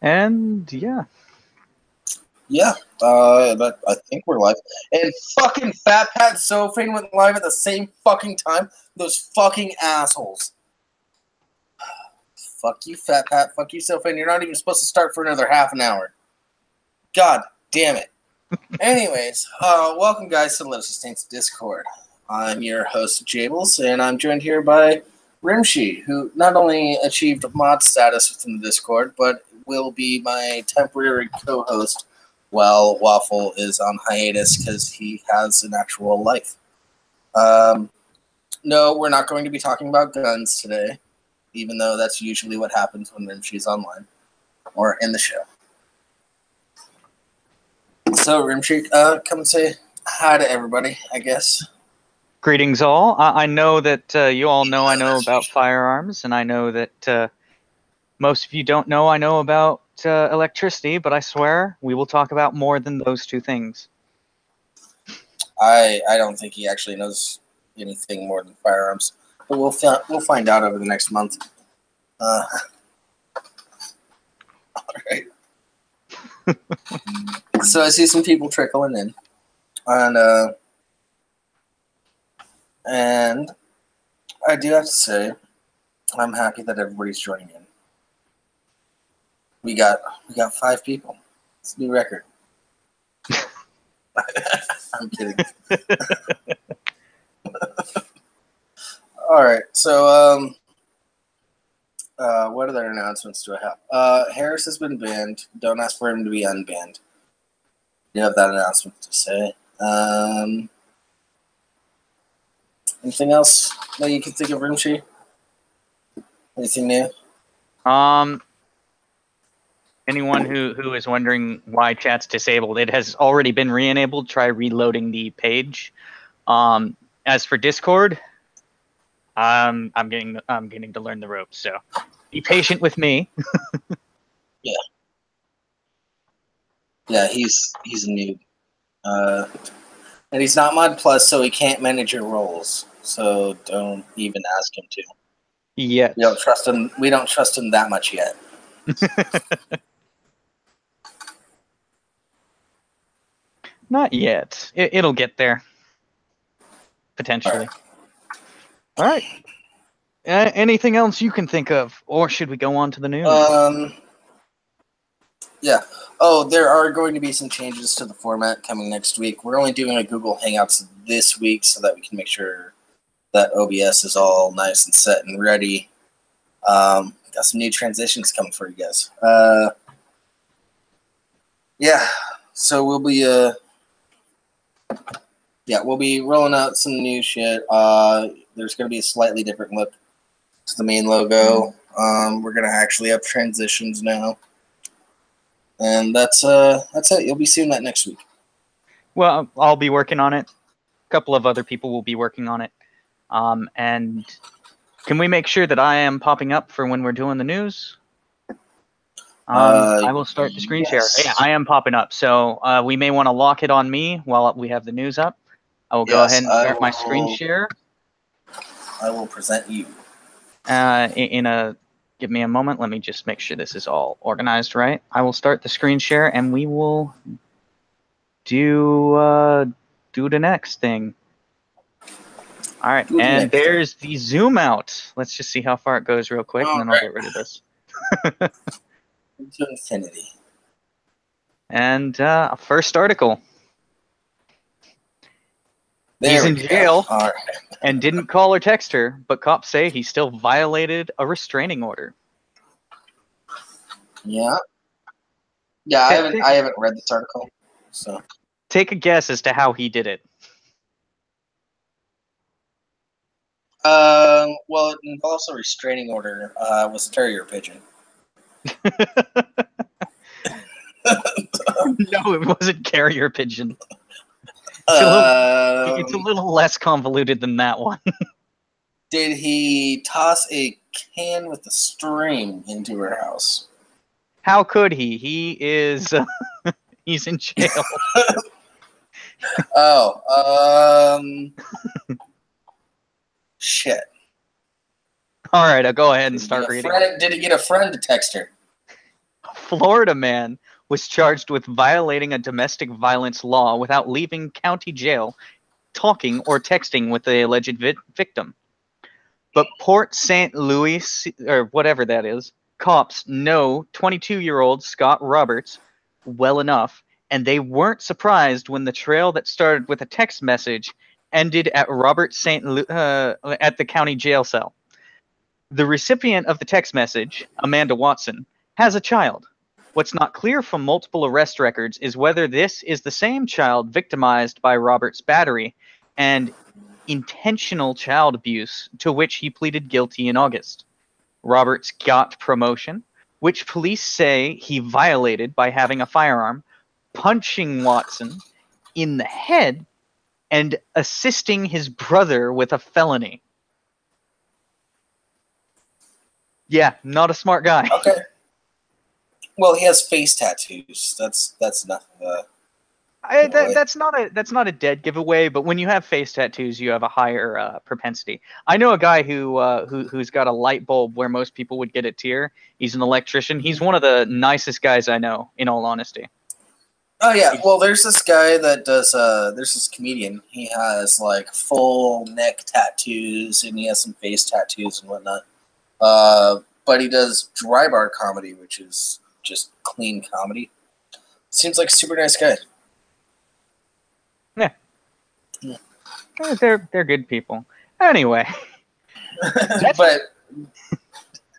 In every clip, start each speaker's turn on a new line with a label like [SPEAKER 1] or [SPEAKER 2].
[SPEAKER 1] And yeah.
[SPEAKER 2] Yeah, but I think we're live. And fucking Fat Pat and Sofane went live at the same fucking time. Those fucking assholes. Fuck you, Fat Pat. Fuck you, Sofane. You're not even supposed to start for another half an hour. God damn it. Anyways, welcome guys to the Let Us Sustain's Discord. I'm your host, Jables, and I'm joined here by Rimshi, who not only achieved mod status within the Discord, but will be my temporary co-host while Waffle is on hiatus because he has an actual life. No, we're not going to be talking about guns today, even though that's usually what happens when Rimshi's online or in the show. So, Rimshi, come and say hi to everybody, I guess.
[SPEAKER 1] Greetings all. I know that you all know I know about firearms, and I know that most of you don't know I know about electricity, but I swear we will talk about more than those two things.
[SPEAKER 2] I don't think he actually knows anything more than firearms, but we'll find out over the next month. All right. So I see some people trickling in, and I do have to say I'm happy that everybody's joining in. We got 5 people. It's a new record. I'm kidding. All right, so what other announcements do I have? Harris has been banned. Don't ask for him to be unbanned. You have that announcement to say. Anything else that you can think of, Rimshi? Anything new?
[SPEAKER 1] Anyone who is wondering why chat's disabled, it has already been re-enabled. Try reloading the page. As for Discord, I'm getting to learn the ropes, so be patient with me.
[SPEAKER 2] Yeah, he's a noob. And he's not Mod Plus, so he can't manage your roles. So don't even ask him to.
[SPEAKER 1] Yet.
[SPEAKER 2] We don't trust him. We don't trust him that much yet.
[SPEAKER 1] Not yet. It'll get there. Potentially. All right. Anything else you can think of, or should we go on to the news?
[SPEAKER 2] Yeah. Oh, there are going to be some changes to the format coming next week. We're only doing a Google Hangouts this week so that we can make sure that OBS is all nice and set and ready. Got some new transitions coming for you guys. Yeah. So we'll be we'll be rolling out some new shit. There's going to be a slightly different look to the main logo. We're going to actually have transitions now. And that's it. You'll be seeing that next week.
[SPEAKER 1] Well, I'll be working on it. A couple of other people will be working on it. And can we make sure that I am popping up for when we're doing the news? I will start the screen share. Yeah, I am popping up. So we may want to lock it on me while we have the news up. I will go ahead and start my screen share.
[SPEAKER 2] I will present you.
[SPEAKER 1] Give me a moment. Let me just make sure this is all organized right. I will start the screen share, and we will do the next thing. All right, and there's the zoom out. Let's just see how far it goes real quick, and then I'll get rid of this.
[SPEAKER 2] To infinity.
[SPEAKER 1] And first article.
[SPEAKER 2] He's
[SPEAKER 1] in jail and didn't call or text her, but cops say he still violated a restraining order.
[SPEAKER 2] Yeah. Yeah, I haven't read this article, so
[SPEAKER 1] take a guess as to how he did it.
[SPEAKER 2] Well, it involves a restraining order. Was a terrier pigeon.
[SPEAKER 1] No, it wasn't carrier pigeon. It's a little less convoluted than that one.
[SPEAKER 2] Did he toss a can with a string into her house?
[SPEAKER 1] How could he? He is... he's in jail.
[SPEAKER 2] Shit.
[SPEAKER 1] All right, I'll go ahead and start reading.
[SPEAKER 2] Did he get a friend to text her?
[SPEAKER 1] Florida man was charged with violating a domestic violence law without leaving county jail, talking or texting with the alleged victim. But Port St. Louis, or whatever that is, cops know 22-year-old Scott Roberts well enough, and they weren't surprised when the trail that started with a text message ended at Robert St. At the county jail cell. The recipient of the text message, Amanda Watson, has a child. What's not clear from multiple arrest records is whether this is the same child victimized by Robert's battery and intentional child abuse to which he pleaded guilty in August. Roberts got promotion, which police say he violated by having a firearm, punching Watson in the head, and assisting his brother with a felony. Yeah, not a smart guy.
[SPEAKER 2] Okay. Well, he has face tattoos. That's nothing.
[SPEAKER 1] That's not a dead giveaway, but when you have face tattoos, you have a higher propensity. I know a guy who's got a light bulb where most people would get a tear. He's an electrician. He's one of the nicest guys I know, in all honesty.
[SPEAKER 2] Oh yeah, well, there's this guy that does. There's this comedian. He has like full neck tattoos, and he has some face tattoos and whatnot. But he does dry bar comedy, which is just clean comedy. Seems like a super nice guy.
[SPEAKER 1] Yeah. They're good people. Anyway.
[SPEAKER 2] But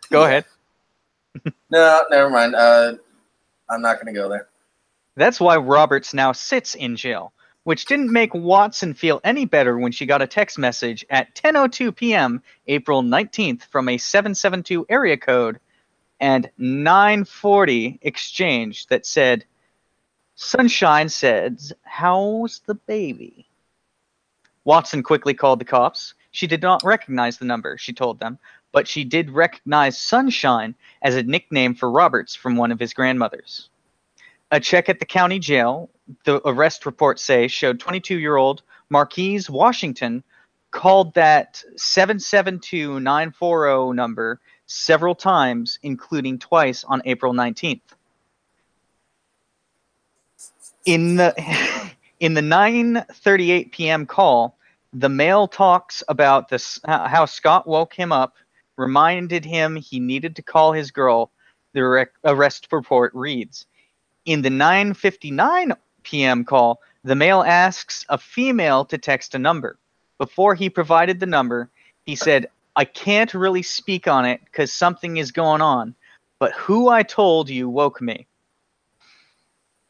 [SPEAKER 1] go ahead.
[SPEAKER 2] No, never mind. I'm not going to go there.
[SPEAKER 1] That's why Roberts now sits in jail, which didn't make Watson feel any better when she got a text message at 10:02 p.m. April 19th from a 772 area code and 940 exchange that said, "Sunshine says, how's the baby?" Watson quickly called the cops. She did not recognize the number, she told them, but she did recognize Sunshine as a nickname for Roberts from one of his grandmothers. A check at the county jail, the arrest reports say, showed 22-year-old Marquise Washington called that 772-940 number several times, including twice on April 19th. In the 9:38 p.m. call, the Mail talks about how Scott woke him up, reminded him he needed to call his girl. The arrest report reads, in the 9:59 p.m. call, the Mail asks a female to text a number. Before he provided the number, he said, "I can't really speak on it because something is going on, but who I told you woke me."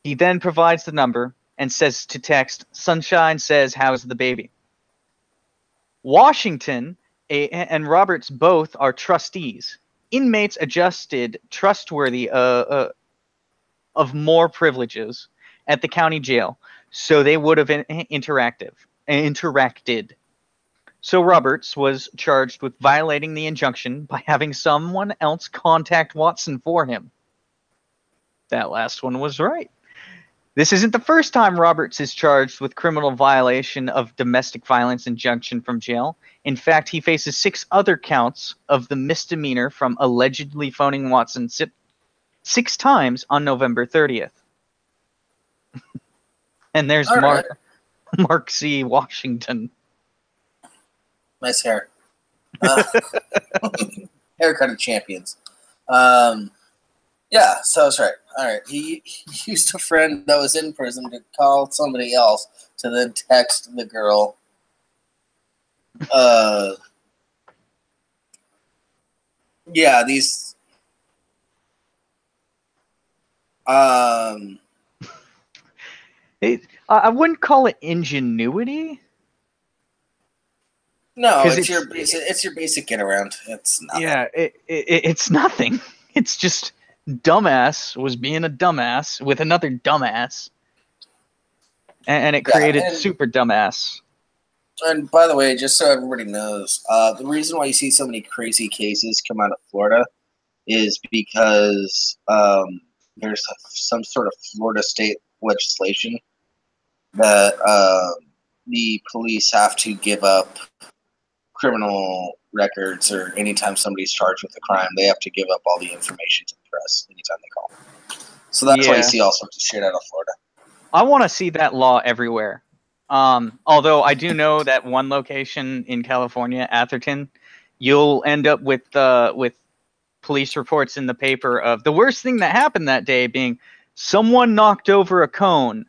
[SPEAKER 1] He then provides the number and says to text, "Sunshine says, how's the baby?" Washington and Roberts both are trustees. Inmates adjusted trustworthy of more privileges at the county jail, so they would have interacted. So Roberts was charged with violating the injunction by having someone else contact Watson for him. That last one was right. This isn't the first time Roberts is charged with criminal violation of domestic violence injunction from jail. In fact, he faces 6 other counts of the misdemeanor from allegedly phoning Watson 6 times on November 30th. And there's Mark C. Washington.
[SPEAKER 2] Nice hair. Haircut of champions. Yeah, so that's right. All right. He used a friend that was in prison to call somebody else to then text the girl. Yeah, these.
[SPEAKER 1] I wouldn't call it ingenuity.
[SPEAKER 2] No, it's your basic get around. It's nothing.
[SPEAKER 1] Yeah, it's nothing. It's just dumbass was being a dumbass with another dumbass, and it created super dumbass.
[SPEAKER 2] And by the way, just so everybody knows, the reason why you see so many crazy cases come out of Florida is because there's some sort of Florida state legislation that the police have to give up criminal records, or anytime somebody's charged with a crime, they have to give up all the information to the press anytime they call. So that's why you
[SPEAKER 1] Yeah.
[SPEAKER 2] see all sorts of shit out of Florida.
[SPEAKER 1] I want to see that law everywhere. Although I do know that one location in California, Atherton, you'll end up with police reports in the paper of the worst thing that happened that day being someone knocked over a cone.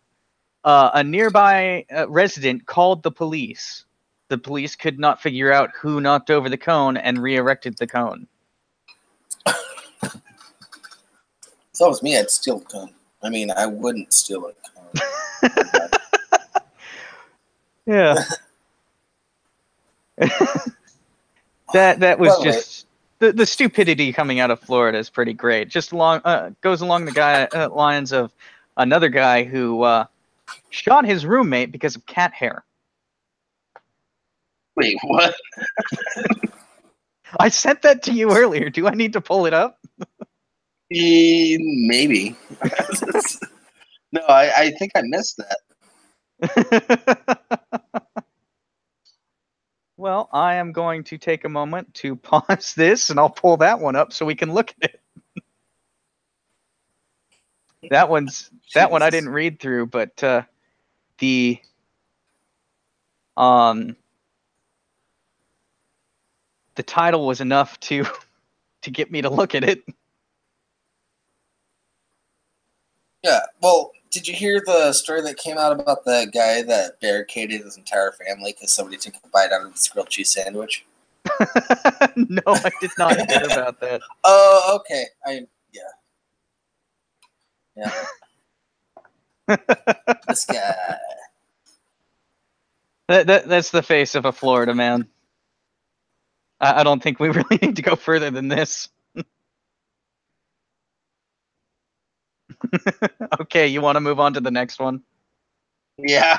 [SPEAKER 1] A nearby resident called the police. The police could not figure out who knocked over the cone and re-erected the cone.
[SPEAKER 2] If that was me, I'd steal the cone. I mean, I wouldn't steal a cone.
[SPEAKER 1] Yeah. that was just the stupidity coming out of Florida is pretty great. Just goes along the lines of another guy who shot his roommate because of cat hair.
[SPEAKER 2] Wait, what?
[SPEAKER 1] I sent that to you earlier. Do I need to pull it up?
[SPEAKER 2] Maybe. No, I think I missed that.
[SPEAKER 1] Well, I am going to take a moment to pause this, and I'll pull that one up so we can look at it. That one I didn't read through, but the title was enough to get me to look at it.
[SPEAKER 2] Yeah, well, did you hear the story that came out about the guy that barricaded his entire family because somebody took a bite out of his grilled cheese sandwich?
[SPEAKER 1] No, I did not hear about that.
[SPEAKER 2] Oh, okay. Yeah. This guy.
[SPEAKER 1] That's the face of a Florida man. I don't think we really need to go further than this. Okay, you want to move on to the next one?
[SPEAKER 2] Yeah.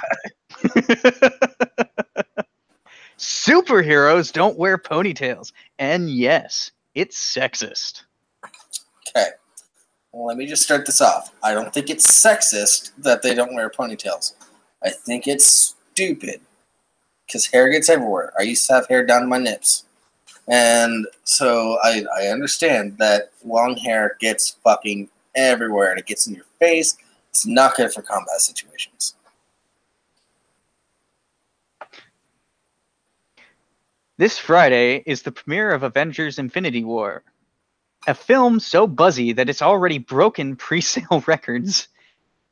[SPEAKER 1] Superheroes don't wear ponytails. And yes, it's sexist.
[SPEAKER 2] Okay. Well, let me just start this off. I don't think it's sexist that they don't wear ponytails. I think it's stupid. Because hair gets everywhere. I used to have hair down to my nips. And so I understand that long hair gets fucking everywhere and it gets in your face. It's not good for combat situations.
[SPEAKER 1] This Friday is the premiere of Avengers Infinity War, a film so buzzy that it's already broken pre-sale records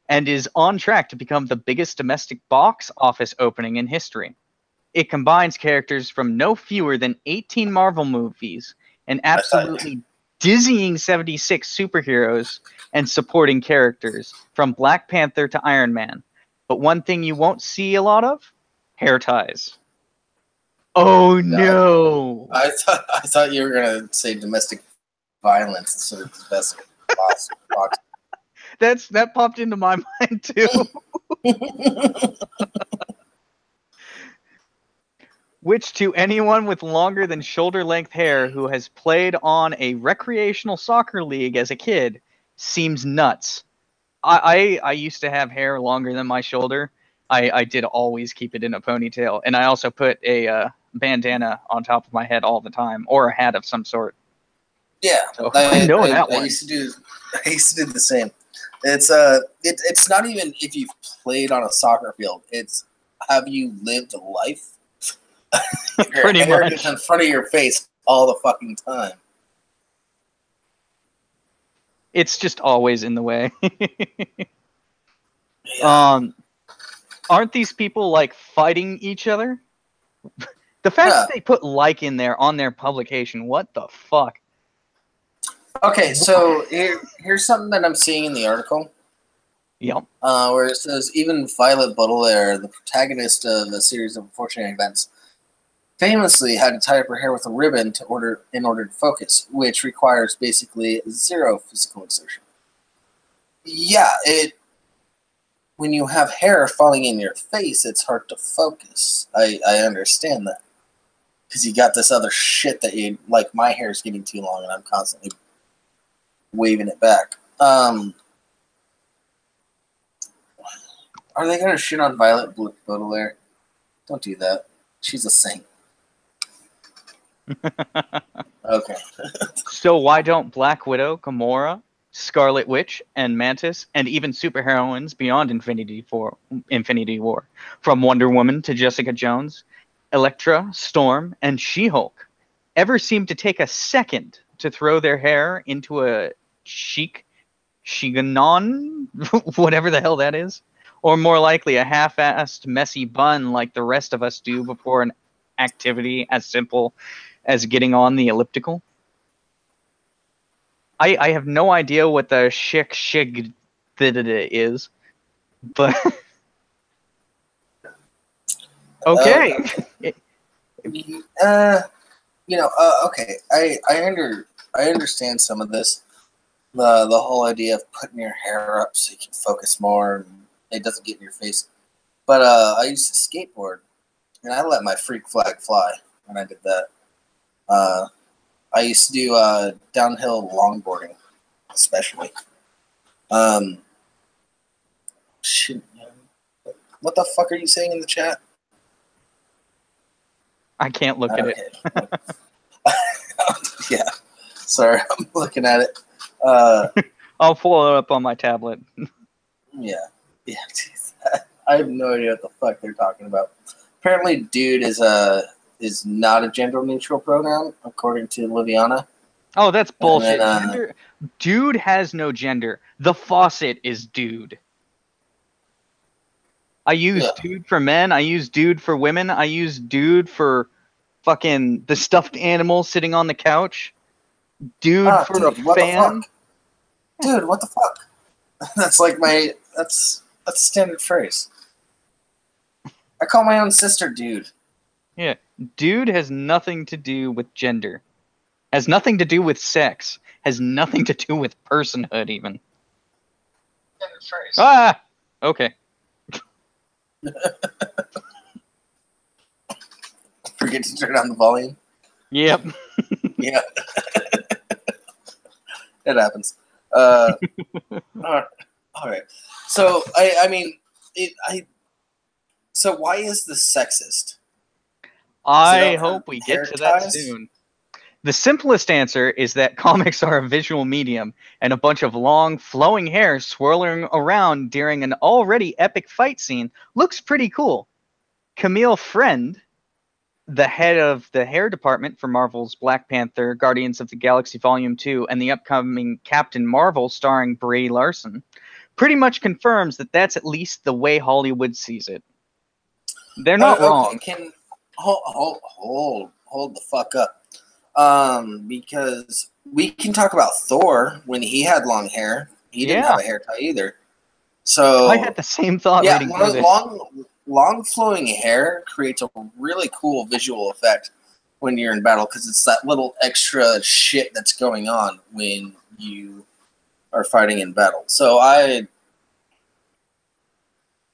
[SPEAKER 1] and is on track to become the biggest domestic box office opening in history. It combines characters from no fewer than 18 Marvel movies and absolutely dizzying 76 superheroes and supporting characters from Black Panther to Iron Man. But one thing you won't see a lot of? Hair ties. Oh no!
[SPEAKER 2] I thought you were gonna say domestic violence instead of domestic box.
[SPEAKER 1] That popped into my mind too. Which to anyone with longer than shoulder length hair who has played on a recreational soccer league as a kid seems nuts. I used to have hair longer than my shoulder. I did always keep it in a ponytail, and I also put a bandana on top of my head all the time, or a hat of some sort.
[SPEAKER 2] Yeah,
[SPEAKER 1] so I know that one.
[SPEAKER 2] I used to do the same. It's not even if you've played on a soccer field. It's have you lived a life?
[SPEAKER 1] Pretty much
[SPEAKER 2] in front of your face all the fucking time.
[SPEAKER 1] It's just always in the way.
[SPEAKER 2] Yeah.
[SPEAKER 1] Aren't these people like fighting each other? The fact that they put like in there on their publication, what the fuck?
[SPEAKER 2] Okay, so here's something that I'm seeing in the article.
[SPEAKER 1] Yep.
[SPEAKER 2] Where it says even Violet Baudelaire, the protagonist of a series of unfortunate events, famously had to tie up her hair with a ribbon in order to focus, which requires basically zero physical exertion. Yeah, when you have hair falling in your face, it's hard to focus. I understand that. Because you got this other shit that you like. My hair is getting too long, and I'm constantly waving it back. Are they gonna shit on Violet Baudelaire? Don't do that. She's a saint. Okay.
[SPEAKER 1] So why don't Black Widow, Gamora, Scarlet Witch and Mantis, and even superheroines beyond Infinity War, from Wonder Woman to Jessica Jones, Elektra, Storm, and She-Hulk, ever seem to take a second to throw their hair into a chiganon, whatever the hell that is, or more likely a half-assed messy bun like the rest of us do before an activity as simple as getting on the elliptical. I have no idea what the shig is, but okay.
[SPEAKER 2] Okay. I understand some of this. The whole idea of putting your hair up so you can focus more and it doesn't get in your face. But I used to skateboard, and I let my freak flag fly when I did that. I used to do downhill longboarding, especially. Shit. What the fuck are you saying in the chat?
[SPEAKER 1] I can't look at it.
[SPEAKER 2] Yeah. Sorry, I'm looking at it.
[SPEAKER 1] I'll pull it up on my tablet.
[SPEAKER 2] Yeah. Geez. I have no idea what the fuck they're talking about. Apparently, dude is not a gender neutral pronoun, according to Liviana.
[SPEAKER 1] Oh, that's bullshit.
[SPEAKER 2] Then,
[SPEAKER 1] dude has no gender. The faucet is dude. I use dude for men. I use dude for women. I use dude for fucking the stuffed animal sitting on the couch. Dude for a fan.
[SPEAKER 2] Dude, what the fuck? That's like that's a standard phrase. I call my own sister dude.
[SPEAKER 1] Yeah. Dude has nothing to do with gender. Has nothing to do with sex. Has nothing to do with personhood even.
[SPEAKER 2] Standard phrase.
[SPEAKER 1] Ah! Okay.
[SPEAKER 2] Forget to turn on the volume.
[SPEAKER 1] Yep.
[SPEAKER 2] Yeah. It happens. All right. So so why is this sexist?
[SPEAKER 1] I hope we get to that soon. The simplest answer is that comics are a visual medium, and a bunch of long, flowing hair swirling around during an already epic fight scene looks pretty cool. Camille Friend, the head of the hair department for Marvel's Black Panther, Guardians of the Galaxy Volume 2, and the upcoming Captain Marvel starring Brie Larson, pretty much confirms that that's at least the way Hollywood sees it. They're not wrong.
[SPEAKER 2] Hold the fuck up. Because we can talk about Thor when he had long hair. He didn't have a hair tie either. So
[SPEAKER 1] I had the same thought reading through this.
[SPEAKER 2] Long flowing hair creates a really cool visual effect when you're in battle because it's that little extra shit that's going on when you are fighting in battle. So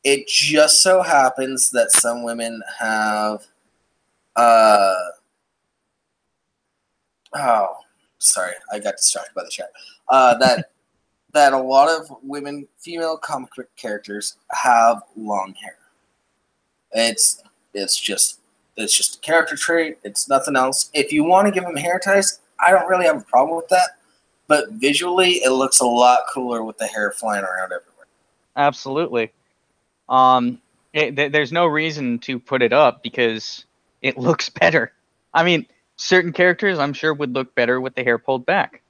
[SPEAKER 2] it just so happens that some women have oh, sorry, I got distracted by the chat. That a lot of female comic book characters have long hair. It's just a character trait. It's nothing else. If you want to give them hair ties, I don't really have a problem with that. But visually, it looks a lot cooler with the hair flying around everywhere.
[SPEAKER 1] Absolutely. There's no reason to put it up because it looks better. I mean, certain characters I'm sure would look better with the hair pulled back,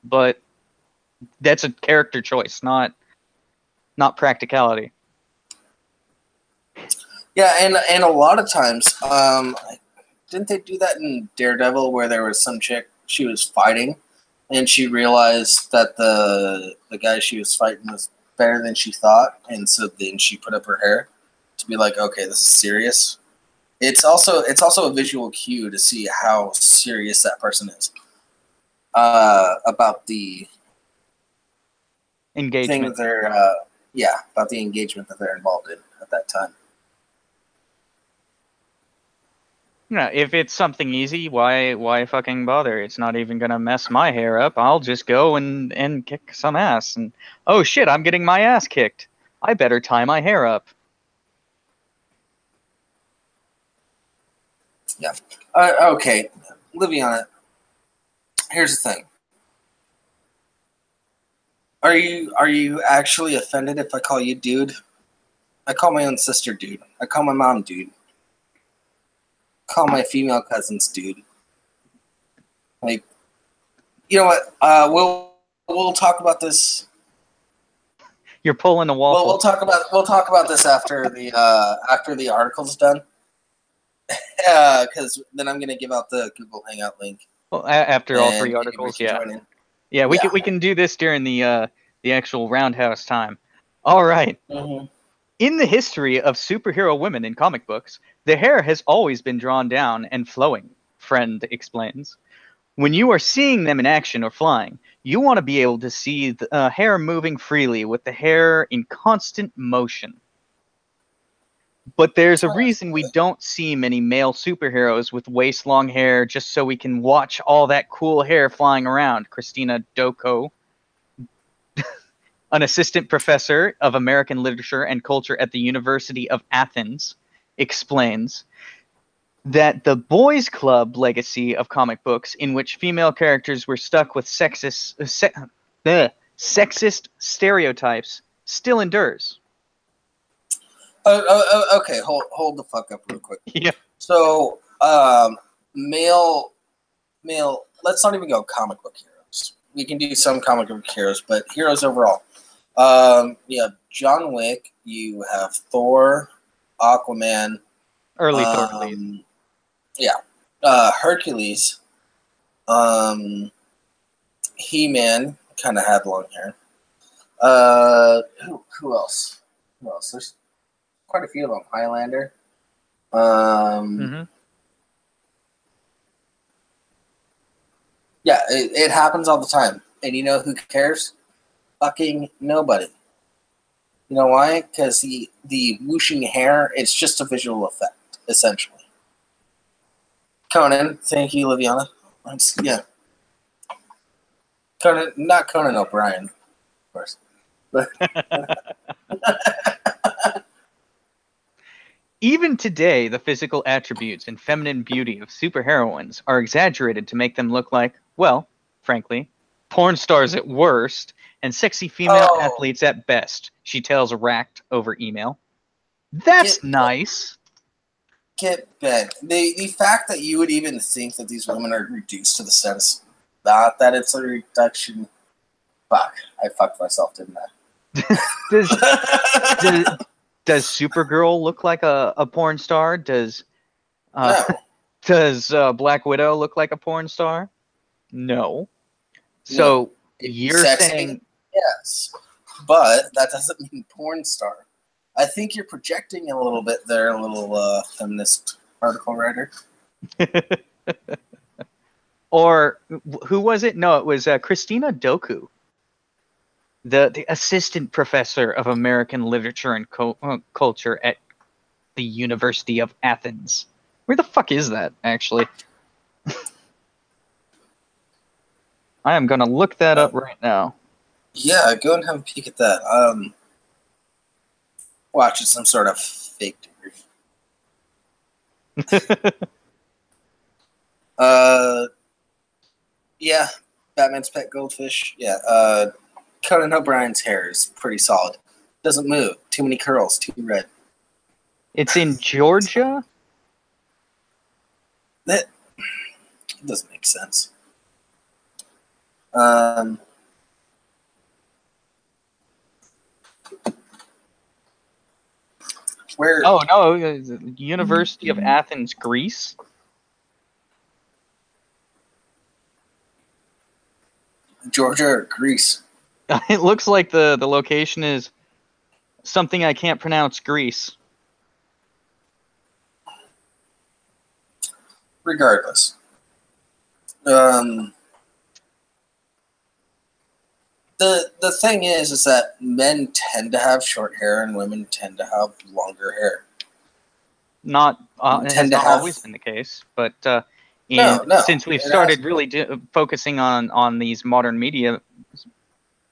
[SPEAKER 1] but that's a character choice, not practicality.
[SPEAKER 2] Yeah, and a lot of times, didn't they do that in Daredevil where there was some chick she was fighting, and she realized that the guy she was fighting was better than she thought, and so then she put up her hair to be like, okay, this is serious. It's also a visual cue to see how serious that person is about the
[SPEAKER 1] engagement.
[SPEAKER 2] Thing that they're about the engagement that they're involved in at that time.
[SPEAKER 1] Yeah, if it's something easy, why fucking bother? It's not even gonna mess my hair up. I'll just go and kick some ass. And oh shit, I'm getting my ass kicked. I better tie my hair up.
[SPEAKER 2] Yeah. Okay, Liviana. Here's the thing. Are you actually offended if I call you dude? I call my own sister dude. I call my mom dude. I call my female cousins dude. Like, you know what? We'll talk about this.
[SPEAKER 1] You're pulling a waffle.
[SPEAKER 2] We'll talk about this after the article's done. Because then I'm gonna give out the Google Hangout link.
[SPEAKER 1] Well, after all
[SPEAKER 2] and
[SPEAKER 1] three
[SPEAKER 2] maybe we
[SPEAKER 1] articles,
[SPEAKER 2] can
[SPEAKER 1] yeah.
[SPEAKER 2] join in.
[SPEAKER 1] Yeah, we
[SPEAKER 2] Yeah.
[SPEAKER 1] can do this during the actual roundhouse time. All right.
[SPEAKER 2] Mm-hmm.
[SPEAKER 1] In the history of superhero women in comic books, the hair has always been drawn down and flowing, Friend explains. When you are seeing them in action or flying, you want to be able to see the hair moving freely with the hair in constant motion. But there's a reason we don't see many male superheroes with waist-long hair just so we can watch all that cool hair flying around, Christina Doko, an assistant professor of American literature and culture at the University of Athens, explains that the boys' club legacy of comic books, in which female characters were stuck with sexist stereotypes, still endures.
[SPEAKER 2] Okay, hold the fuck up real quick.
[SPEAKER 1] Yeah.
[SPEAKER 2] So, male. Let's not even go comic book heroes. We can do some comic book heroes, but heroes overall. You have John Wick. You have Thor, Aquaman.
[SPEAKER 1] Early Thor, at least.
[SPEAKER 2] Yeah. Hercules. He-Man kind of had long hair. Who else? Who else? There's quite a few of them. Highlander. Yeah, it happens all the time. And you know who cares? Fucking nobody. You know why? Because the whooshing hair, it's just a visual effect, essentially. Conan, thank you, Liviana. Yeah. Conan, not Conan O'Brien, of course. But
[SPEAKER 1] even today, the physical attributes and feminine beauty of superheroines are exaggerated to make them look like, well, frankly, porn stars at worst and sexy female athletes at best, she tells Racked over email. That's nice.
[SPEAKER 2] Get bent. The fact that you would even think that these women are reduced to the status, not that it's a reduction. Fuck. I fucked myself, didn't
[SPEAKER 1] I? Does Supergirl look like a porn star? Does Black Widow look like a porn star? No. So you're saying
[SPEAKER 2] yes, but that doesn't mean porn star. I think you're projecting a little bit there, a little feminist article writer.
[SPEAKER 1] Or who was it? No, it was Christina Doku, the assistant professor of American literature and culture at the University of Athens. Where the fuck is that, actually? I am going to look that up right now.
[SPEAKER 2] Yeah, go and have a peek at that. Watch, it's some sort of fake degree. Yeah, Batman's pet goldfish. Yeah, Conan O'Brien's hair is pretty solid. Doesn't move. Too many curls. Too red.
[SPEAKER 1] It's in Georgia?
[SPEAKER 2] That doesn't make sense. Where?
[SPEAKER 1] Oh, no, University of Athens, Greece?
[SPEAKER 2] Georgia or Greece?
[SPEAKER 1] It looks like the location is something I can't pronounce, Greece.
[SPEAKER 2] Regardless. The thing is that men tend to have short hair and women tend to have longer hair.
[SPEAKER 1] It has not always been the case, but since we've started really focusing on these modern media,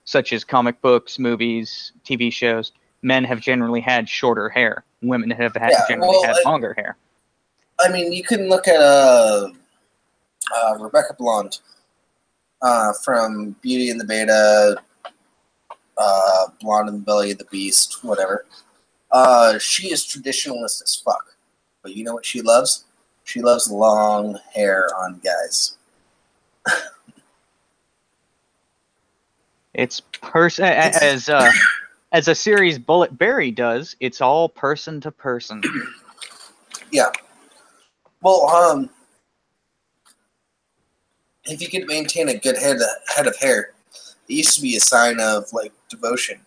[SPEAKER 1] such as comic books, movies, TV shows, men have generally had shorter hair. Women have generally had longer hair.
[SPEAKER 2] I mean, you can look at Rebecca Blonde from Beauty and the Beta, blonde in the belly of the beast, whatever. She is traditionalist as fuck. But you know what she loves? She loves long hair on guys.
[SPEAKER 1] It's as a series Bullet Berry does. It's all person to person.
[SPEAKER 2] Yeah. Well, if you could maintain a good head of hair, it used to be a sign of like devotion.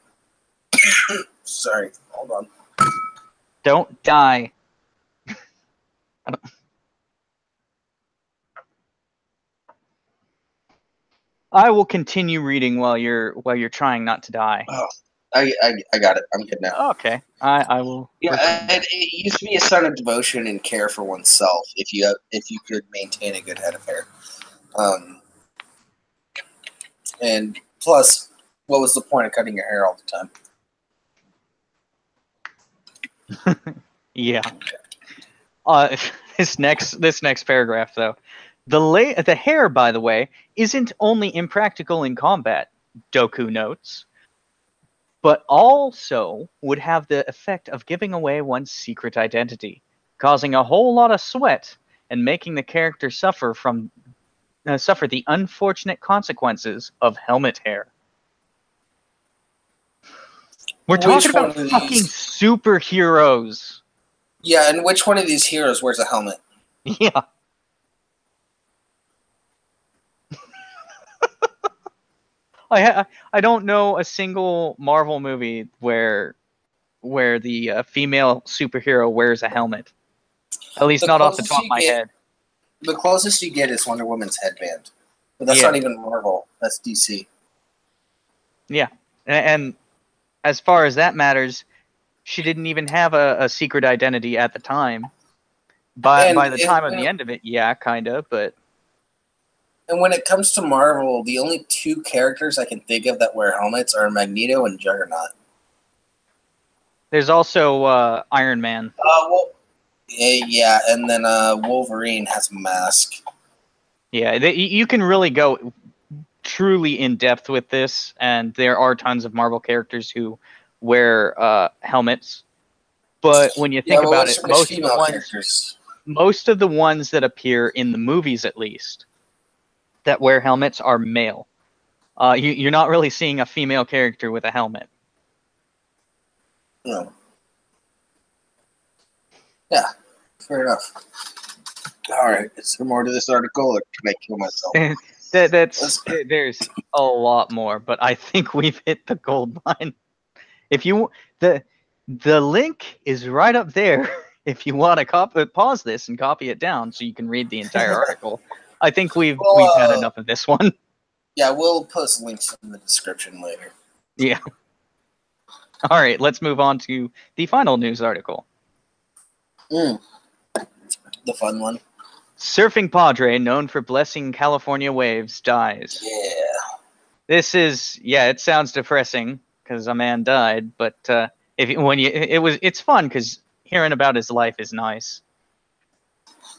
[SPEAKER 2] Sorry, hold on.
[SPEAKER 1] Don't die. I will continue reading while you're trying not to die.
[SPEAKER 2] Oh, I got it. I'm good now.
[SPEAKER 1] Okay, I will.
[SPEAKER 2] Yeah, it used to be a sign of devotion and care for oneself if you could maintain a good head of hair. And plus, what was the point of cutting your hair all the time?
[SPEAKER 1] Yeah. This next paragraph though, the hair, by the way, isn't only impractical in combat, Doku notes, but also would have the effect of giving away one's secret identity, causing a whole lot of sweat and making the character suffer the unfortunate consequences of helmet hair. We're talking about fucking superheroes.
[SPEAKER 2] Yeah, and which one of these heroes wears a helmet?
[SPEAKER 1] Yeah. I don't know a single Marvel movie where the female superhero wears a helmet. At least not off the top of my head.
[SPEAKER 2] The closest you get is Wonder Woman's headband. But that's not even Marvel. That's DC.
[SPEAKER 1] Yeah. And as far as that matters, she didn't even have a secret identity at the time. By the time of the end of it, yeah, kind of, but...
[SPEAKER 2] And when it comes to Marvel, the only two characters I can think of that wear helmets are Magneto and Juggernaut.
[SPEAKER 1] There's also Iron Man.
[SPEAKER 2] Yeah, and then Wolverine has a mask.
[SPEAKER 1] Yeah, you can really go truly in depth with this, and there are tons of Marvel characters who wear helmets. But when you think about it, most of the ones that appear in the movies, at least, that wear helmets are male. You're not really seeing a female character with a helmet.
[SPEAKER 2] No. Yeah, fair enough. All right, is there more to this article, or can I kill myself?
[SPEAKER 1] There's a lot more, but I think we've hit the gold mine. If you the link is right up there. If you want to pause this and copy it down so you can read the entire article. I think we've had enough of this one.
[SPEAKER 2] Yeah, we'll post links in the description later.
[SPEAKER 1] Yeah. All right, let's move on to the final news article.
[SPEAKER 2] The fun one.
[SPEAKER 1] Surfing Padre, known for blessing California waves, dies.
[SPEAKER 2] Yeah.
[SPEAKER 1] This is, it sounds depressing because a man died, but it's fun because hearing about his life is nice.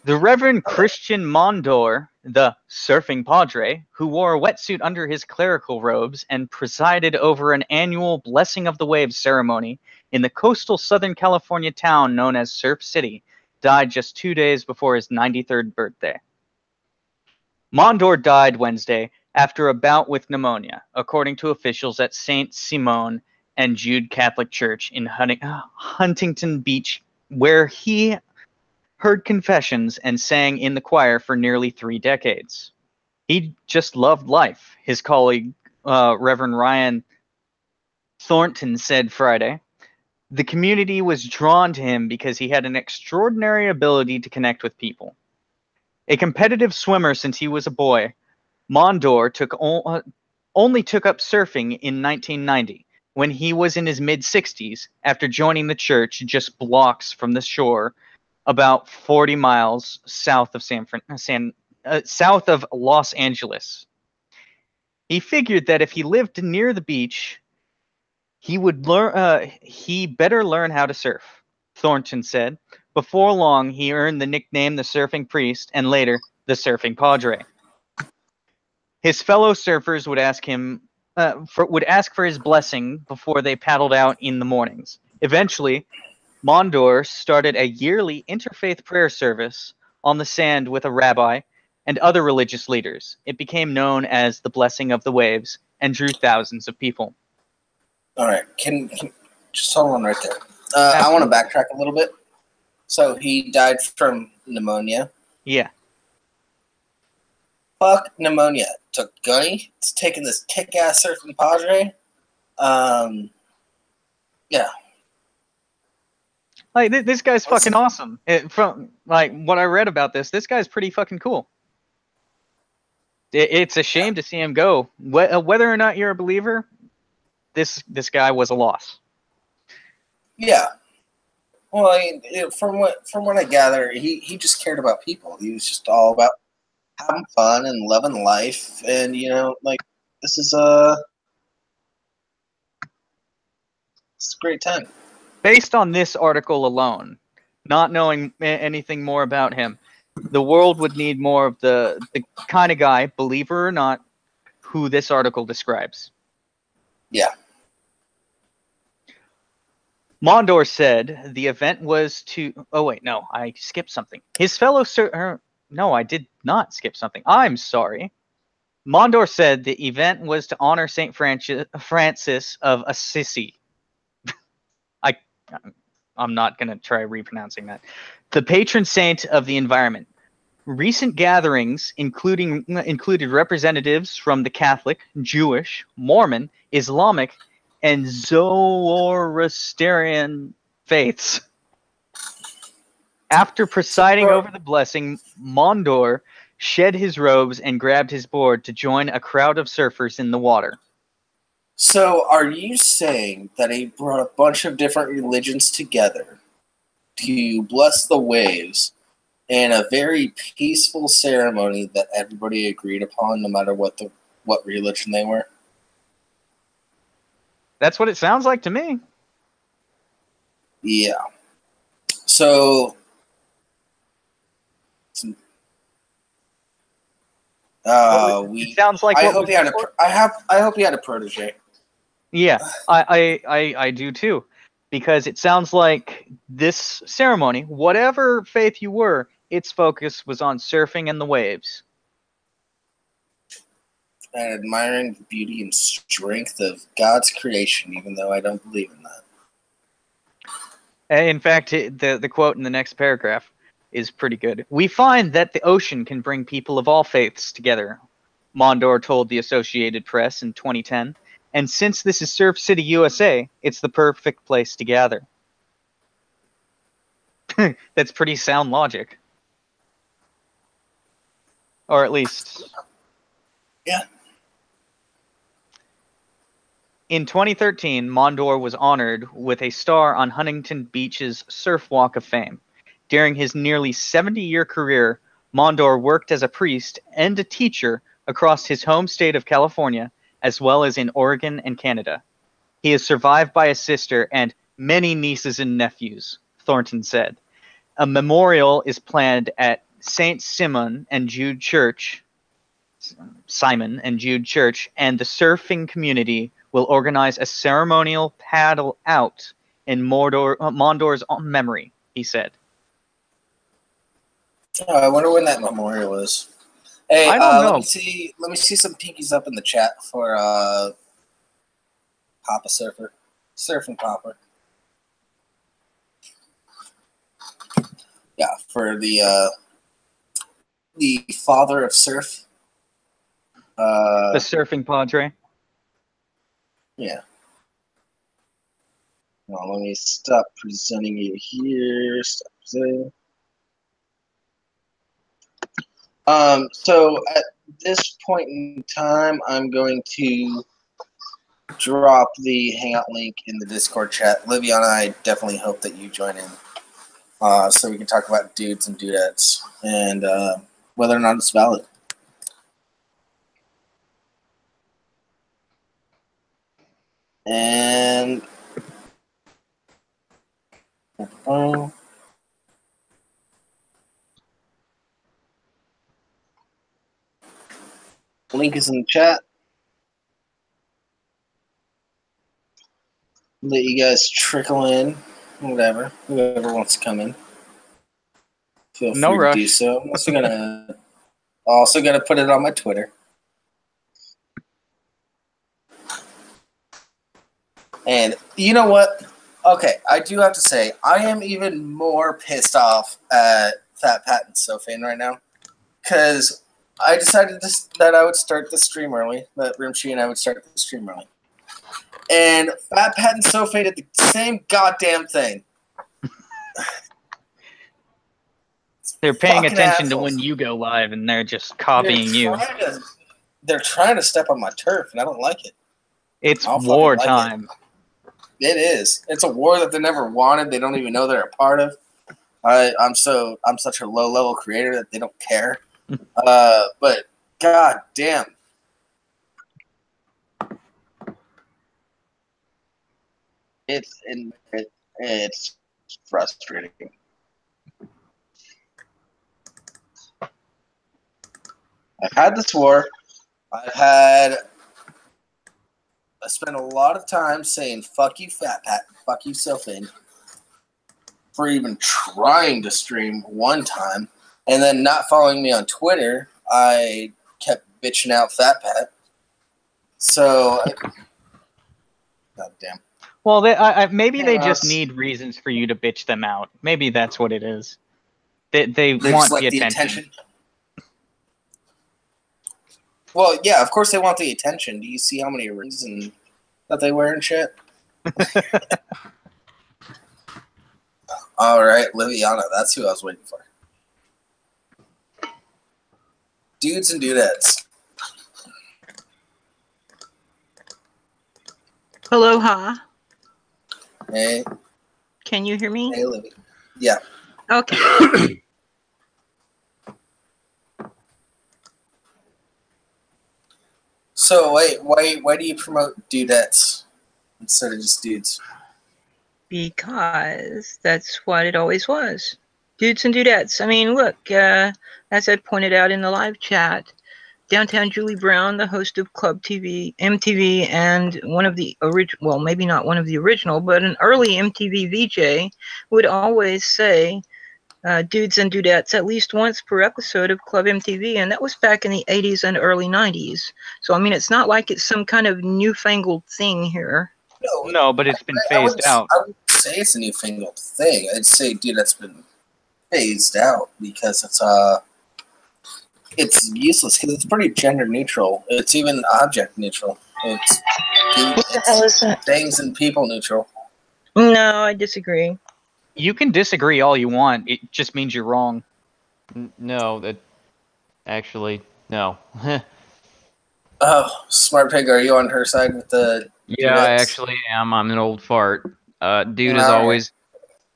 [SPEAKER 1] The Reverend Christian Mondor, the Surfing Padre, who wore a wetsuit under his clerical robes and presided over an annual Blessing of the Waves ceremony in the coastal Southern California town known as Surf City, died just 2 days before his 93rd birthday. Mondor died Wednesday after a bout with pneumonia, according to officials at St. Simon and Jude Catholic Church in Huntington Beach, where he heard confessions and sang in the choir for nearly 3 decades. He just loved life, his colleague, Reverend Ryan Thornton, said Friday. The community was drawn to him because he had an extraordinary ability to connect with people. A competitive swimmer since he was a boy, Mondor only took up surfing in 1990, when he was in his mid-60s after joining the church just blocks from the shore about 40 miles south of south of Los Angeles. He figured that if he lived near the beach, he better learn how to surf, Thornton said. Before long, he earned the nickname the Surfing Priest and later the Surfing Padre. His fellow surfers would ask him would ask for his blessing before they paddled out in the mornings. Eventually, Mondor started a yearly interfaith prayer service on the sand with a rabbi and other religious leaders. It became known as the Blessing of the Waves and drew thousands of people.
[SPEAKER 2] All right, can just hold on right there. I want to backtrack a little bit. So he died from pneumonia.
[SPEAKER 1] Yeah.
[SPEAKER 2] Fuck pneumonia. Took Gunny. It's taking this kick-ass surfing padre. Yeah.
[SPEAKER 1] Like this guy's fucking awesome. From like what I read about this guy's pretty fucking cool. It's a shame to see him go. Whether or not you're a believer, this guy was a loss.
[SPEAKER 2] Yeah. Well, from what I gather, he just cared about people. He was just all about having fun and loving life, and this is it's a great time.
[SPEAKER 1] Based on this article alone, not knowing anything more about him, the world would need more of the kind of guy, believer or not, who this article describes.
[SPEAKER 2] Yeah.
[SPEAKER 1] Mondor said the event was to... Oh, wait, no, I skipped something. His fellow... No, I did not skip something. I'm sorry. Mondor said the event was to honor St. Francis of Assisi. I'm not going to try repronouncing that. The patron saint of the environment. Recent gatherings included representatives from the Catholic, Jewish, Mormon, Islamic, and Zoroastrian faiths. After presiding over the blessing, Mondor shed his robes and grabbed his board to join a crowd of surfers in the water.
[SPEAKER 2] So, are you saying that he brought a bunch of different religions together to bless the waves in a very peaceful ceremony that everybody agreed upon, no matter what religion they were?
[SPEAKER 1] That's what it sounds like to me.
[SPEAKER 2] Yeah. So,
[SPEAKER 1] it sounds like
[SPEAKER 2] I hope he had a protege.
[SPEAKER 1] Yeah, I do too, because it sounds like this ceremony, whatever faith you were, its focus was on surfing and the waves.
[SPEAKER 2] And admiring the beauty and strength of God's creation, even though I don't believe in that.
[SPEAKER 1] In fact, the quote in the next paragraph is pretty good. We find that the ocean can bring people of all faiths together, Mondor told the Associated Press in 2010. And since this is Surf City, USA, it's the perfect place to gather. That's pretty sound logic. Or at least...
[SPEAKER 2] Yeah.
[SPEAKER 1] In 2013, Mondor was honored with a star on Huntington Beach's Surf Walk of Fame. During his nearly 70-year career, Mondor worked as a priest and a teacher across his home state of California, as well as in Oregon and Canada. He is survived by a sister and many nieces and nephews, Thornton said. A memorial is planned at St. Simon and Jude Church, and the surfing community will organize a ceremonial paddle out in Mondor's memory, he said.
[SPEAKER 2] Oh, I wonder when that memorial is. Hey,
[SPEAKER 1] I don't know.
[SPEAKER 2] Let me see some pinkies up in the chat for Papa Surfer, Surfing Papa. Yeah, for the father of surf.
[SPEAKER 1] The surfing padre.
[SPEAKER 2] Yeah. Well, let me stop presenting you here. Stop presenting. So at this point in time, I'm going to drop the Hangout link in the Discord chat. Livia and I definitely hope that you join in, so we can talk about dudes and dudettes and whether or not it's valid. And link is in the chat. let you guys trickle in, whatever, whoever wants to come in. Feel
[SPEAKER 1] No
[SPEAKER 2] free
[SPEAKER 1] rush.
[SPEAKER 2] to do so. I'm also gonna put it on my Twitter. And you know what? Okay, I do have to say, I am even more pissed off at Fat Pat and Sofane right now. Because I decided that I would start the stream early, that Rimshi and I would start the stream early. And Fat Pat and Sofane did the same goddamn thing.
[SPEAKER 1] They're paying
[SPEAKER 2] Fucking
[SPEAKER 1] attention to
[SPEAKER 2] assholes.
[SPEAKER 1] when you go live, and they're just copying you.
[SPEAKER 2] They're trying to step on my turf, and I don't like it.
[SPEAKER 1] It's
[SPEAKER 2] I'll fucking
[SPEAKER 1] wartime.
[SPEAKER 2] It is. It's a war that they never wanted. They don't even know they're a part of. I'm such a low level creator that they don't care. But god damn. It's frustrating. I've had this war. I spent a lot of time saying fuck you, Fat Pat, fuck you, Sofane, for even trying to stream one time, and then not following me on Twitter. I kept bitching out Fat Pat. So, goddamn.
[SPEAKER 1] Well, maybe they just need reasons for you to bitch them out. Maybe that's what it is. They want
[SPEAKER 2] like
[SPEAKER 1] the attention.
[SPEAKER 2] Well, yeah, of course they want the attention. Do you see how many rings that they wear and shit? All right, Liviana, that's who I was waiting for. Dudes and dudettes.
[SPEAKER 3] Aloha.
[SPEAKER 2] Hey.
[SPEAKER 3] Can you hear me?
[SPEAKER 2] Hey, Livy. Yeah.
[SPEAKER 3] Okay.
[SPEAKER 2] So wait, why do you promote dudettes instead of just dudes?
[SPEAKER 3] Because that's what it always was. Dudes and dudettes. I mean, look, as I pointed out in the live chat, Downtown Julie Brown, the host of Club TV, MTV, and one of the original, well, maybe not one of the original, but an early MTV VJ, would always say dudes and dudettes at least once per episode of Club MTV, and that was back in the 80s and early 90s. So, I mean, it's not like it's some kind of newfangled thing here.
[SPEAKER 1] No, but it's been phased out.
[SPEAKER 2] I wouldn't say it's a newfangled thing. I'd say, dude, that's been phased out because it's useless because it's pretty gender neutral. It's even object neutral. It's things and people neutral.
[SPEAKER 3] No, I disagree.
[SPEAKER 1] You can disagree all you want. It just means you're wrong.
[SPEAKER 4] No, actually, no.
[SPEAKER 2] Oh, Smart Pig, are you on her side with the...
[SPEAKER 4] Yeah, I actually am. I'm an old fart. Dude is always...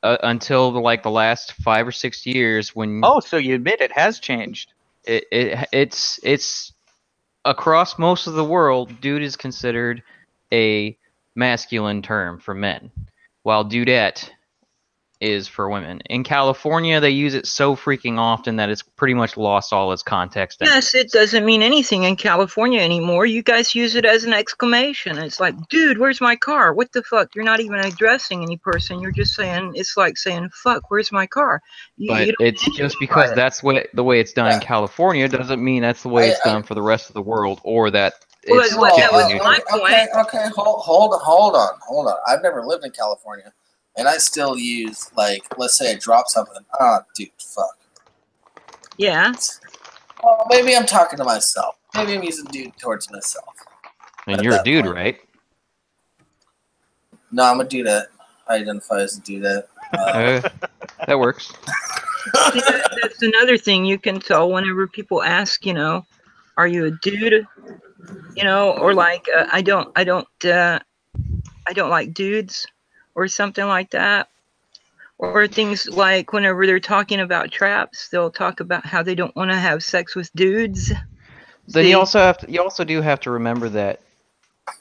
[SPEAKER 4] until the last 5 or 6 years when...
[SPEAKER 1] Oh, so you admit it has changed.
[SPEAKER 4] It's across most of the world, dude is considered a masculine term for men, while dudette is for women. In California, they use it so freaking often that it's pretty much lost all its context.
[SPEAKER 3] Yes, it doesn't mean anything in California anymore. You guys use it as an exclamation. It's like, dude, where's my car? What the fuck? You're not even addressing any person. You're just saying, it's like saying, fuck, where's my car?
[SPEAKER 4] But it's just because that's the way it's done in California doesn't mean that's the way it's done for the rest of the world, or that it's
[SPEAKER 2] Okay, hold on. I've never lived in California. And I still use, let's say I drop something. Dude, fuck.
[SPEAKER 3] Yeah.
[SPEAKER 2] Well, maybe I'm talking to myself. Maybe I'm using dude towards myself.
[SPEAKER 4] And you're a dude, right?
[SPEAKER 2] No, I'm a dudette. I identify as a dudette.
[SPEAKER 4] That works.
[SPEAKER 3] That's another thing you can tell whenever people ask, are you a dude? Or I don't like dudes. Or something like that. Or things like whenever they're talking about traps, they'll talk about how they don't want to have sex with dudes.
[SPEAKER 4] Then you also do have to remember that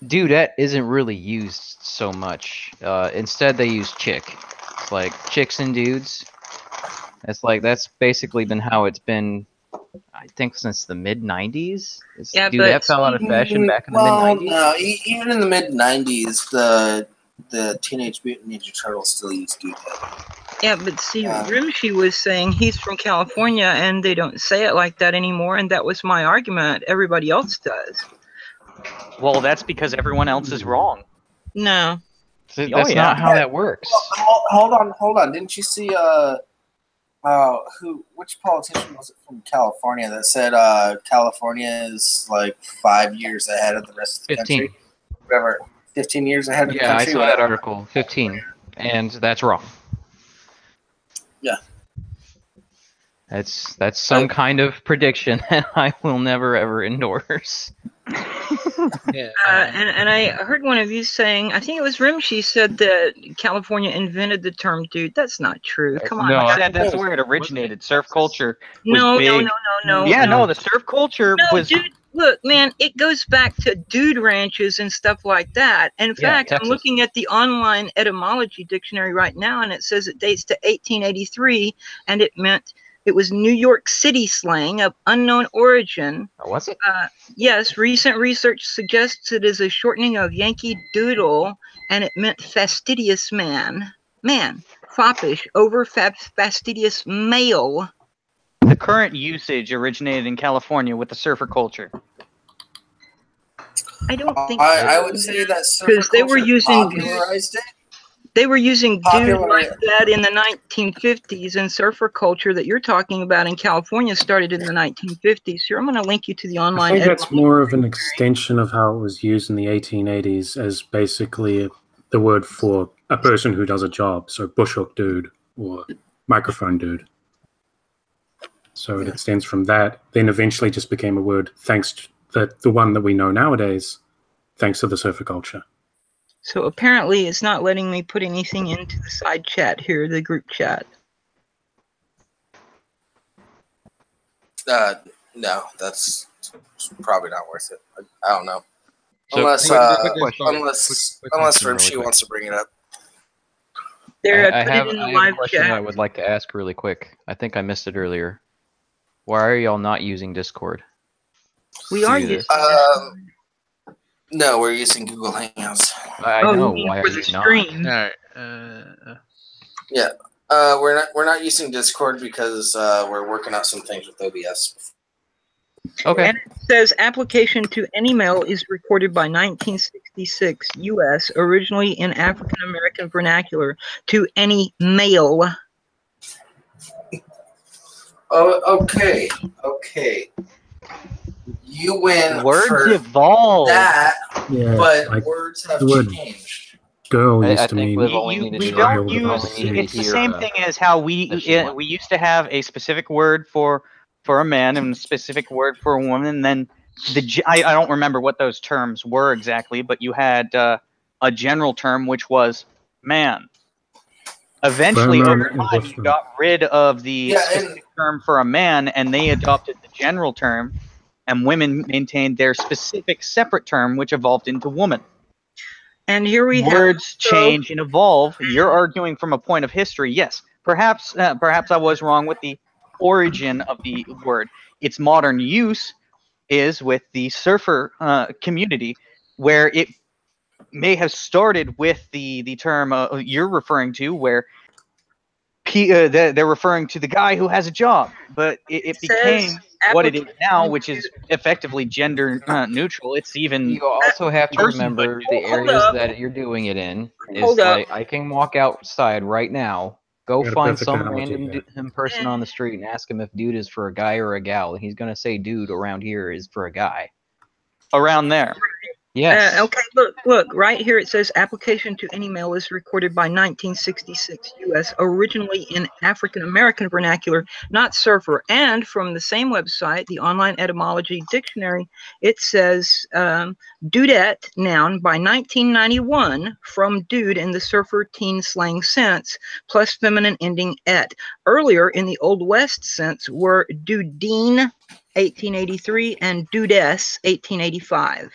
[SPEAKER 4] dudette isn't really used so much. Instead, they use chick. It's like chicks and dudes. That's basically been how it's been. I think since the mid-90s.
[SPEAKER 3] Yeah,
[SPEAKER 4] dudette fell out of fashion back in the mid-90s.
[SPEAKER 2] No, even in the mid-90s, the the Teenage Mutant Ninja Turtles still use dudette.
[SPEAKER 3] Yeah, but see, Rimshi was saying he's from California and they don't say it like that anymore, and that was my argument. Everybody else does.
[SPEAKER 1] Well, that's because everyone else is wrong.
[SPEAKER 3] No.
[SPEAKER 4] That's
[SPEAKER 1] yeah.
[SPEAKER 4] not how that works.
[SPEAKER 2] Well, hold on. Didn't you see which politician was it from California that said California is like 5 years ahead of the rest of the
[SPEAKER 4] 15.
[SPEAKER 2] country? Whatever, 15 years ahead of the
[SPEAKER 4] Yeah, I
[SPEAKER 2] country.
[SPEAKER 4] saw that article. 15, and that's wrong.
[SPEAKER 2] Yeah.
[SPEAKER 4] That's some kind of prediction that I will never ever endorse.
[SPEAKER 5] Yeah.
[SPEAKER 3] And I heard one of you saying, I think it was Rimshi said that California invented the term dude. That's not true. Come on.
[SPEAKER 4] No,
[SPEAKER 3] guys.
[SPEAKER 1] That's where it originated. Surf culture was
[SPEAKER 3] No,
[SPEAKER 1] big.
[SPEAKER 3] no.
[SPEAKER 1] Yeah, no, the surf culture
[SPEAKER 3] No,
[SPEAKER 1] was.
[SPEAKER 3] dude, look, man, it goes back to dude ranches and stuff like that. In
[SPEAKER 4] Yeah,
[SPEAKER 3] fact, I'm
[SPEAKER 4] Texas.
[SPEAKER 3] looking at the online etymology dictionary right now, and it says it dates to 1883, and it was New York City slang of unknown origin.
[SPEAKER 4] Oh, was it?
[SPEAKER 3] Yes, recent research suggests it is a shortening of Yankee Doodle, and it meant fastidious man. Man, foppish, over fastidious male.
[SPEAKER 1] The current usage originated in California with the surfer culture.
[SPEAKER 3] I don't think
[SPEAKER 2] I would say that surfer
[SPEAKER 3] 'Cause they were
[SPEAKER 2] culture
[SPEAKER 3] using-
[SPEAKER 2] popularized it.
[SPEAKER 3] they were using dude
[SPEAKER 2] Popular-
[SPEAKER 3] like that in the 1950s, and surfer culture that you're talking about in California started in the 1950s. Here, I'm going to link you to the
[SPEAKER 6] I
[SPEAKER 3] online.
[SPEAKER 6] think that's more of an extension of how it was used in the 1880s as basically the word for a person who does a job. So bushhook dude or microphone dude. So it extends from that, then eventually just became a word thanks to the one that we know nowadays, thanks to the surfer culture.
[SPEAKER 3] So apparently it's not letting me put anything into the side chat here, the group chat.
[SPEAKER 2] No, that's probably not worth it. I don't know.
[SPEAKER 4] So,
[SPEAKER 2] Unless
[SPEAKER 4] quick question.
[SPEAKER 2] unless
[SPEAKER 4] Quick question really
[SPEAKER 2] Rimshi
[SPEAKER 4] quick.
[SPEAKER 2] wants to bring it up.
[SPEAKER 3] There,
[SPEAKER 4] I
[SPEAKER 3] I put
[SPEAKER 4] have,
[SPEAKER 3] it in the
[SPEAKER 4] I have
[SPEAKER 3] live
[SPEAKER 4] a question
[SPEAKER 3] chat.
[SPEAKER 4] I would like to ask really quick. I think I missed it earlier. Why are y'all not using Discord?
[SPEAKER 3] We are
[SPEAKER 4] do
[SPEAKER 3] using
[SPEAKER 4] this?
[SPEAKER 2] No, we're using Google Hangouts.
[SPEAKER 4] I
[SPEAKER 3] Oh,
[SPEAKER 4] know.
[SPEAKER 3] you mean
[SPEAKER 4] Why
[SPEAKER 3] for
[SPEAKER 4] are
[SPEAKER 3] the
[SPEAKER 4] you not?
[SPEAKER 3] stream?
[SPEAKER 5] All right.
[SPEAKER 2] We're not using Discord because we're working out some things with OBS.
[SPEAKER 4] Okay.
[SPEAKER 3] And it says application to any mail is recorded by 1966 U.S. originally in African American vernacular to any male.
[SPEAKER 2] Oh, okay. You win
[SPEAKER 1] Words
[SPEAKER 2] for
[SPEAKER 1] evolved.
[SPEAKER 2] that,
[SPEAKER 6] Yeah,
[SPEAKER 2] but
[SPEAKER 6] like
[SPEAKER 2] words have
[SPEAKER 6] the word
[SPEAKER 2] changed.
[SPEAKER 6] girl
[SPEAKER 4] I
[SPEAKER 6] used to
[SPEAKER 4] think
[SPEAKER 6] mean
[SPEAKER 4] we've only needed
[SPEAKER 1] We
[SPEAKER 4] to
[SPEAKER 1] don't
[SPEAKER 6] do-
[SPEAKER 1] use.
[SPEAKER 6] Probably
[SPEAKER 1] It's the
[SPEAKER 4] hear,
[SPEAKER 1] same thing as how we
[SPEAKER 4] that she won.
[SPEAKER 1] we used to have a specific word for a man and a specific word for a woman. And then I don't remember what those terms were exactly, but you had a general term which was man. Eventually,
[SPEAKER 6] Pronoun
[SPEAKER 1] over time, you
[SPEAKER 6] endorsement.
[SPEAKER 1] got rid of the
[SPEAKER 2] Yeah,
[SPEAKER 1] specific term for a man, and they adopted the general term, and women maintained their specific separate term, which evolved into woman.
[SPEAKER 3] And here we
[SPEAKER 1] Words
[SPEAKER 3] have
[SPEAKER 1] change and evolve. You're arguing from a point of history. Yes, perhaps I was wrong with the origin of the word. Its modern use is with the surfer community, where it may have started with the term you're referring to, where they're referring to the guy who has a job, but it became what it is now, which is effectively gender neutral. It's even
[SPEAKER 4] You also have to
[SPEAKER 1] personhood.
[SPEAKER 4] remember the
[SPEAKER 3] Hold
[SPEAKER 4] areas
[SPEAKER 3] up.
[SPEAKER 4] that you're doing it in. Is
[SPEAKER 3] Hold up.
[SPEAKER 4] like I can walk outside right now, go
[SPEAKER 6] Got a
[SPEAKER 4] find
[SPEAKER 6] perfect
[SPEAKER 4] some
[SPEAKER 6] analogy
[SPEAKER 4] random
[SPEAKER 6] there.
[SPEAKER 4] person on the street and ask him if dude is for a guy or a gal. And he's gonna say dude around here is for a guy.
[SPEAKER 1] around there.
[SPEAKER 4] Yes.
[SPEAKER 3] okay, look, right here it says application to any mail is recorded by 1966 U.S. originally in African American vernacular, not surfer. And from the same website, the online etymology dictionary, it says dudette noun by 1991 from dude in the surfer teen slang sense plus feminine ending et. Earlier in the Old West sense were dudine 1883 and dudess 1885.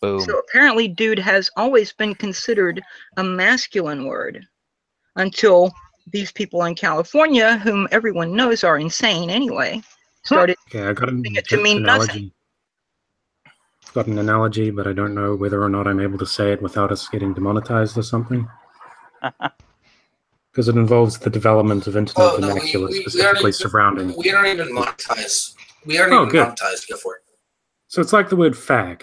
[SPEAKER 4] Boom.
[SPEAKER 3] So apparently dude has always been considered a masculine word until these people in California, whom everyone knows are insane anyway, started
[SPEAKER 6] Okay, I got an
[SPEAKER 3] it to mean
[SPEAKER 6] analogy. got an analogy, but I don't know whether or not I'm able to say it without us getting demonetized or something. Because it involves the development of internet vernacular specifically surrounding.
[SPEAKER 2] We aren't even monetized. We aren't
[SPEAKER 6] Oh,
[SPEAKER 2] even
[SPEAKER 6] good.
[SPEAKER 2] monetized. Go for it.
[SPEAKER 6] So it's like the word fag.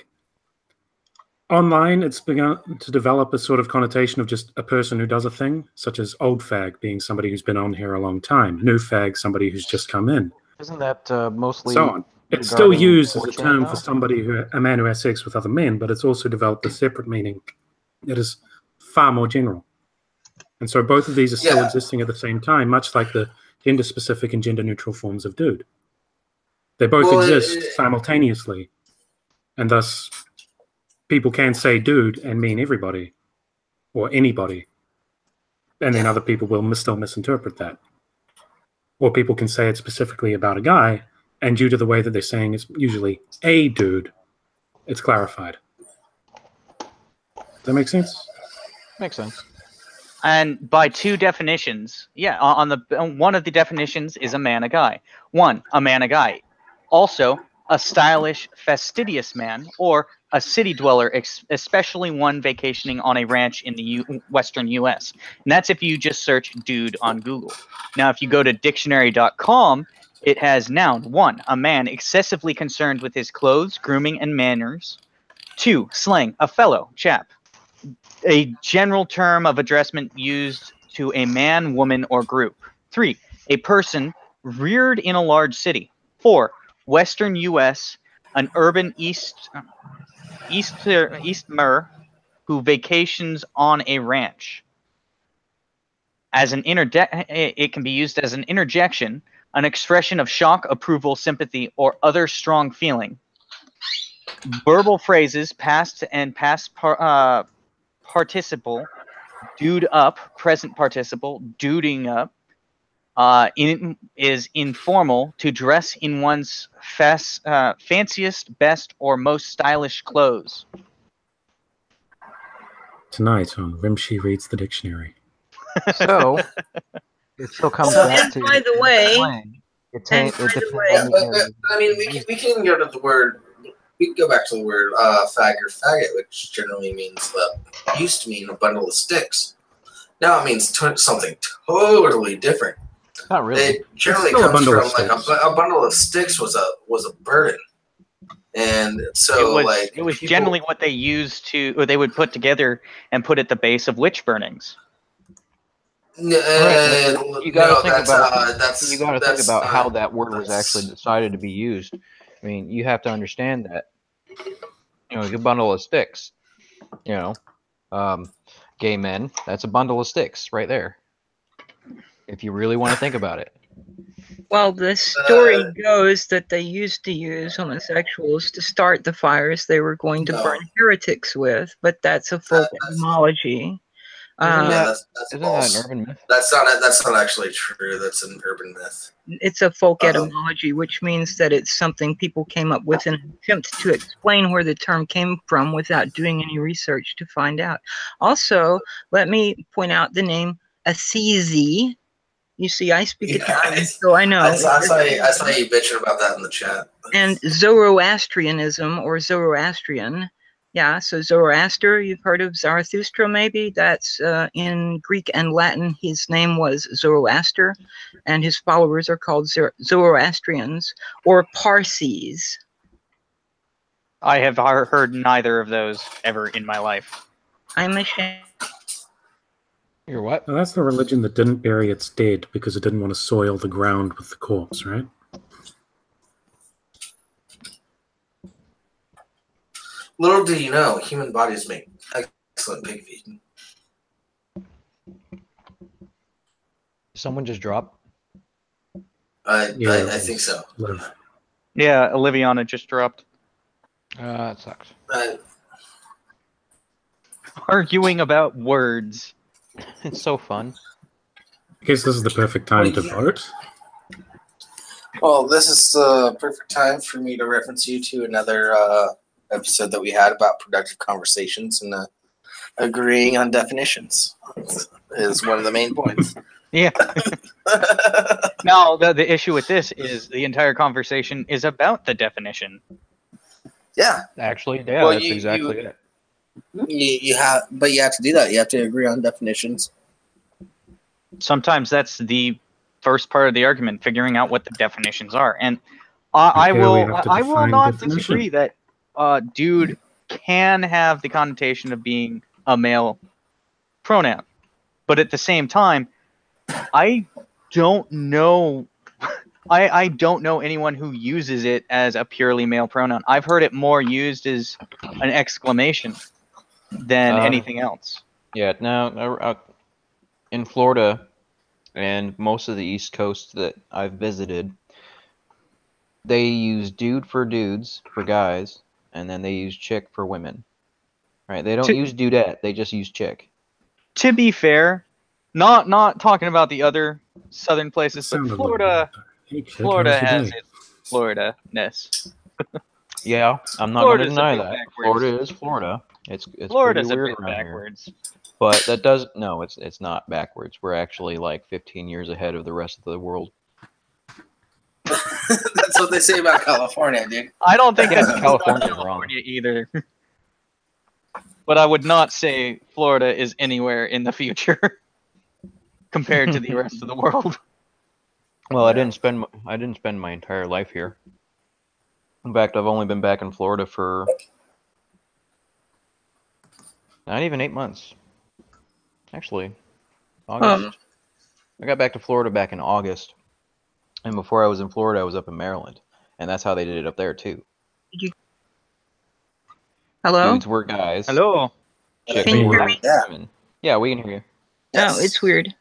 [SPEAKER 6] Online, it's begun to develop a sort of connotation of just a person who does a thing, such as old fag being somebody who's been on here a long time, new fag somebody who's just come in,
[SPEAKER 7] Isn't that mostly
[SPEAKER 6] so on. It's still
[SPEAKER 7] regarding
[SPEAKER 6] used as a
[SPEAKER 7] 4chan
[SPEAKER 6] term
[SPEAKER 7] now?
[SPEAKER 6] for somebody a man who has sex with other men, but it's also developed a separate meaning that is far more general. And so both of these are still
[SPEAKER 2] Yeah.
[SPEAKER 6] existing at the same time, much like the gender-specific and gender-neutral forms of dude. They both exist simultaneously, and thus people can say dude and mean everybody or anybody, and then other people will still misinterpret that. Or people can say it specifically about a guy, and due to the way that they're saying it's usually a dude, it's clarified. Does that make sense?
[SPEAKER 7] Makes sense.
[SPEAKER 1] And by two definitions, yeah, on the one of the definitions is a man, a guy. One, a man, a guy. Also, a stylish, fastidious man, or a city dweller, especially one vacationing on a ranch in the western U.S. And that's if you just search dude on Google. Now, if you go to dictionary.com, it has noun. 1, a man excessively concerned with his clothes, grooming, and manners. 2, slang, a fellow, chap. A general term of addressment used to a man, woman, or group. 3, a person reared in a large city. 4, Western U.S., an urban Eastmer who vacations on a ranch. As an it can be used as an interjection, an expression of shock, approval, sympathy, or other strong feeling. Verbal phrases, past and past participle, dude up, present participle, duding up, is informal, to dress in one's fanciest, best, or most stylish clothes.
[SPEAKER 6] Tonight on Rimshi Reads the Dictionary.
[SPEAKER 7] So it still comes
[SPEAKER 3] Oh,
[SPEAKER 7] back
[SPEAKER 3] and
[SPEAKER 7] to
[SPEAKER 3] by the way-
[SPEAKER 7] slang. It
[SPEAKER 3] and
[SPEAKER 7] depends
[SPEAKER 3] by the
[SPEAKER 7] on
[SPEAKER 3] way-
[SPEAKER 7] the area.
[SPEAKER 2] I mean, we can go to the word. We can go back to the word fag or faggot, which generally means used to mean a bundle of sticks. Now it means something totally different.
[SPEAKER 7] Not really.
[SPEAKER 2] It generally
[SPEAKER 6] It's still a
[SPEAKER 2] comes
[SPEAKER 6] bundle
[SPEAKER 2] from
[SPEAKER 6] of
[SPEAKER 2] like
[SPEAKER 6] sticks.
[SPEAKER 2] a bundle of sticks was a burden, and so
[SPEAKER 1] It was
[SPEAKER 2] people-
[SPEAKER 1] generally what they used to, or they would put together and put at the base of witch burnings.
[SPEAKER 7] You gotta think about
[SPEAKER 2] that's
[SPEAKER 7] you got to think
[SPEAKER 2] that's
[SPEAKER 7] about
[SPEAKER 2] not-
[SPEAKER 7] how that word was
[SPEAKER 2] that's-
[SPEAKER 7] actually decided to be used. I mean, you have to understand that. You know, a bundle of sticks. You know, gay men. That's a bundle of sticks right there. If you really want to think about it.
[SPEAKER 3] Well, the story goes that they used to use homosexuals to start the fires they were going to
[SPEAKER 2] No.
[SPEAKER 3] burn heretics with, but that's a folk
[SPEAKER 2] That's-
[SPEAKER 3] etymology.
[SPEAKER 7] Isn't that-
[SPEAKER 2] that's
[SPEAKER 7] Isn't
[SPEAKER 2] false.
[SPEAKER 7] that an urban myth?
[SPEAKER 2] That's not actually true. That's an urban myth.
[SPEAKER 3] It's a folk
[SPEAKER 2] Uh-oh.
[SPEAKER 3] etymology, which means that it's something people came up with in an attempt to explain where the term came from without doing any research to find out. Also, let me point out the name Assisi. You see, I speak Italian, so I know.
[SPEAKER 2] I saw you bitching about that in the chat.
[SPEAKER 3] And Zoroastrianism or Zoroastrian. Yeah, so Zoroaster, you've heard of Zarathustra maybe? That's in Greek and Latin, his name was Zoroaster, and his followers are called Zoroastrians or Parsees.
[SPEAKER 1] I have heard neither of those ever in my life.
[SPEAKER 3] I'm ashamed.
[SPEAKER 7] You're what?
[SPEAKER 6] Now, that's the religion that didn't bury its dead because it didn't want to soil the ground with the corpse, right?
[SPEAKER 2] Little do you know, human bodies make excellent pig feed.
[SPEAKER 7] Someone just dropped.
[SPEAKER 2] I think so.
[SPEAKER 6] Live.
[SPEAKER 1] Yeah, Oliviana just dropped.
[SPEAKER 7] That sucks.
[SPEAKER 1] Arguing about words.
[SPEAKER 7] It's so fun.
[SPEAKER 6] I guess this is the perfect time to vote.
[SPEAKER 2] Well, this is the perfect time for me to reference you to another episode that we had about productive conversations and agreeing on definitions is one of the main points.
[SPEAKER 1] Yeah. No, the issue with this is the entire conversation is about the definition.
[SPEAKER 2] Yeah,
[SPEAKER 7] Actually, yeah,
[SPEAKER 2] Well,
[SPEAKER 7] that's
[SPEAKER 2] you-
[SPEAKER 7] exactly
[SPEAKER 2] you-
[SPEAKER 7] it.
[SPEAKER 2] you have, but you have to do that. You have to agree on definitions.
[SPEAKER 1] Sometimes that's the first part of the argument, figuring out what the definitions are. And I
[SPEAKER 6] here we have to
[SPEAKER 1] will
[SPEAKER 6] define
[SPEAKER 1] not
[SPEAKER 6] definition.
[SPEAKER 1] disagree that dude can have the connotation of being a male pronoun, but at the same time, I don't know. I don't know anyone who uses it as a purely male pronoun. I've heard it more used as an exclamation than anything else.
[SPEAKER 7] Yeah, now in Florida and most of the East Coast that I've visited, they use dude for dudes, for guys, and then they use chick for women. Right? They don't
[SPEAKER 1] To-
[SPEAKER 7] use dudette, they just use chick.
[SPEAKER 1] To be fair, not talking about the other southern places, but
[SPEAKER 6] Sounded a little
[SPEAKER 1] Florida
[SPEAKER 6] weird. Hey, chick,
[SPEAKER 1] Florida
[SPEAKER 6] how's your
[SPEAKER 1] has
[SPEAKER 6] day?
[SPEAKER 1] its Florida-ness.
[SPEAKER 7] Yeah, I'm not going to
[SPEAKER 1] Florida's a
[SPEAKER 7] deny
[SPEAKER 1] bit
[SPEAKER 7] that.
[SPEAKER 1] backwards.
[SPEAKER 7] Florida is Florida. It's
[SPEAKER 1] Florida's
[SPEAKER 7] pretty
[SPEAKER 1] a
[SPEAKER 7] weird
[SPEAKER 1] bit
[SPEAKER 7] around here.
[SPEAKER 1] backwards.
[SPEAKER 7] But that does no, it's not backwards. We're actually like 15 years ahead of the rest of the world.
[SPEAKER 2] That's what they say about California, dude.
[SPEAKER 1] I don't think
[SPEAKER 7] Yeah,
[SPEAKER 1] that's
[SPEAKER 7] California's
[SPEAKER 1] about
[SPEAKER 7] wrong.
[SPEAKER 1] California either. But I would not say Florida is anywhere in the future compared to the rest of the world.
[SPEAKER 7] Well, I didn't spend my entire life here. In fact, I've only been back in Florida for not even 8 months. Actually, August. I got back to Florida back in August, and before I was in Florida, I was up in Maryland, and that's how they did it up there too.
[SPEAKER 3] Hello?
[SPEAKER 7] Dudes were guys.
[SPEAKER 1] Hello.
[SPEAKER 7] Chicks
[SPEAKER 3] Can you
[SPEAKER 7] were
[SPEAKER 3] hear me?
[SPEAKER 2] Yeah.
[SPEAKER 7] women. Yeah, we can hear you.
[SPEAKER 3] Oh, it's weird.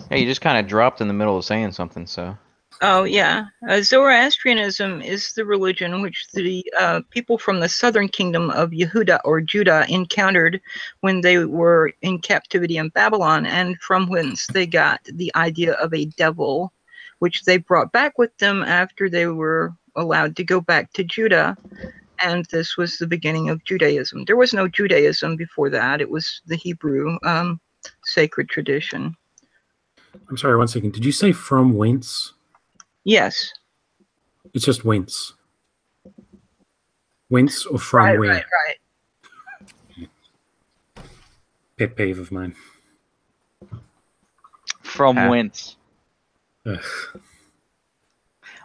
[SPEAKER 7] Hey, you just kind of dropped in the middle of saying something, so.
[SPEAKER 3] Oh, yeah. Zoroastrianism is the religion which the people from the southern kingdom of Yehuda or Judah encountered when they were in captivity in Babylon, and from whence they got the idea of a devil, which they brought back with them after they were allowed to go back to Judah. And this was the beginning of Judaism. There was no Judaism before that. It was the Hebrew sacred tradition.
[SPEAKER 6] I'm sorry, 1 second. Did you say from whence?
[SPEAKER 3] Yes.
[SPEAKER 6] It's just whence. Whence or from
[SPEAKER 3] Right,
[SPEAKER 6] where?
[SPEAKER 3] right, right.
[SPEAKER 6] Pet peeve of mine.
[SPEAKER 1] From
[SPEAKER 7] Huh.
[SPEAKER 1] whence?
[SPEAKER 6] Ugh.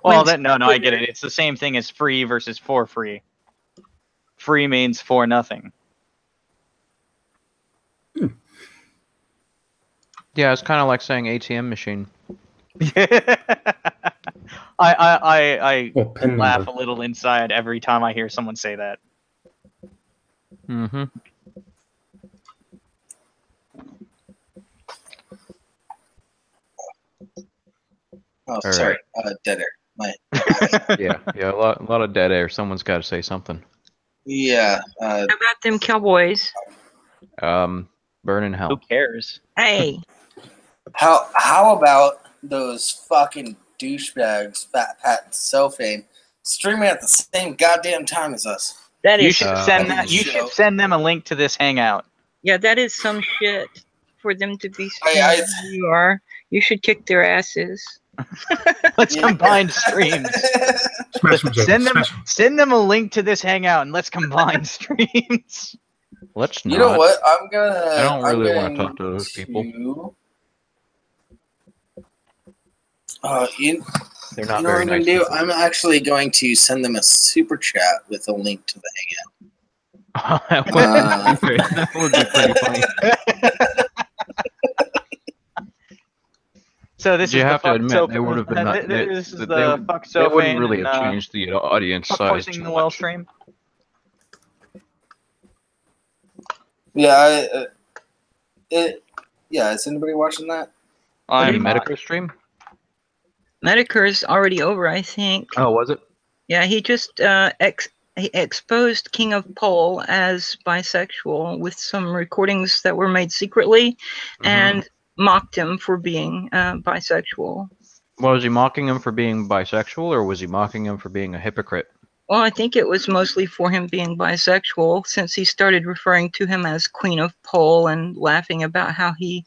[SPEAKER 1] Well,
[SPEAKER 3] Whence-
[SPEAKER 1] no, I get it. It's the same thing as free versus for free. Free means for nothing.
[SPEAKER 7] Yeah, it's kind of like saying ATM machine.
[SPEAKER 1] I
[SPEAKER 6] Or pen
[SPEAKER 1] laugh
[SPEAKER 6] number.
[SPEAKER 1] a little inside every time I hear someone say that.
[SPEAKER 7] Mm-hmm.
[SPEAKER 2] Oh,
[SPEAKER 7] All
[SPEAKER 2] sorry. Dead air.
[SPEAKER 7] Yeah, a lot of dead air. Someone's got to say something.
[SPEAKER 2] Yeah.
[SPEAKER 3] How about them Cowboys?
[SPEAKER 7] Burn in
[SPEAKER 1] Who
[SPEAKER 7] hell.
[SPEAKER 1] cares?
[SPEAKER 3] Hey,
[SPEAKER 2] How about those fucking douchebags, Fat Pat and Sophane, streaming at the same goddamn time as us?
[SPEAKER 3] that
[SPEAKER 1] You
[SPEAKER 3] is
[SPEAKER 1] should
[SPEAKER 7] Uh,
[SPEAKER 1] send that. You
[SPEAKER 2] show.
[SPEAKER 1] should send them a link to this hangout.
[SPEAKER 3] yeah, that is some shit for them to be
[SPEAKER 2] I-
[SPEAKER 3] streaming who you are. You should kick their asses.
[SPEAKER 1] Let's
[SPEAKER 2] Yeah.
[SPEAKER 1] combine streams.
[SPEAKER 6] Smash them, Jacob.
[SPEAKER 1] Send them,
[SPEAKER 6] Smash 'em.
[SPEAKER 1] send them a link to this hangout, and let's combine streams.
[SPEAKER 7] Let's not.
[SPEAKER 2] You know what? I'm gonna.
[SPEAKER 7] I don't really
[SPEAKER 2] I'm
[SPEAKER 7] wanna
[SPEAKER 2] going
[SPEAKER 7] talk to those people.
[SPEAKER 2] You
[SPEAKER 7] They're not
[SPEAKER 2] know what
[SPEAKER 7] very
[SPEAKER 2] I'm gonna
[SPEAKER 7] nice.
[SPEAKER 2] do?
[SPEAKER 7] people.
[SPEAKER 2] I'm actually going to send them a super chat with a link to the hangout.
[SPEAKER 7] that, would be, that would be pretty funny.
[SPEAKER 1] So this
[SPEAKER 7] You
[SPEAKER 1] is
[SPEAKER 7] have
[SPEAKER 1] the
[SPEAKER 7] to
[SPEAKER 1] fuck
[SPEAKER 7] admit,
[SPEAKER 1] soap.
[SPEAKER 7] they would have been not- they-
[SPEAKER 1] this is
[SPEAKER 7] they
[SPEAKER 1] the
[SPEAKER 7] would-
[SPEAKER 1] fuck
[SPEAKER 7] That
[SPEAKER 1] soap.
[SPEAKER 7] wouldn't really have changed the audience
[SPEAKER 1] Fuck
[SPEAKER 7] size
[SPEAKER 1] posting
[SPEAKER 7] too
[SPEAKER 1] the well
[SPEAKER 7] much.
[SPEAKER 1] stream.
[SPEAKER 2] Yeah. Is anybody watching that?
[SPEAKER 7] The
[SPEAKER 1] I'm not.
[SPEAKER 7] Medica stream?
[SPEAKER 3] Medicur's already over, I think.
[SPEAKER 7] Oh, was it?
[SPEAKER 3] Yeah, he just he exposed King of Pole as bisexual with some recordings that were made secretly, and mocked him for being bisexual.
[SPEAKER 7] Was he mocking him for being bisexual, or was he mocking him for being a hypocrite?
[SPEAKER 3] Well, I think it was mostly for him being bisexual, since he started referring to him as Queen of Pole and laughing about how he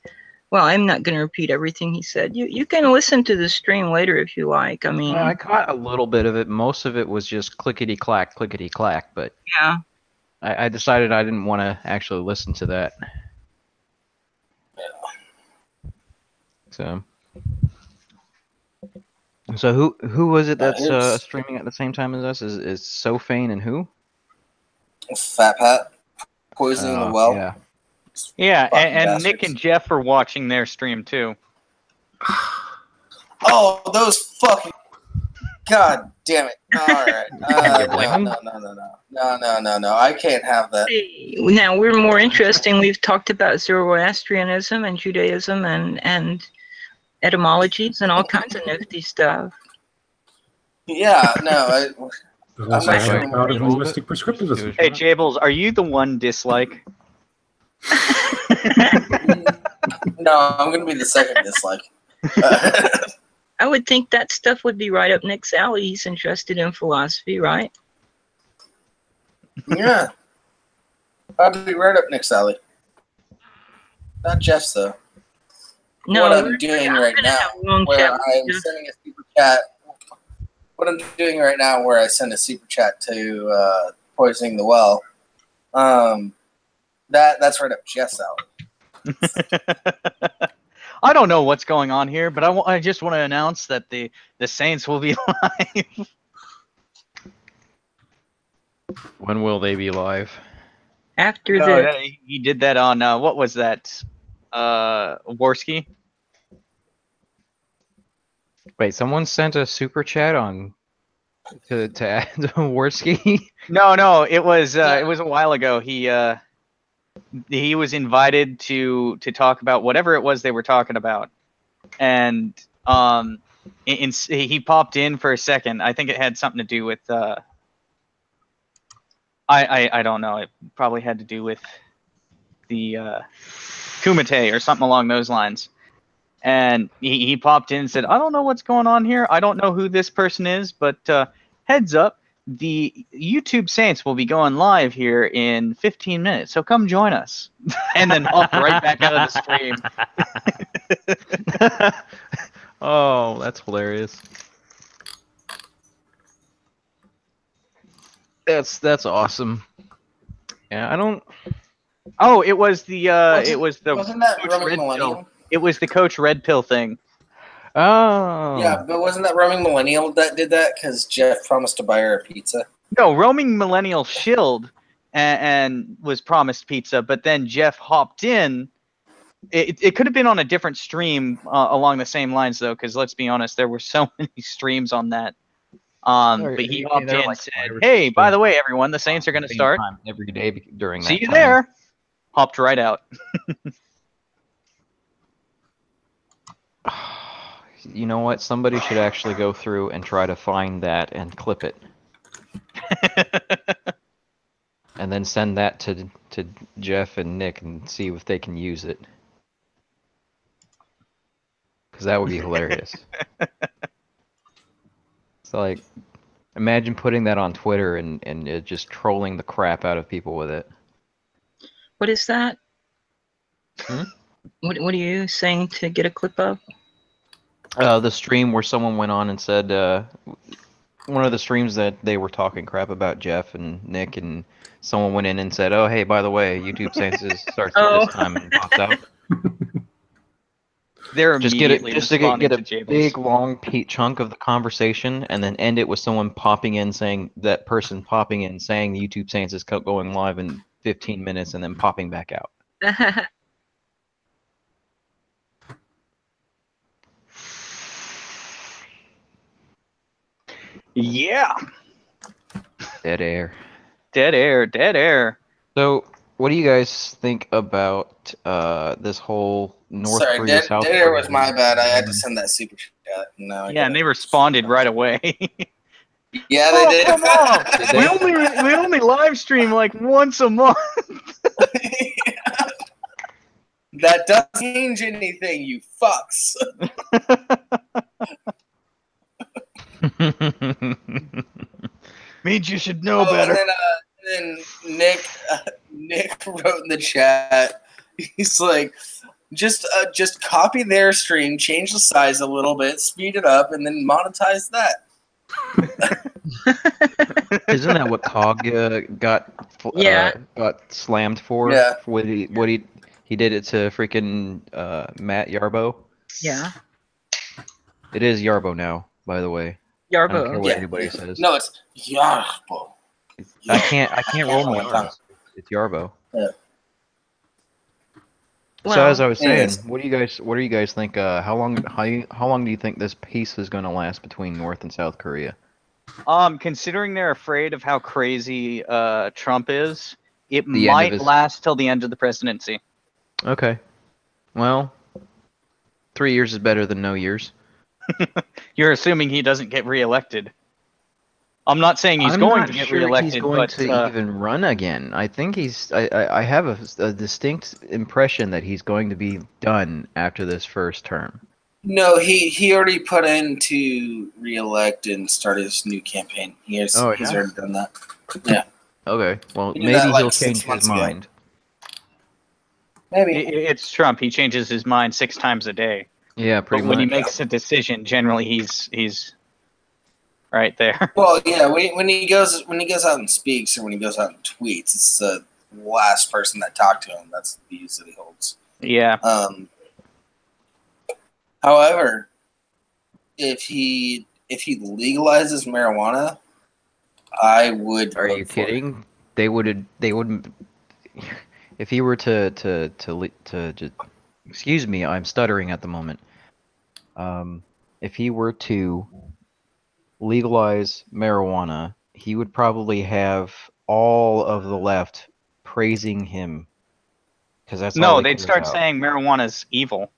[SPEAKER 3] Well, I'm not going to repeat everything he said. You can listen to the stream later if you like. I mean,
[SPEAKER 4] Yeah, I caught a little bit of it. Most of it was just clickety clack, but
[SPEAKER 3] yeah.
[SPEAKER 4] I decided I didn't want to actually listen to that. So who was it that's
[SPEAKER 2] Here's-
[SPEAKER 4] streaming at the same time as us? Is Sofane and who?
[SPEAKER 2] Fat Pat poisoning the well.
[SPEAKER 4] Yeah.
[SPEAKER 1] Yeah,
[SPEAKER 2] Fucking
[SPEAKER 1] and Nick
[SPEAKER 2] bastards.
[SPEAKER 1] and Jeff are watching their stream too.
[SPEAKER 2] Oh, those fucking. God damn it. Alright.
[SPEAKER 4] You blame them?
[SPEAKER 2] No. I can't have that.
[SPEAKER 3] Hey, now we're more interesting. We've talked about Zoroastrianism and Judaism and etymologies and all kinds of nifty stuff.
[SPEAKER 2] Yeah, no.
[SPEAKER 6] There's also
[SPEAKER 2] not sure
[SPEAKER 6] a part of linguistic prescriptivism.
[SPEAKER 1] Hey, Jables, are you the one dislike?
[SPEAKER 2] No, I'm going to be the second dislike.
[SPEAKER 3] I would think that stuff would be right up Nick's alley. He's interested in philosophy, right?
[SPEAKER 2] Yeah. I'd be right up Nick's alley. Not Jeff's, though.
[SPEAKER 3] No,
[SPEAKER 2] What I'm
[SPEAKER 3] we're-
[SPEAKER 2] doing
[SPEAKER 3] I'm
[SPEAKER 2] right
[SPEAKER 3] gonna
[SPEAKER 2] now,
[SPEAKER 3] have a long
[SPEAKER 2] where
[SPEAKER 3] chat with
[SPEAKER 2] I'm
[SPEAKER 3] Jeff.
[SPEAKER 2] sending a super chat. What I'm doing right now, where I send a super chat to poisoning the well, that's right up Jeff's alley.
[SPEAKER 1] I don't know what's going on here, but I just want to announce that the Saints will be live.
[SPEAKER 4] When will they be live?
[SPEAKER 3] After
[SPEAKER 1] No,
[SPEAKER 3] the
[SPEAKER 1] he did that on what was that? Worski.
[SPEAKER 4] Wait, someone sent a super chat on to add Worski.
[SPEAKER 1] No, it was a while ago. He was invited to talk about whatever it was they were talking about, and he popped in for a second. I think it had something to do with I don't know. It probably had to do with the Kumite or something along those lines. And he popped in and said, "I don't know what's going on here. I don't know who this person is, but heads up, the YouTube Saints will be going live here in 15 minutes, so come join us." And then hopped right back out of the stream.
[SPEAKER 4] Oh, that's hilarious. That's awesome. Yeah, I don't.
[SPEAKER 1] Oh, it was the
[SPEAKER 2] Wasn't that
[SPEAKER 1] Coach
[SPEAKER 2] Roaming
[SPEAKER 1] Red
[SPEAKER 2] Millennium?
[SPEAKER 1] Pill. It was the Coach Red Pill thing.
[SPEAKER 4] Oh.
[SPEAKER 2] Yeah, but wasn't that Roaming Millennial that did that? Because Jeff promised to buy her a pizza.
[SPEAKER 1] No, Roaming Millennial shilled and was promised pizza, but then Jeff hopped in. It could have been on a different stream along the same lines, though, because let's be honest, there were so many streams on that. But he hopped in and said, "Hey, by the way, everyone, the Saints are going to start.
[SPEAKER 4] Every day during that
[SPEAKER 1] See you
[SPEAKER 4] time."
[SPEAKER 1] there." Hopped right out.
[SPEAKER 4] You know what? Somebody should actually go through and try to find that and clip it, and then send that to Jeff and Nick and see if they can use it. Because that would be hilarious. So, like, imagine putting that on Twitter and just trolling the crap out of people with it.
[SPEAKER 3] what is that?
[SPEAKER 4] Hmm?
[SPEAKER 3] What are you saying to get a clip of?
[SPEAKER 4] The stream where someone went on and said, one of the streams that they were talking crap about Jeff and Nick, and someone went in and said, "Oh, hey, by the way, YouTube Senses starts at this time," and popped out.
[SPEAKER 1] They're
[SPEAKER 4] Just get it,
[SPEAKER 1] immediately
[SPEAKER 4] just to
[SPEAKER 1] responding
[SPEAKER 4] get a
[SPEAKER 1] Jables.
[SPEAKER 4] big long chunk of the conversation, and then end it with someone popping in saying that person popping in saying the YouTube Saints is going live in 15 minutes, and then popping back out.
[SPEAKER 1] Yeah.
[SPEAKER 4] Dead air.
[SPEAKER 1] Dead air.
[SPEAKER 4] So, what do you guys think about this whole North
[SPEAKER 2] Sorry,
[SPEAKER 4] Korea,
[SPEAKER 2] Dead
[SPEAKER 4] South
[SPEAKER 2] Air
[SPEAKER 4] Korea?
[SPEAKER 2] was my bad. I had to send that super chat. No,
[SPEAKER 1] Yeah, and they responded right away.
[SPEAKER 2] Yeah, they did.
[SPEAKER 1] Come on. we only live stream like once a month.
[SPEAKER 2] That doesn't change anything, you fucks.
[SPEAKER 1] Means you should know better.
[SPEAKER 2] And then Nick wrote in the chat. He's like, Just copy their stream, change the size a little bit, speed it up, and then monetize that.
[SPEAKER 7] Isn't that what Cog got slammed for?
[SPEAKER 2] Yeah.
[SPEAKER 7] For what he did it to freaking Matt Yarbo.
[SPEAKER 3] Yeah.
[SPEAKER 7] It is Yarbo now, by the way. I don't care
[SPEAKER 3] Yarbo.
[SPEAKER 7] what
[SPEAKER 2] Yeah.
[SPEAKER 7] anybody says.
[SPEAKER 2] No, it's Yarbo.
[SPEAKER 7] I can't roll my
[SPEAKER 2] tongue.
[SPEAKER 7] tongues. It's Yarbo.
[SPEAKER 2] Yeah.
[SPEAKER 7] So as I was saying,
[SPEAKER 2] anyways.
[SPEAKER 7] what do you guys think? How long do you think this peace is going to last between North and South Korea?
[SPEAKER 1] Considering they're afraid of how crazy Trump is, it
[SPEAKER 7] The end of
[SPEAKER 1] might
[SPEAKER 7] his-
[SPEAKER 1] last till the end of the presidency.
[SPEAKER 7] Okay. Well, 3 years is better than no years.
[SPEAKER 1] You're assuming he doesn't get reelected. I'm not saying he's
[SPEAKER 7] I'm
[SPEAKER 1] going
[SPEAKER 7] not
[SPEAKER 1] to get
[SPEAKER 7] sure
[SPEAKER 1] reelected,
[SPEAKER 7] he's going
[SPEAKER 1] but
[SPEAKER 7] to even run again. I think he's. I have a distinct impression that he's going to be done after this first term.
[SPEAKER 2] No, he already put in to reelect and start his new campaign. He's already done that. Yeah.
[SPEAKER 7] Okay. Well,
[SPEAKER 2] He did
[SPEAKER 7] maybe
[SPEAKER 2] that, like,
[SPEAKER 7] he'll
[SPEAKER 2] 6
[SPEAKER 7] change his
[SPEAKER 2] months ago.
[SPEAKER 7] mind.
[SPEAKER 2] Maybe.
[SPEAKER 1] it's Trump. He changes his mind 6 times a day.
[SPEAKER 7] Yeah,
[SPEAKER 1] But
[SPEAKER 7] pretty
[SPEAKER 1] when he
[SPEAKER 7] much.
[SPEAKER 1] makes a decision, generally he's right there.
[SPEAKER 2] Well, yeah. When he goes out and speaks, or when he goes out and tweets, it's the last person that talked to him. That's the views that he holds.
[SPEAKER 1] Yeah.
[SPEAKER 2] However, if he legalizes marijuana, I would.
[SPEAKER 7] Are
[SPEAKER 2] vote
[SPEAKER 7] you
[SPEAKER 2] for it.
[SPEAKER 7] kidding? They wouldn't. If he were to just, excuse me, I'm stuttering at the moment. If he were to legalize marijuana, he would probably have all of the left praising him, because that's all
[SPEAKER 1] No,
[SPEAKER 7] they
[SPEAKER 1] they'd
[SPEAKER 7] care
[SPEAKER 1] start
[SPEAKER 7] about.
[SPEAKER 1] saying marijuana's evil.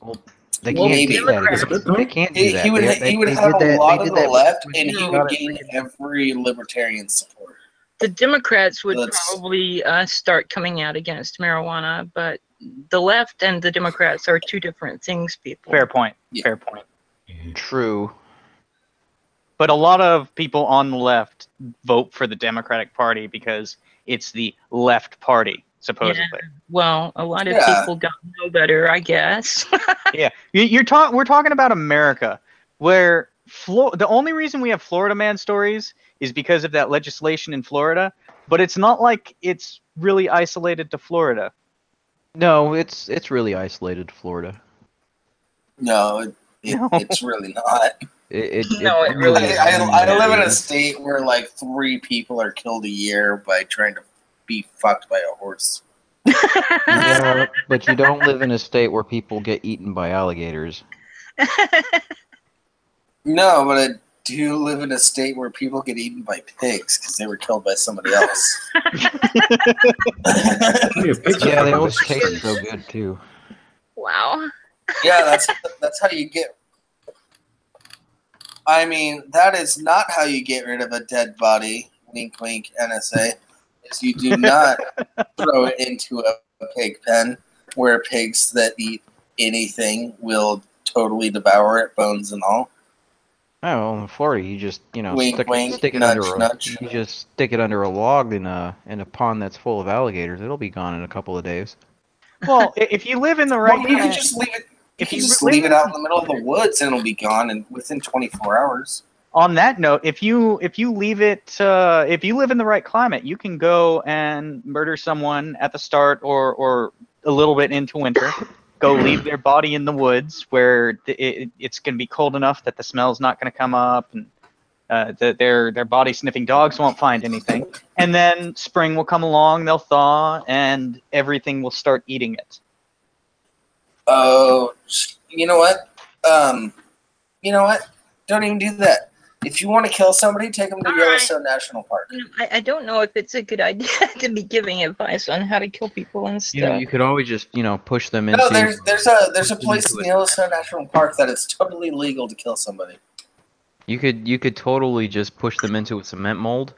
[SPEAKER 7] Well, they
[SPEAKER 2] Well,
[SPEAKER 7] can't
[SPEAKER 2] maybe.
[SPEAKER 7] do that.
[SPEAKER 6] Is it
[SPEAKER 7] again.
[SPEAKER 6] though?
[SPEAKER 7] They can't do that.
[SPEAKER 2] He would
[SPEAKER 7] They
[SPEAKER 2] have
[SPEAKER 7] did
[SPEAKER 2] a
[SPEAKER 7] that-
[SPEAKER 2] lot
[SPEAKER 7] they
[SPEAKER 2] of
[SPEAKER 7] did
[SPEAKER 2] the
[SPEAKER 7] that
[SPEAKER 2] left,
[SPEAKER 7] with-
[SPEAKER 2] and he
[SPEAKER 7] got
[SPEAKER 2] would
[SPEAKER 7] it.
[SPEAKER 2] gain every libertarian support.
[SPEAKER 3] The Democrats would
[SPEAKER 2] That's-
[SPEAKER 3] probably start coming out against marijuana, but the left and the Democrats are two different things, people.
[SPEAKER 1] Fair point.
[SPEAKER 2] Yeah.
[SPEAKER 1] Fair point.
[SPEAKER 7] True.
[SPEAKER 1] But a lot of people on the left vote for the Democratic Party because it's the left party, supposedly.
[SPEAKER 3] Well, a lot of
[SPEAKER 2] Yeah.
[SPEAKER 3] people don't know better, I guess.
[SPEAKER 1] Yeah. We're talking about America, where the only reason we have Florida man stories is because of that legislation in Florida, but it's not like it's really isolated to Florida.
[SPEAKER 7] No, it's really isolated to Florida.
[SPEAKER 2] No,
[SPEAKER 1] No.
[SPEAKER 2] it's really not.
[SPEAKER 3] No, it really is.
[SPEAKER 2] I live in a state where like 3 people are killed a year by trying to be fucked by a horse.
[SPEAKER 7] Yeah, but you don't live in a state where people get eaten by alligators.
[SPEAKER 2] No, but I do live in a state where people get eaten by pigs because they were killed by somebody else.
[SPEAKER 7] Yeah, they always taste so good too.
[SPEAKER 3] Wow.
[SPEAKER 2] Yeah, that's how you get. I mean, that is not how you get rid of a dead body. Wink, wink, NSA. Is you do not throw it into a pig pen where pigs that eat anything will totally devour it, bones and all.
[SPEAKER 7] Oh, well, in Florida, you just
[SPEAKER 2] Wink, wink,
[SPEAKER 7] stick it
[SPEAKER 2] nudge,
[SPEAKER 7] under
[SPEAKER 2] nudge.
[SPEAKER 7] you just stick it under a log in a pond that's full of alligators. It'll be gone in a couple of days.
[SPEAKER 1] Well, if you live in the right
[SPEAKER 2] Well, you can
[SPEAKER 1] kind
[SPEAKER 2] just leave it.
[SPEAKER 1] if
[SPEAKER 2] You
[SPEAKER 1] you
[SPEAKER 2] can just
[SPEAKER 1] live
[SPEAKER 2] leave
[SPEAKER 1] in-
[SPEAKER 2] it out in the middle of the woods and it'll be gone within 24 hours.
[SPEAKER 1] on that note, if you leave it, if you live in the right climate, you can go and murder someone at the start or a little bit into winter. Go leave their body in the woods where it's going to be cold enough that the smell's not going to come up, and their body sniffing dogs won't find anything. And then spring will come along, they'll thaw, and everything will start eating it.
[SPEAKER 2] Oh, you know what? You know what? Don't even do that. If you want to kill somebody, take them to
[SPEAKER 3] All right.
[SPEAKER 2] Yellowstone National Park.
[SPEAKER 3] I don't know if it's a good idea to be giving advice on how to kill people and stuff.
[SPEAKER 7] You could always just push them into.
[SPEAKER 2] No, there's a place in Yellowstone National Park that it's totally legal to kill somebody.
[SPEAKER 7] You could totally just push them into a cement mold,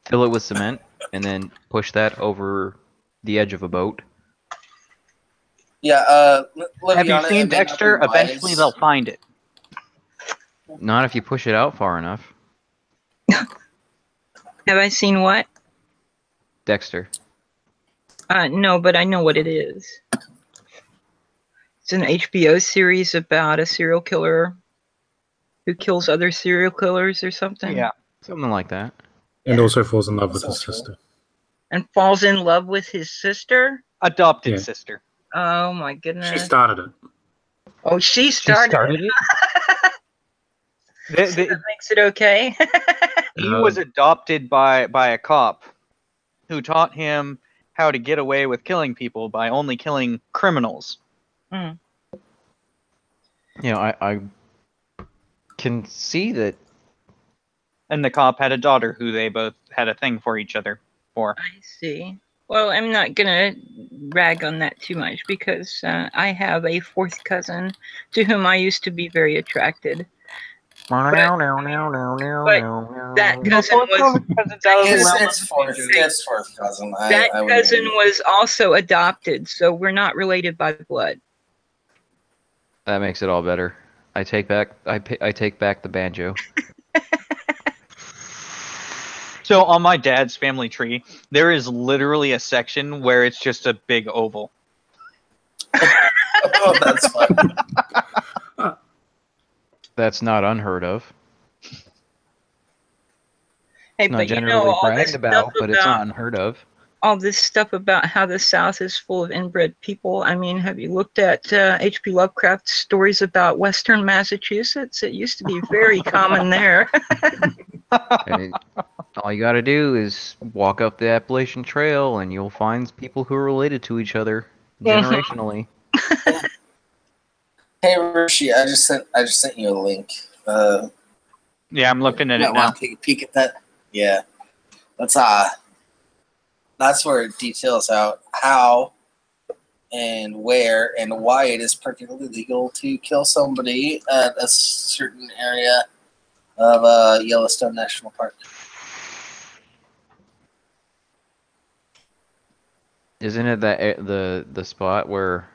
[SPEAKER 7] fill it with cement, and then push that over the edge of a boat.
[SPEAKER 2] Yeah.
[SPEAKER 1] Have
[SPEAKER 2] Liviana,
[SPEAKER 1] you seen
[SPEAKER 2] it may not
[SPEAKER 1] Dexter?
[SPEAKER 2] be wise.
[SPEAKER 1] Eventually they'll find it.
[SPEAKER 7] Not if you push it out far enough.
[SPEAKER 3] Have I seen what?
[SPEAKER 7] Dexter.
[SPEAKER 3] No, but I know what it is. It's an HBO series about a serial killer who kills other serial killers or something.
[SPEAKER 1] Yeah.
[SPEAKER 4] Something like that.
[SPEAKER 6] And also falls in love with
[SPEAKER 2] Sounds
[SPEAKER 6] his
[SPEAKER 2] cool.
[SPEAKER 6] sister.
[SPEAKER 3] And falls in love with his sister.
[SPEAKER 1] Adopted
[SPEAKER 6] Yeah.
[SPEAKER 1] sister.
[SPEAKER 3] Oh my goodness.
[SPEAKER 6] She started it.
[SPEAKER 3] Oh, she started.
[SPEAKER 4] it?
[SPEAKER 1] The-
[SPEAKER 3] So
[SPEAKER 1] the-
[SPEAKER 3] that makes it okay.
[SPEAKER 1] he was adopted by a cop who taught him how to get away with killing people by only killing criminals.
[SPEAKER 3] Mm.
[SPEAKER 4] You know, I can see that.
[SPEAKER 1] And the cop had a daughter who they both had a thing for each other for.
[SPEAKER 3] I see. Well, I'm not gonna rag on that too much because I have a fourth cousin to whom I used to be very attracted. That cousin was
[SPEAKER 2] It's fourth cousin.
[SPEAKER 3] that
[SPEAKER 2] I would
[SPEAKER 3] cousin
[SPEAKER 2] agree.
[SPEAKER 3] was also adopted, so we're not related by blood.
[SPEAKER 4] That makes it all better. I take back the banjo.
[SPEAKER 1] So on my dad's family tree, there is literally a section where it's just a big oval.
[SPEAKER 2] Oh, that's fun.
[SPEAKER 4] That's not unheard of.
[SPEAKER 3] Hey,
[SPEAKER 4] Not
[SPEAKER 3] but you know
[SPEAKER 4] generally
[SPEAKER 3] all this
[SPEAKER 4] bragged about,
[SPEAKER 3] stuff
[SPEAKER 4] but it's
[SPEAKER 3] about
[SPEAKER 4] not unheard of.
[SPEAKER 3] all this stuff about how the South is full of inbred people. I mean, have you looked at H.P. Lovecraft's stories about Western Massachusetts? It used to be very common there.
[SPEAKER 4] And all you gotta do is walk up the Appalachian Trail, and you'll find people who are related to each other generationally.
[SPEAKER 2] Hey Rishi, I just sent you a link.
[SPEAKER 1] Yeah, I'm looking at
[SPEAKER 2] You
[SPEAKER 1] it
[SPEAKER 2] might
[SPEAKER 1] now.
[SPEAKER 2] want to take a peek at that. Yeah, that's where it details out how and where and why it is perfectly legal to kill somebody at a certain area of Yellowstone National Park.
[SPEAKER 4] Isn't it that the spot where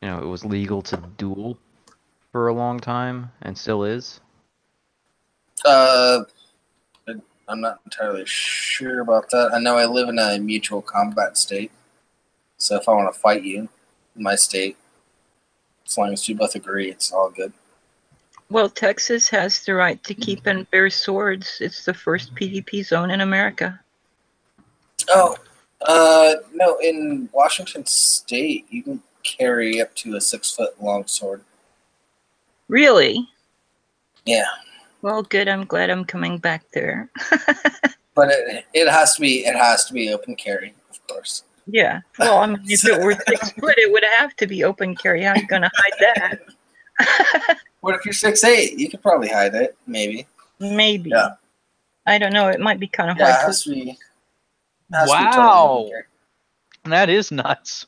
[SPEAKER 4] it was legal to duel for a long time and still is?
[SPEAKER 2] I'm not entirely sure about that. I know I live in a mutual combat state, so if I want to fight you in my state, as long as we both agree, it's all good.
[SPEAKER 3] Well, Texas has the right to keep and bear swords. It's the first PvP zone in America.
[SPEAKER 2] Oh, no, in Washington State, you can carry up to a 6-foot long sword.
[SPEAKER 3] Really?
[SPEAKER 2] Yeah,
[SPEAKER 3] Well, good. I'm glad I'm coming back there.
[SPEAKER 2] but it has to be open carry, of course.
[SPEAKER 3] Yeah. Well, I mean, if it were 6 foot, it would have to be open carry. How are you going to hide that?
[SPEAKER 2] What if you're 6'8"? You could probably hide it, maybe.
[SPEAKER 3] Maybe.
[SPEAKER 2] Yeah.
[SPEAKER 3] I don't know. It might be kind of
[SPEAKER 2] Yeah, it
[SPEAKER 3] hard
[SPEAKER 2] has to be.
[SPEAKER 1] Wow. That is nuts.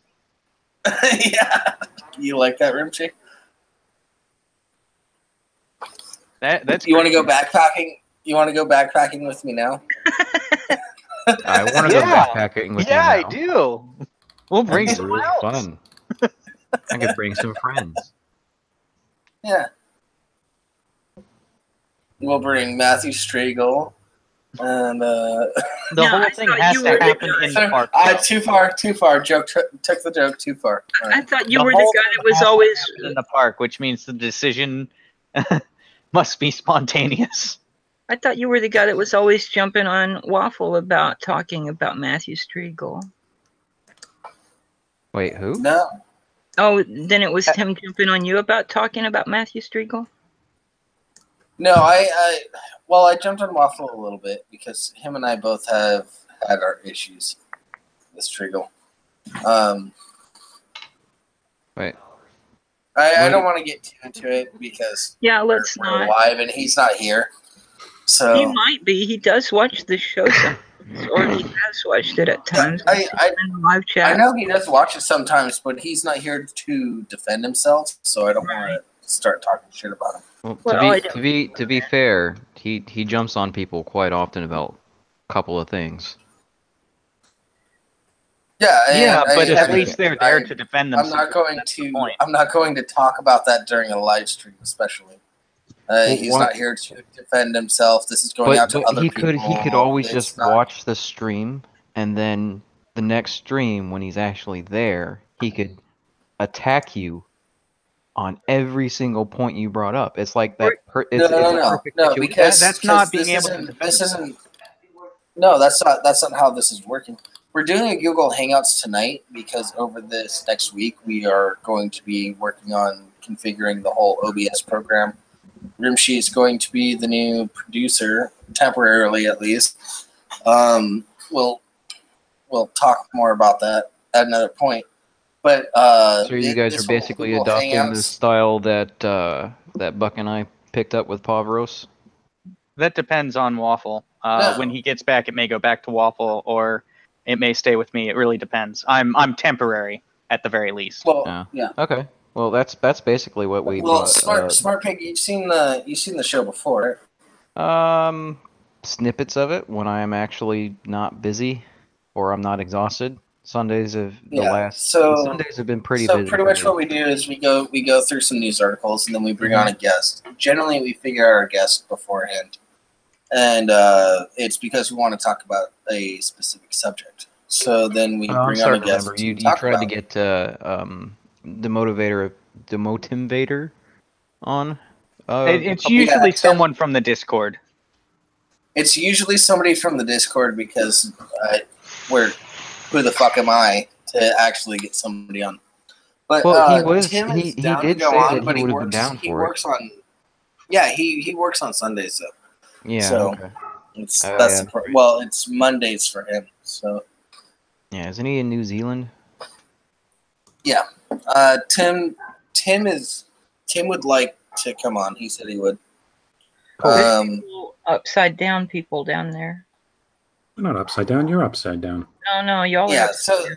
[SPEAKER 2] Yeah. You like that, Rimchi?
[SPEAKER 1] That's
[SPEAKER 2] You want to go backpacking? You want to go backpacking with me now?
[SPEAKER 4] I want to go
[SPEAKER 1] Yeah.
[SPEAKER 4] backpacking with
[SPEAKER 1] Yeah,
[SPEAKER 4] you
[SPEAKER 1] I
[SPEAKER 4] now.
[SPEAKER 1] do. We'll bring
[SPEAKER 4] That'd be
[SPEAKER 1] some
[SPEAKER 4] really
[SPEAKER 1] out.
[SPEAKER 4] fun. I could bring some friends.
[SPEAKER 2] Yeah. We'll bring Matthew Striegel and
[SPEAKER 1] The
[SPEAKER 3] No,
[SPEAKER 1] whole
[SPEAKER 3] I
[SPEAKER 1] thing
[SPEAKER 3] thought
[SPEAKER 1] has
[SPEAKER 3] you
[SPEAKER 1] to
[SPEAKER 3] were the
[SPEAKER 1] happen
[SPEAKER 3] guy.
[SPEAKER 1] in the park.
[SPEAKER 2] too far. Joke took the joke too far. All
[SPEAKER 3] I
[SPEAKER 2] right.
[SPEAKER 3] thought you
[SPEAKER 1] The
[SPEAKER 3] were the
[SPEAKER 1] whole
[SPEAKER 3] guy
[SPEAKER 1] thing
[SPEAKER 3] that was
[SPEAKER 1] has to
[SPEAKER 3] always.
[SPEAKER 1] happen in the park, which means the decision must be spontaneous.
[SPEAKER 3] I thought you were the guy that was always jumping on Waffle about talking about Matthew Striegel.
[SPEAKER 4] Wait, who?
[SPEAKER 2] No.
[SPEAKER 3] Oh, then it was him jumping on you about talking about Matthew Striegel?
[SPEAKER 2] No, I jumped on Waffle a little bit because him and I both have had our issues with Striegel.
[SPEAKER 4] Wait.
[SPEAKER 2] I don't want to get too into it because
[SPEAKER 3] Yeah, let's
[SPEAKER 2] we're
[SPEAKER 3] not.
[SPEAKER 2] live and he's not here.
[SPEAKER 3] He
[SPEAKER 2] So
[SPEAKER 3] might be. He does watch the show sometimes, or he has watched it at times.
[SPEAKER 2] I
[SPEAKER 3] In the live chat.
[SPEAKER 2] I know he does watch it sometimes, but he's not here to defend himself, so I don't want to start talking shit about him.
[SPEAKER 4] Well,
[SPEAKER 3] Well, I
[SPEAKER 4] to be fair, he jumps on people quite often about a couple of things.
[SPEAKER 2] Yeah, and
[SPEAKER 1] Yeah, but
[SPEAKER 2] I-
[SPEAKER 1] at
[SPEAKER 2] I-
[SPEAKER 1] least they're there to defend
[SPEAKER 2] I'm
[SPEAKER 1] themselves.
[SPEAKER 2] not going to talk about that during a live stream, especially. He's
[SPEAKER 4] what-
[SPEAKER 2] not here to defend himself. This is going out to other
[SPEAKER 4] he
[SPEAKER 2] people.
[SPEAKER 4] could always
[SPEAKER 2] It's
[SPEAKER 4] just
[SPEAKER 2] not-
[SPEAKER 4] watch the stream, and then the next stream when he's actually there, he could attack you
[SPEAKER 7] on every single point you brought up. It's like that.
[SPEAKER 2] No,
[SPEAKER 7] It's a
[SPEAKER 2] no,
[SPEAKER 7] perfect
[SPEAKER 2] no,
[SPEAKER 7] situation.
[SPEAKER 2] because
[SPEAKER 1] That's not
[SPEAKER 2] this
[SPEAKER 1] being able to
[SPEAKER 2] isn't,
[SPEAKER 1] defend
[SPEAKER 2] this
[SPEAKER 1] itself.
[SPEAKER 2] isn't. No, that's not how this is working. We're doing a Google Hangouts tonight because over this next week we are going to be working on configuring the whole OBS program. Rimshi is going to be the new producer, temporarily at least. We'll talk more about that at another point. But
[SPEAKER 7] So you guys are basically
[SPEAKER 2] Google
[SPEAKER 7] adopting the
[SPEAKER 2] Hangouts-
[SPEAKER 7] style that that Buck and I picked up with Pavros.
[SPEAKER 1] That depends on Waffle.
[SPEAKER 2] No.
[SPEAKER 1] When he gets back, it may go back to Waffle, or it may stay with me. It really depends. I'm temporary at the very least.
[SPEAKER 2] Well, yeah.
[SPEAKER 7] Okay. Well, that's basically what we.
[SPEAKER 2] Well,
[SPEAKER 7] brought,
[SPEAKER 2] Smart Pig, you've seen the show before.
[SPEAKER 7] Snippets of it when I am actually not busy or I'm not exhausted. Sundays have Sundays have been pretty busy.
[SPEAKER 2] So pretty much what we do is we go through some news articles and then we bring on a guest. Generally, we figure out our guest beforehand, and it's because we want to talk about a specific subject. So then we
[SPEAKER 7] I'm
[SPEAKER 2] bring on a
[SPEAKER 7] starting to
[SPEAKER 2] guest.
[SPEAKER 7] remember. You
[SPEAKER 2] talk
[SPEAKER 7] tried to
[SPEAKER 2] about
[SPEAKER 7] get the Motivator on.
[SPEAKER 1] It's usually someone from the Discord.
[SPEAKER 2] It's usually somebody from the Discord because who the fuck am I to actually get somebody on? But
[SPEAKER 7] Well,
[SPEAKER 2] Tim
[SPEAKER 7] he
[SPEAKER 2] is down
[SPEAKER 7] did
[SPEAKER 2] to go
[SPEAKER 7] say
[SPEAKER 2] on,
[SPEAKER 7] that
[SPEAKER 2] but
[SPEAKER 7] he
[SPEAKER 2] he
[SPEAKER 7] would have been
[SPEAKER 2] works.
[SPEAKER 7] down
[SPEAKER 2] He
[SPEAKER 7] for it.
[SPEAKER 2] works on. Yeah, he works on Sundays though.
[SPEAKER 7] Yeah.
[SPEAKER 2] So
[SPEAKER 7] Okay.
[SPEAKER 2] it's
[SPEAKER 7] Oh,
[SPEAKER 2] that's
[SPEAKER 7] yeah.
[SPEAKER 2] the well, it's Mondays for him. So
[SPEAKER 7] Yeah. Isn't he in New Zealand?
[SPEAKER 2] yeah, Tim would like to come on. He said he would.
[SPEAKER 3] There's upside down people down there.
[SPEAKER 6] We're not upside down. You're upside down.
[SPEAKER 3] No, y'all are
[SPEAKER 2] Yeah.
[SPEAKER 3] upside
[SPEAKER 2] So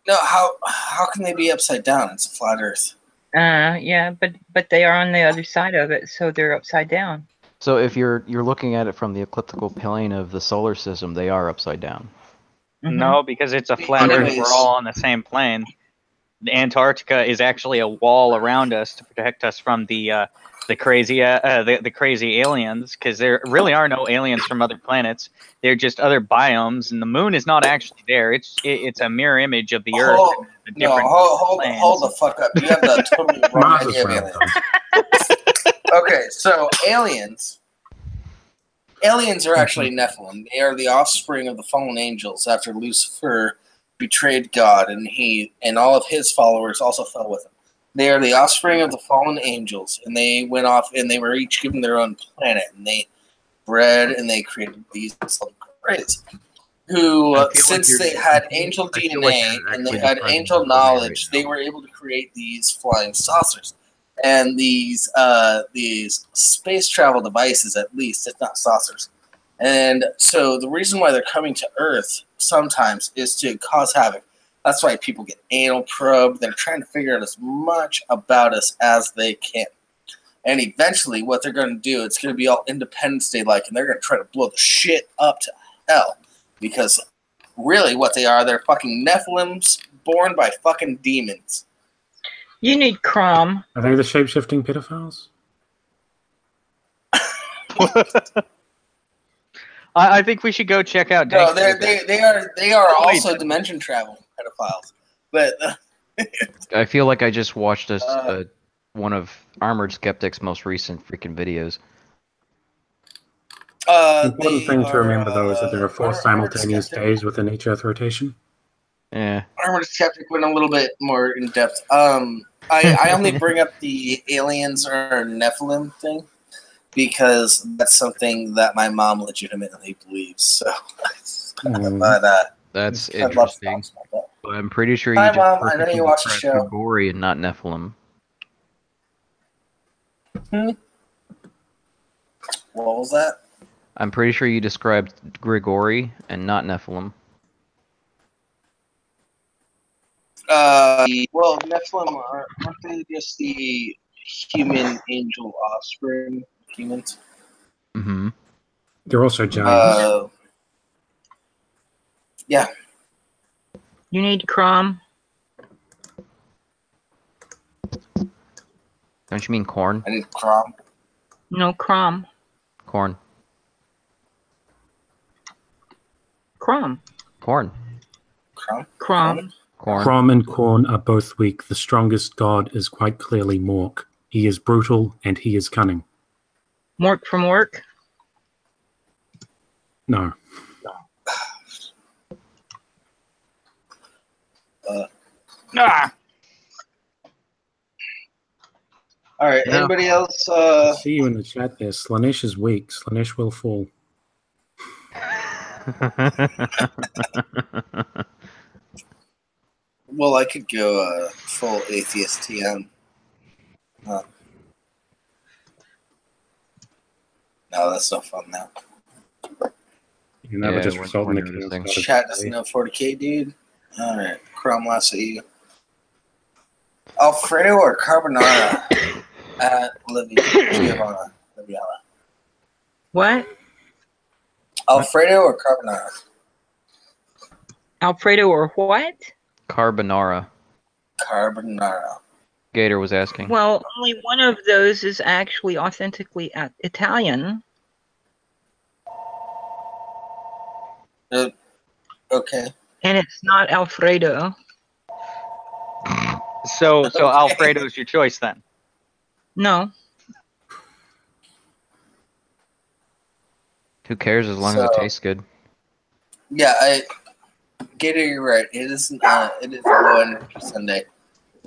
[SPEAKER 2] no, how can they be upside down? It's a flat Earth.
[SPEAKER 3] Yeah, but they are on the other side of it, so they're upside down.
[SPEAKER 7] So if you're looking at it from the elliptical plane of the solar system, they are upside down.
[SPEAKER 3] Mhm.
[SPEAKER 1] No, because it's a flat Earth.
[SPEAKER 2] Anyways.
[SPEAKER 1] We're all on the same plane. The Antarctica is actually a wall around us to protect us from the crazy aliens, because there really are no aliens from other planets. They're just other biomes, and the moon is not actually there. It's a mirror image of the Earth.
[SPEAKER 2] Hold,
[SPEAKER 1] in the
[SPEAKER 2] no,
[SPEAKER 1] different
[SPEAKER 2] hold
[SPEAKER 1] planes.
[SPEAKER 2] the fuck up. You have the totally wrong
[SPEAKER 6] Mars is
[SPEAKER 2] idea of
[SPEAKER 6] round,
[SPEAKER 2] aliens. Okay, so aliens are actually Nephilim. They are the offspring of the fallen angels after Lucifer betrayed God, and he and all of his followers also fell with him. They are the offspring of the fallen angels, and they went off and they were each given their own planet, and they bred and they created these races who,
[SPEAKER 7] I feel like
[SPEAKER 2] since
[SPEAKER 7] you're-
[SPEAKER 2] they had angel
[SPEAKER 7] I feel
[SPEAKER 2] DNA
[SPEAKER 7] like you're
[SPEAKER 2] and they
[SPEAKER 7] actually
[SPEAKER 2] had
[SPEAKER 7] describing
[SPEAKER 2] angel
[SPEAKER 7] the way
[SPEAKER 2] knowledge,
[SPEAKER 7] right
[SPEAKER 2] they
[SPEAKER 7] now.
[SPEAKER 2] were able to create these flying saucers and these space travel devices, at least, if not saucers. And so the reason why they're coming to Earth sometimes is to cause havoc. That's why people get anal probed. They're trying to figure out as much about us as they can. And eventually what they're going to do, it's going to be all Independence Day-like, and they're going to try to blow the shit up to hell. Because really what they are, they're fucking Nephilims born by fucking demons.
[SPEAKER 3] You need Crom.
[SPEAKER 6] Are they the shape-shifting pedophiles?
[SPEAKER 1] I think we should go check out.
[SPEAKER 2] No,
[SPEAKER 1] Dank
[SPEAKER 2] they are also dimension traveling pedophiles. But
[SPEAKER 7] I feel like I just watched one of Armored Skeptic's most recent freaking videos.
[SPEAKER 6] The important thing to remember, though, is that there are 4 simultaneous days within each Earth rotation.
[SPEAKER 7] Yeah.
[SPEAKER 2] Armored Skeptic went a little bit more in depth. I only bring up the aliens or Nephilim thing because that's something that my mom legitimately believes. So, but
[SPEAKER 7] That's
[SPEAKER 2] I'd love to
[SPEAKER 7] interesting.
[SPEAKER 2] talk about that.
[SPEAKER 7] But I'm pretty sure
[SPEAKER 2] Hi,
[SPEAKER 7] you just
[SPEAKER 2] Mom. I know
[SPEAKER 7] perfectly
[SPEAKER 2] you watch the
[SPEAKER 7] described
[SPEAKER 2] show.
[SPEAKER 7] Grigori and not Nephilim.
[SPEAKER 2] What was that?
[SPEAKER 7] I'm pretty sure you described Grigori and not Nephilim.
[SPEAKER 2] Well, Nephilim aren't they just the human angel offspring humans?
[SPEAKER 7] Mm-hmm.
[SPEAKER 6] They're also giants.
[SPEAKER 2] Yeah.
[SPEAKER 3] You need Crom.
[SPEAKER 7] Don't you mean corn?
[SPEAKER 2] I need Crom.
[SPEAKER 3] No, Crom.
[SPEAKER 7] Corn.
[SPEAKER 3] Crom.
[SPEAKER 7] Corn.
[SPEAKER 2] Crom.
[SPEAKER 3] Crom.
[SPEAKER 4] Corn.
[SPEAKER 6] Crom and Corn are both weak. The strongest god is quite clearly Mork. He is brutal and he is cunning.
[SPEAKER 3] Mork from work.
[SPEAKER 6] No.
[SPEAKER 1] Ah!
[SPEAKER 2] All right.
[SPEAKER 4] No.
[SPEAKER 2] Anybody else?
[SPEAKER 6] I see you in the chat there. Slanesh is weak. Slanesh will fall.
[SPEAKER 2] Well, I could go full atheist TM. No, that's no fun now.
[SPEAKER 6] You can never
[SPEAKER 4] Yeah,
[SPEAKER 6] just
[SPEAKER 4] we're-
[SPEAKER 6] result
[SPEAKER 4] we're
[SPEAKER 6] in the
[SPEAKER 4] noticing.
[SPEAKER 6] chaos god of
[SPEAKER 2] Chat doesn't
[SPEAKER 6] today.
[SPEAKER 2] know 40k, dude. All right, Crom laughs at you. Alfredo or carbonara at Giovanna.
[SPEAKER 3] What?
[SPEAKER 2] Alfredo or carbonara?
[SPEAKER 3] Alfredo or what?
[SPEAKER 4] Carbonara.
[SPEAKER 2] Carbonara.
[SPEAKER 4] Gator was asking.
[SPEAKER 3] Well, only one of those is actually authentically Italian.
[SPEAKER 2] Okay.
[SPEAKER 3] And it's not Alfredo.
[SPEAKER 1] So
[SPEAKER 2] Okay.
[SPEAKER 1] Alfredo's your choice then.
[SPEAKER 3] No.
[SPEAKER 4] Who cares as long as it
[SPEAKER 2] So-
[SPEAKER 4] tastes good?
[SPEAKER 2] Yeah, Gator, you're right. It is a low energy Sunday.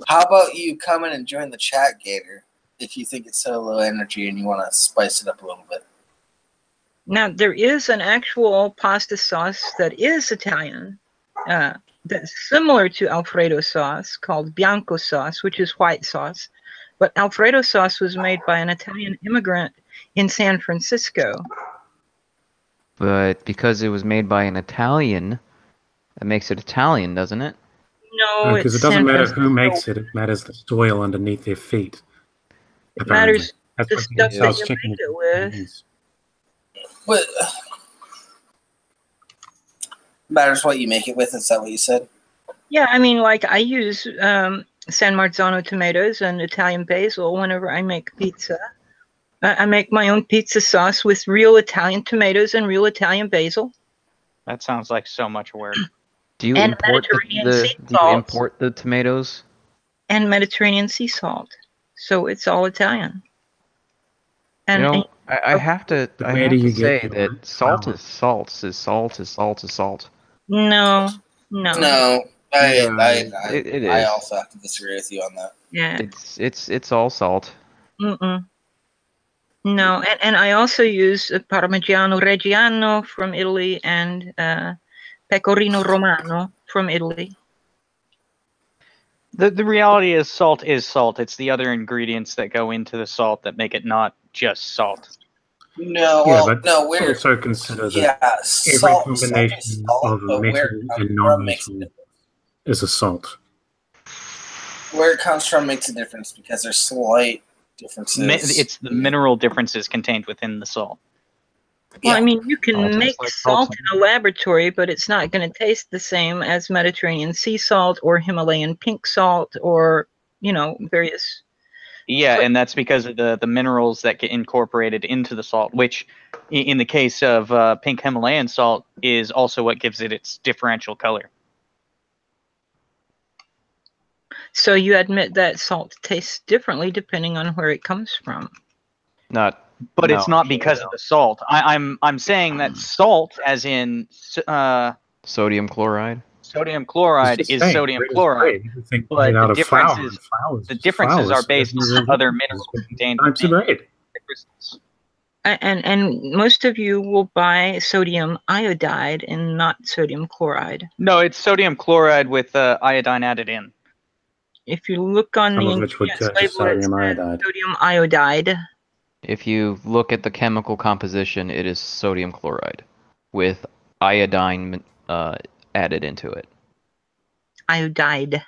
[SPEAKER 2] How about you come in and join the chat, Gator, if you think it's so low energy and you want to spice it up a little bit.
[SPEAKER 3] Now, there is an actual pasta sauce that is Italian, that's similar to Alfredo sauce, called Bianco sauce, which is white sauce. But Alfredo sauce was made by an Italian immigrant in San Francisco.
[SPEAKER 4] But because it was made by an Italian, that makes it Italian, doesn't it?
[SPEAKER 3] No,
[SPEAKER 6] Because
[SPEAKER 3] it's
[SPEAKER 6] it doesn't
[SPEAKER 3] San
[SPEAKER 6] matter
[SPEAKER 3] Francisco.
[SPEAKER 6] who makes it, it matters the soil underneath their feet.
[SPEAKER 3] It matters
[SPEAKER 6] That's
[SPEAKER 3] the
[SPEAKER 6] what
[SPEAKER 3] stuff that
[SPEAKER 6] sells
[SPEAKER 3] you
[SPEAKER 6] chicken
[SPEAKER 3] make it with.
[SPEAKER 6] is.
[SPEAKER 2] But matters what you make it with. Is that what you said?
[SPEAKER 3] Yeah, I mean, like I use San Marzano tomatoes and Italian basil whenever I make pizza. I make my own pizza sauce with real Italian tomatoes and real Italian basil.
[SPEAKER 1] That sounds like so much work.
[SPEAKER 4] Do you
[SPEAKER 3] And
[SPEAKER 4] import
[SPEAKER 3] Mediterranean
[SPEAKER 4] the
[SPEAKER 3] sea
[SPEAKER 4] do you
[SPEAKER 3] salt.
[SPEAKER 4] import the tomatoes?
[SPEAKER 3] And Mediterranean sea salt. So it's all Italian. And,
[SPEAKER 4] You know,
[SPEAKER 3] and
[SPEAKER 4] I have to
[SPEAKER 6] But
[SPEAKER 4] I
[SPEAKER 6] where
[SPEAKER 4] have
[SPEAKER 6] do
[SPEAKER 4] to
[SPEAKER 6] you
[SPEAKER 4] say
[SPEAKER 6] get your
[SPEAKER 4] that salt
[SPEAKER 6] flour?
[SPEAKER 4] is salt is salt is salt is salt.
[SPEAKER 3] no.
[SPEAKER 2] No,
[SPEAKER 4] It
[SPEAKER 2] I
[SPEAKER 4] is.
[SPEAKER 2] also have to disagree with you on that.
[SPEAKER 3] Yeah.
[SPEAKER 4] It's all salt.
[SPEAKER 3] Mm-mm. No, and I also use Parmigiano Reggiano from Italy and Pecorino Romano from Italy.
[SPEAKER 1] The reality is salt is salt. It's the other ingredients that go into the salt that make it not just salt.
[SPEAKER 2] No,
[SPEAKER 6] Yeah,
[SPEAKER 2] well,
[SPEAKER 6] but
[SPEAKER 2] no, we're
[SPEAKER 6] also consider that
[SPEAKER 2] yeah,
[SPEAKER 6] every
[SPEAKER 2] salt is
[SPEAKER 6] combination
[SPEAKER 2] salt,
[SPEAKER 6] of
[SPEAKER 2] but where
[SPEAKER 6] metal
[SPEAKER 2] it comes
[SPEAKER 6] and
[SPEAKER 2] from makes a
[SPEAKER 6] non-metal
[SPEAKER 2] difference.
[SPEAKER 6] is a salt.
[SPEAKER 2] Where it comes from makes a difference because there's slight differences.
[SPEAKER 1] It's the mineral differences contained within the salt.
[SPEAKER 3] Well,
[SPEAKER 2] Yeah.
[SPEAKER 3] I mean, you can
[SPEAKER 4] Salt tastes
[SPEAKER 3] make
[SPEAKER 4] like
[SPEAKER 3] salt
[SPEAKER 4] salt.
[SPEAKER 3] in a laboratory, but it's not going to taste the same as Mediterranean sea salt or Himalayan pink salt or, various.
[SPEAKER 1] Yeah, and that's because of the minerals that get incorporated into the salt, which in the case of pink Himalayan salt is also what gives it its differential color.
[SPEAKER 3] So you admit that salt tastes differently depending on where it comes from.
[SPEAKER 4] Not
[SPEAKER 1] But
[SPEAKER 4] No,
[SPEAKER 1] it's not because of the salt. I'm saying that salt, as in
[SPEAKER 4] sodium chloride.
[SPEAKER 1] sodium chloride,
[SPEAKER 6] It's the
[SPEAKER 1] is
[SPEAKER 6] same.
[SPEAKER 1] sodium
[SPEAKER 6] Bread is
[SPEAKER 1] chloride.
[SPEAKER 6] bread. Everything
[SPEAKER 1] But
[SPEAKER 6] made out
[SPEAKER 1] the
[SPEAKER 6] of
[SPEAKER 1] difference
[SPEAKER 6] flour,
[SPEAKER 1] is-
[SPEAKER 6] and flowers.
[SPEAKER 1] The differences are based on other minerals contained
[SPEAKER 6] Types of
[SPEAKER 1] within
[SPEAKER 6] bread.
[SPEAKER 1] the crystals.
[SPEAKER 3] And most of you will buy sodium iodide and not sodium chloride.
[SPEAKER 1] No, it's sodium chloride with iodine added in.
[SPEAKER 3] If you look on
[SPEAKER 6] Some
[SPEAKER 3] the
[SPEAKER 6] of which would
[SPEAKER 3] ingredients
[SPEAKER 6] turn to
[SPEAKER 3] label, it
[SPEAKER 6] sodium
[SPEAKER 3] says
[SPEAKER 6] iodide.
[SPEAKER 3] sodium iodide.
[SPEAKER 4] If you look at the chemical composition, it is sodium chloride with iodine added into it.
[SPEAKER 3] Iodide.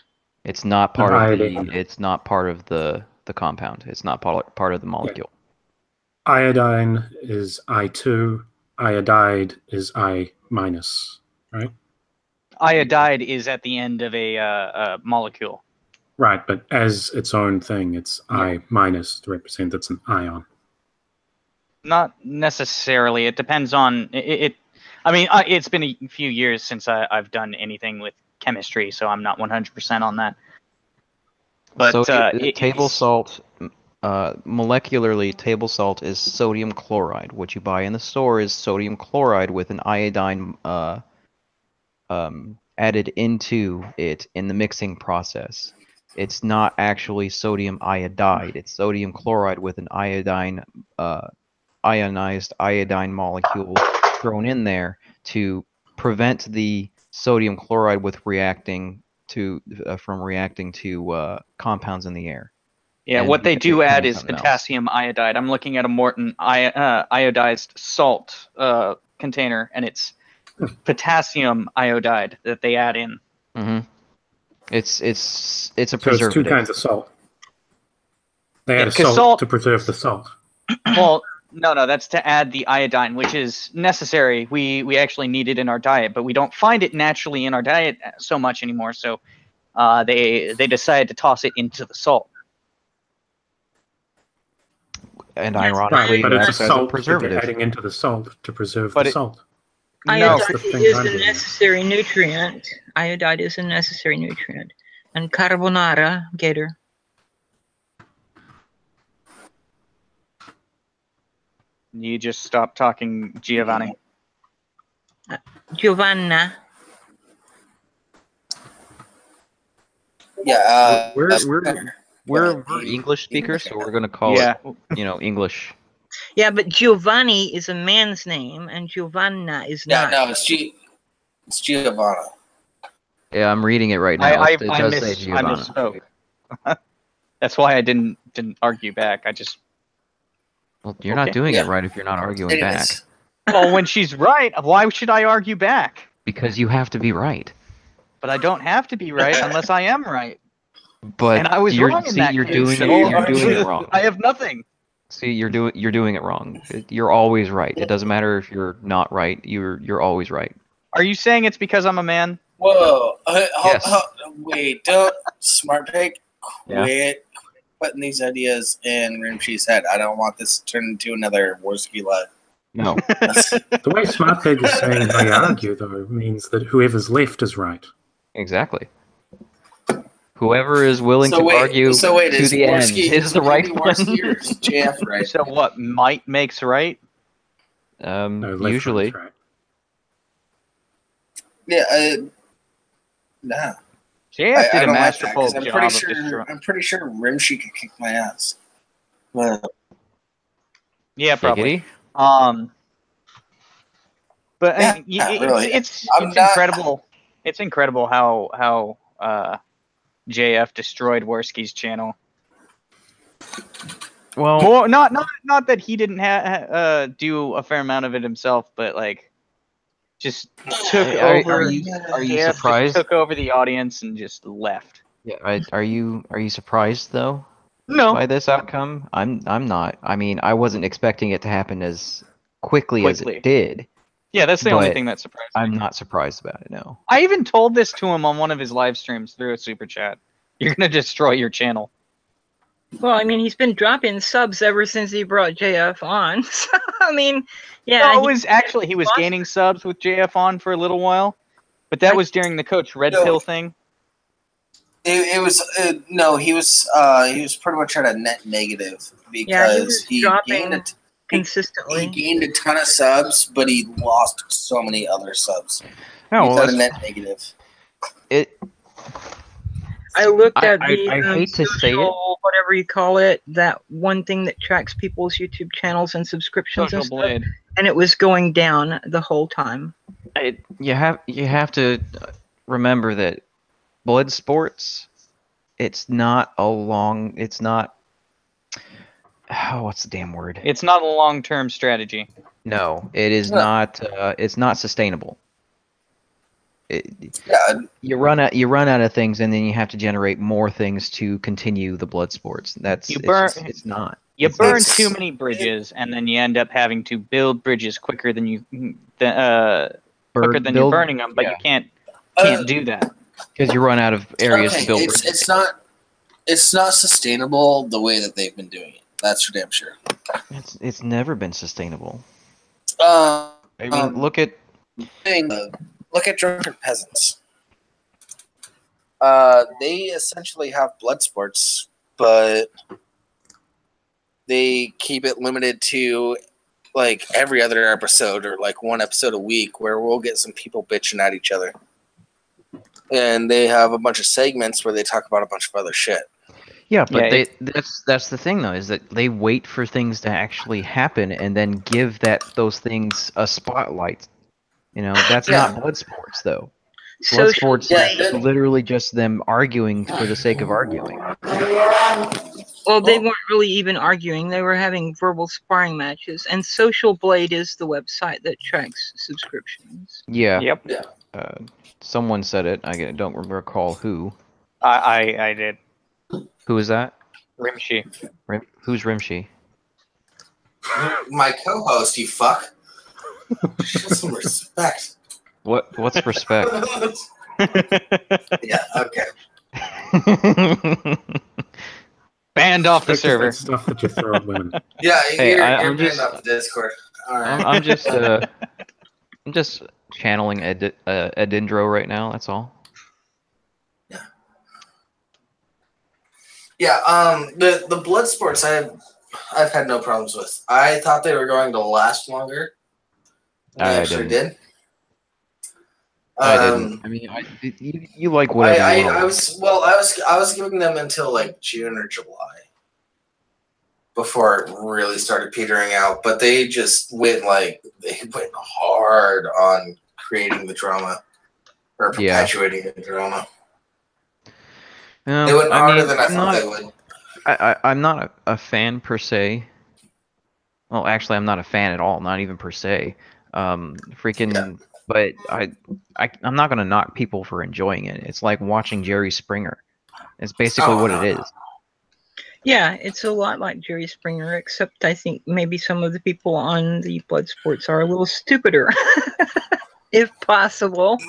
[SPEAKER 4] It's not part of
[SPEAKER 6] iodine.
[SPEAKER 4] it's not part of the compound. It's not part of the molecule.
[SPEAKER 6] Iodine is I2. Iodide is I minus. Right?
[SPEAKER 1] Iodide is at the end of a molecule.
[SPEAKER 6] Right, but as its own thing, it's
[SPEAKER 1] Yeah.
[SPEAKER 6] I minus to represent it's an ion.
[SPEAKER 1] Not necessarily. It depends on it. I mean, it's been a few years since I've done anything with chemistry, so I'm not 100% on that. But
[SPEAKER 7] so
[SPEAKER 1] it-
[SPEAKER 7] table
[SPEAKER 1] it's-
[SPEAKER 7] salt, molecularly, table salt is sodium chloride. What you buy in the store is sodium chloride with an iodine added into it in the mixing process. It's not actually sodium iodide. It's sodium chloride with an ionized iodine molecule thrown in there to prevent the sodium chloride with from reacting to compounds in the air.
[SPEAKER 1] Yeah,
[SPEAKER 7] and
[SPEAKER 1] what they do add
[SPEAKER 7] becoming
[SPEAKER 1] is
[SPEAKER 7] something else.
[SPEAKER 1] potassium iodide. I'm looking at a Morton iodized salt container, and it's potassium iodide that they add in.
[SPEAKER 7] Hmm. It's a
[SPEAKER 6] So it's
[SPEAKER 7] preservative.
[SPEAKER 6] two kinds of salt. They add a
[SPEAKER 1] 'cause
[SPEAKER 6] salt to preserve the salt.
[SPEAKER 1] Well, no, that's to add the iodine, which is necessary. We actually need it in our diet, but we don't find it naturally in our diet so much anymore. So they decided to toss it into the salt.
[SPEAKER 7] And
[SPEAKER 3] Yes,
[SPEAKER 7] ironically,
[SPEAKER 6] But it's a
[SPEAKER 7] that's as a
[SPEAKER 6] salt that they're
[SPEAKER 7] preservative.
[SPEAKER 6] adding into the salt to preserve
[SPEAKER 1] But
[SPEAKER 6] the
[SPEAKER 1] it-
[SPEAKER 6] salt.
[SPEAKER 1] No,
[SPEAKER 6] That's
[SPEAKER 3] Iodide
[SPEAKER 6] the thing
[SPEAKER 3] is
[SPEAKER 6] I'm
[SPEAKER 3] a
[SPEAKER 6] doing.
[SPEAKER 3] necessary nutrient. Iodide is a necessary nutrient. And carbonara, Gator.
[SPEAKER 1] you just stop talking, Giovanni.
[SPEAKER 3] Giovanna.
[SPEAKER 2] Yeah.
[SPEAKER 7] We're English speakers, so we're gonna call
[SPEAKER 1] Yeah.
[SPEAKER 7] it, English.
[SPEAKER 3] Yeah, but Giovanni is a man's name, and Giovanna is
[SPEAKER 2] Yeah,
[SPEAKER 3] not.
[SPEAKER 2] no, it's Giovanna.
[SPEAKER 7] Yeah, I'm reading it right now. It does say
[SPEAKER 1] I
[SPEAKER 7] Giovanna.
[SPEAKER 1] misspoke. That's why I didn't argue back. I just
[SPEAKER 7] Well, you're not
[SPEAKER 1] Okay.
[SPEAKER 7] doing it
[SPEAKER 2] Yeah.
[SPEAKER 7] right if you're not arguing back.
[SPEAKER 2] Anyways,
[SPEAKER 1] well, when she's right, why should I argue back?
[SPEAKER 7] Because you have to be right.
[SPEAKER 1] But I don't have to be right unless I am right.
[SPEAKER 7] But
[SPEAKER 1] And I was
[SPEAKER 7] you're,
[SPEAKER 1] wrong in
[SPEAKER 7] see,
[SPEAKER 1] that
[SPEAKER 7] you're
[SPEAKER 1] case,
[SPEAKER 7] doing
[SPEAKER 1] so
[SPEAKER 7] you're doing it wrong.
[SPEAKER 1] I have nothing.
[SPEAKER 7] See, you're doing it wrong. You're always right. It doesn't matter if you're not right. You're always right.
[SPEAKER 1] Are you saying it's because I'm a man?
[SPEAKER 2] whoa,
[SPEAKER 7] Yes.
[SPEAKER 2] wait, don't smart pick.
[SPEAKER 7] Yeah.
[SPEAKER 2] Quit putting these ideas in Rimshi's head. I don't want this to turn into another Worski Live.
[SPEAKER 7] No.
[SPEAKER 6] The way Smart Pig is saying they argue, though, means that whoever's left is right.
[SPEAKER 7] Exactly. Whoever is willing to argue
[SPEAKER 2] is
[SPEAKER 7] to the end
[SPEAKER 2] Worski,
[SPEAKER 7] is the right
[SPEAKER 2] Worski or
[SPEAKER 7] one.
[SPEAKER 2] is JF right?
[SPEAKER 1] So what? Might makes right.
[SPEAKER 6] No, left
[SPEAKER 7] Usually.
[SPEAKER 6] one's right.
[SPEAKER 2] Yeah, nah.
[SPEAKER 1] JF
[SPEAKER 2] I
[SPEAKER 1] did a
[SPEAKER 2] don't like that,
[SPEAKER 1] masterful
[SPEAKER 2] 'cause
[SPEAKER 1] job
[SPEAKER 2] I'm pretty
[SPEAKER 1] of
[SPEAKER 2] sure.
[SPEAKER 1] destroying.
[SPEAKER 2] I'm pretty sure Rimshi could kick my ass. Well,
[SPEAKER 1] Yeah, probably.
[SPEAKER 7] Giggity.
[SPEAKER 1] But
[SPEAKER 2] Yeah, really.
[SPEAKER 1] it's
[SPEAKER 2] I'm not-
[SPEAKER 1] incredible. It's incredible how JF destroyed Worski's channel.
[SPEAKER 7] Well,
[SPEAKER 1] More not that he didn't do a fair amount of it himself, but like just took over.
[SPEAKER 7] are you
[SPEAKER 1] JF just
[SPEAKER 7] surprised?
[SPEAKER 1] took over the audience and just left.
[SPEAKER 7] Yeah, are you surprised though
[SPEAKER 1] No,
[SPEAKER 7] by this outcome? I'm not. I mean, I wasn't expecting it to happen as quickly as
[SPEAKER 1] Quickly.
[SPEAKER 7] it did.
[SPEAKER 1] yeah, that's the only
[SPEAKER 7] but
[SPEAKER 1] thing that surprised me.
[SPEAKER 7] I'm not surprised about it. No.
[SPEAKER 1] I even told this to him on one of his live streams through a super chat. You're gonna destroy your channel.
[SPEAKER 3] Well, I mean, he's been dropping subs ever since he brought JF on. So, I mean, yeah.
[SPEAKER 1] No, it was actually he was gaining subs with JF on for a little while, but that was during the Coach Red
[SPEAKER 2] No.
[SPEAKER 1] Pill thing.
[SPEAKER 2] it was no. He was pretty much at a net negative
[SPEAKER 3] Yeah, he
[SPEAKER 2] because
[SPEAKER 3] was
[SPEAKER 2] he
[SPEAKER 3] dropping
[SPEAKER 2] gained he
[SPEAKER 3] consistently.
[SPEAKER 2] gained a ton of subs, but he lost so many other subs.
[SPEAKER 7] No,
[SPEAKER 2] He's
[SPEAKER 7] well,
[SPEAKER 2] at a net negative.
[SPEAKER 7] it.
[SPEAKER 3] I looked
[SPEAKER 7] I-
[SPEAKER 3] at
[SPEAKER 7] I-
[SPEAKER 3] the
[SPEAKER 7] I hate to say it.
[SPEAKER 3] social, whatever you call it, that one thing that tracks people's YouTube channels and subscriptions
[SPEAKER 1] Social
[SPEAKER 3] and stuff,
[SPEAKER 1] Blade.
[SPEAKER 3] and it was going down the whole time.
[SPEAKER 7] You have to remember that blood sports. It's not. What's the damn word?
[SPEAKER 1] It's not a long-term strategy.
[SPEAKER 7] No, it is
[SPEAKER 2] No.
[SPEAKER 7] not. It's not sustainable.
[SPEAKER 2] Yeah,
[SPEAKER 7] You run out of things, and then you have to generate more things to continue the blood sports. It's not.
[SPEAKER 1] You
[SPEAKER 7] It's-
[SPEAKER 1] burn
[SPEAKER 2] it's-
[SPEAKER 1] too many bridges, and then you end up having to build bridges quicker than you're burning them. But you can't do that.
[SPEAKER 7] because you run out of areas
[SPEAKER 2] okay,
[SPEAKER 7] to build.
[SPEAKER 2] it's
[SPEAKER 7] bridges.
[SPEAKER 2] it's not sustainable the way that they've been doing it. That's for damn sure.
[SPEAKER 7] It's never been sustainable.
[SPEAKER 2] Uh,
[SPEAKER 7] I mean, look at
[SPEAKER 2] look at drunken peasants. They essentially have blood sports, but they keep it limited to like every other episode or like one episode a week where we'll get some people bitching at each other. And they have a bunch of segments where they talk about a bunch of other shit.
[SPEAKER 4] Yeah, but
[SPEAKER 1] Yeah,
[SPEAKER 4] that's the thing though, is that they wait for things to actually happen and then give those things a spotlight. You know, that's
[SPEAKER 2] Yeah.
[SPEAKER 4] not blood sports though.
[SPEAKER 3] Social
[SPEAKER 4] Blood sports
[SPEAKER 2] Yeah,
[SPEAKER 4] is literally just them arguing for the sake of arguing.
[SPEAKER 3] Well, they weren't really even arguing. They were having verbal sparring matches. And Social Blade is the website that tracks subscriptions.
[SPEAKER 4] Yeah.
[SPEAKER 1] Yep.
[SPEAKER 4] Someone said it. I don't recall who.
[SPEAKER 1] I did.
[SPEAKER 4] Who is that?
[SPEAKER 1] Rimshi.
[SPEAKER 4] Who's Rimshi?
[SPEAKER 2] My co-host, you fuck. Show some respect.
[SPEAKER 4] What's respect?
[SPEAKER 2] Yeah, okay.
[SPEAKER 1] Banned off the
[SPEAKER 6] Respect is that
[SPEAKER 1] server.
[SPEAKER 6] stuff that you throw at women.
[SPEAKER 2] Yeah,
[SPEAKER 4] Hey,
[SPEAKER 2] you're
[SPEAKER 4] I'm
[SPEAKER 2] banned
[SPEAKER 4] just-
[SPEAKER 2] off the Discord. All right.
[SPEAKER 4] I'm just channeling Edindro right now. That's all.
[SPEAKER 2] Yeah, the blood sports I've had no problems with. I thought they were going to last longer. They
[SPEAKER 4] I
[SPEAKER 2] actually did.
[SPEAKER 4] I didn't. I mean, you like whatever. you
[SPEAKER 2] I
[SPEAKER 4] want.
[SPEAKER 2] I was giving them until like June or July before it really started petering out. But they just went hard on creating the drama or
[SPEAKER 4] Yeah.
[SPEAKER 2] perpetuating the drama.
[SPEAKER 4] No,
[SPEAKER 2] They went
[SPEAKER 4] I
[SPEAKER 2] harder
[SPEAKER 4] mean,
[SPEAKER 2] than I
[SPEAKER 4] I'm
[SPEAKER 2] thought
[SPEAKER 4] not.
[SPEAKER 2] they would.
[SPEAKER 4] I'm not a fan per se. Well, actually, I'm not a fan at all. Not even per se.
[SPEAKER 2] Yeah.
[SPEAKER 4] But I'm not gonna knock people for enjoying it. It's like watching Jerry Springer. It's basically
[SPEAKER 2] Oh,
[SPEAKER 4] what
[SPEAKER 2] no,
[SPEAKER 4] it
[SPEAKER 2] no.
[SPEAKER 4] is.
[SPEAKER 3] Yeah, it's a lot like Jerry Springer, except I think maybe some of the people on the blood sports are a little stupider, if possible.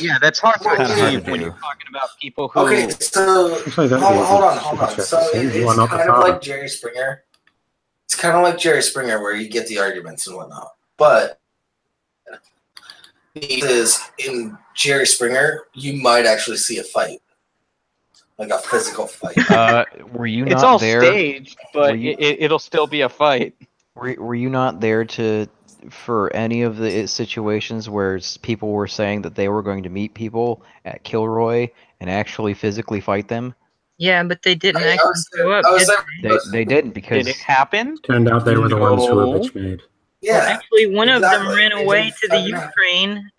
[SPEAKER 1] Yeah, that's hard to
[SPEAKER 2] Well,
[SPEAKER 1] achieve
[SPEAKER 4] yeah.
[SPEAKER 1] when you're talking about people who.
[SPEAKER 2] Okay, so
[SPEAKER 6] Actually, that'd be
[SPEAKER 2] hold
[SPEAKER 6] a
[SPEAKER 2] on.
[SPEAKER 6] super chat
[SPEAKER 2] So
[SPEAKER 6] to say, you are
[SPEAKER 2] it's
[SPEAKER 6] not the
[SPEAKER 2] kind of
[SPEAKER 6] father.
[SPEAKER 2] like Jerry Springer. It's kind of like Jerry Springer where you get the arguments and whatnot. But is in Jerry Springer, you might actually see a fight, like a physical fight.
[SPEAKER 4] Were you
[SPEAKER 1] It's
[SPEAKER 4] not
[SPEAKER 1] all
[SPEAKER 4] there?
[SPEAKER 1] staged, but
[SPEAKER 4] Were you-
[SPEAKER 1] it'll still be a fight.
[SPEAKER 4] Were you not there for any of the situations where people were saying that they were going to meet people at Kilroy and actually physically fight them?
[SPEAKER 3] Yeah, but they didn't
[SPEAKER 2] I
[SPEAKER 3] actually
[SPEAKER 2] was
[SPEAKER 3] show up.
[SPEAKER 2] I was
[SPEAKER 3] did
[SPEAKER 2] there.
[SPEAKER 4] They didn't because
[SPEAKER 1] Did it happen?
[SPEAKER 6] Turned out they were the ones who were
[SPEAKER 1] No.
[SPEAKER 6] bitch made.
[SPEAKER 3] Well,
[SPEAKER 2] Yeah.
[SPEAKER 3] actually, one of them
[SPEAKER 2] exactly.
[SPEAKER 3] ran
[SPEAKER 2] It
[SPEAKER 3] away
[SPEAKER 2] didn't
[SPEAKER 3] to the
[SPEAKER 2] fucking happen.
[SPEAKER 3] Ukraine.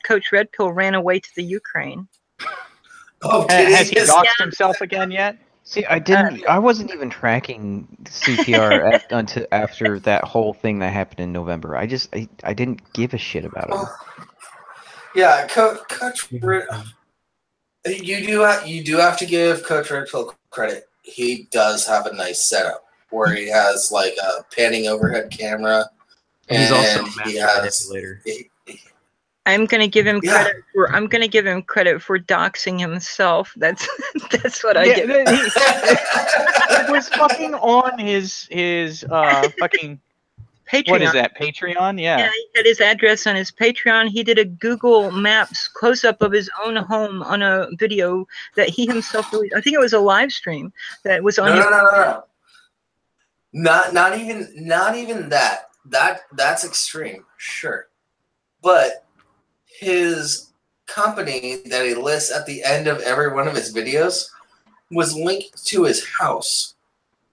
[SPEAKER 3] Coach Red Pill ran away to the Ukraine.
[SPEAKER 2] Oh,
[SPEAKER 1] Has he
[SPEAKER 2] yes.
[SPEAKER 1] doxed himself again yet?
[SPEAKER 4] see, I wasn't even tracking CPR until after that whole thing that happened in November. I didn't give a shit about it.
[SPEAKER 2] Yeah, Coach Red. You do have to give Coach Redfield credit. He does have a nice setup where he has like a panning overhead camera.
[SPEAKER 4] He's also a
[SPEAKER 2] and
[SPEAKER 4] master
[SPEAKER 2] he has.
[SPEAKER 4] manipulator.
[SPEAKER 3] I'm gonna give him
[SPEAKER 2] Yeah.
[SPEAKER 3] credit for doxing himself. That's what I
[SPEAKER 1] Yeah,
[SPEAKER 3] give.
[SPEAKER 1] it was fucking on his fucking
[SPEAKER 3] Patreon.
[SPEAKER 1] what is that, Patreon?
[SPEAKER 3] Yeah,
[SPEAKER 1] Yeah.
[SPEAKER 3] he had his address on his Patreon. He did a Google Maps close-up of his own home on a video that he himself released. I think it was a live stream that was on his.
[SPEAKER 2] No. Not even that. That's extreme, sure. But his company that he lists at the end of every one of his videos was linked to his house.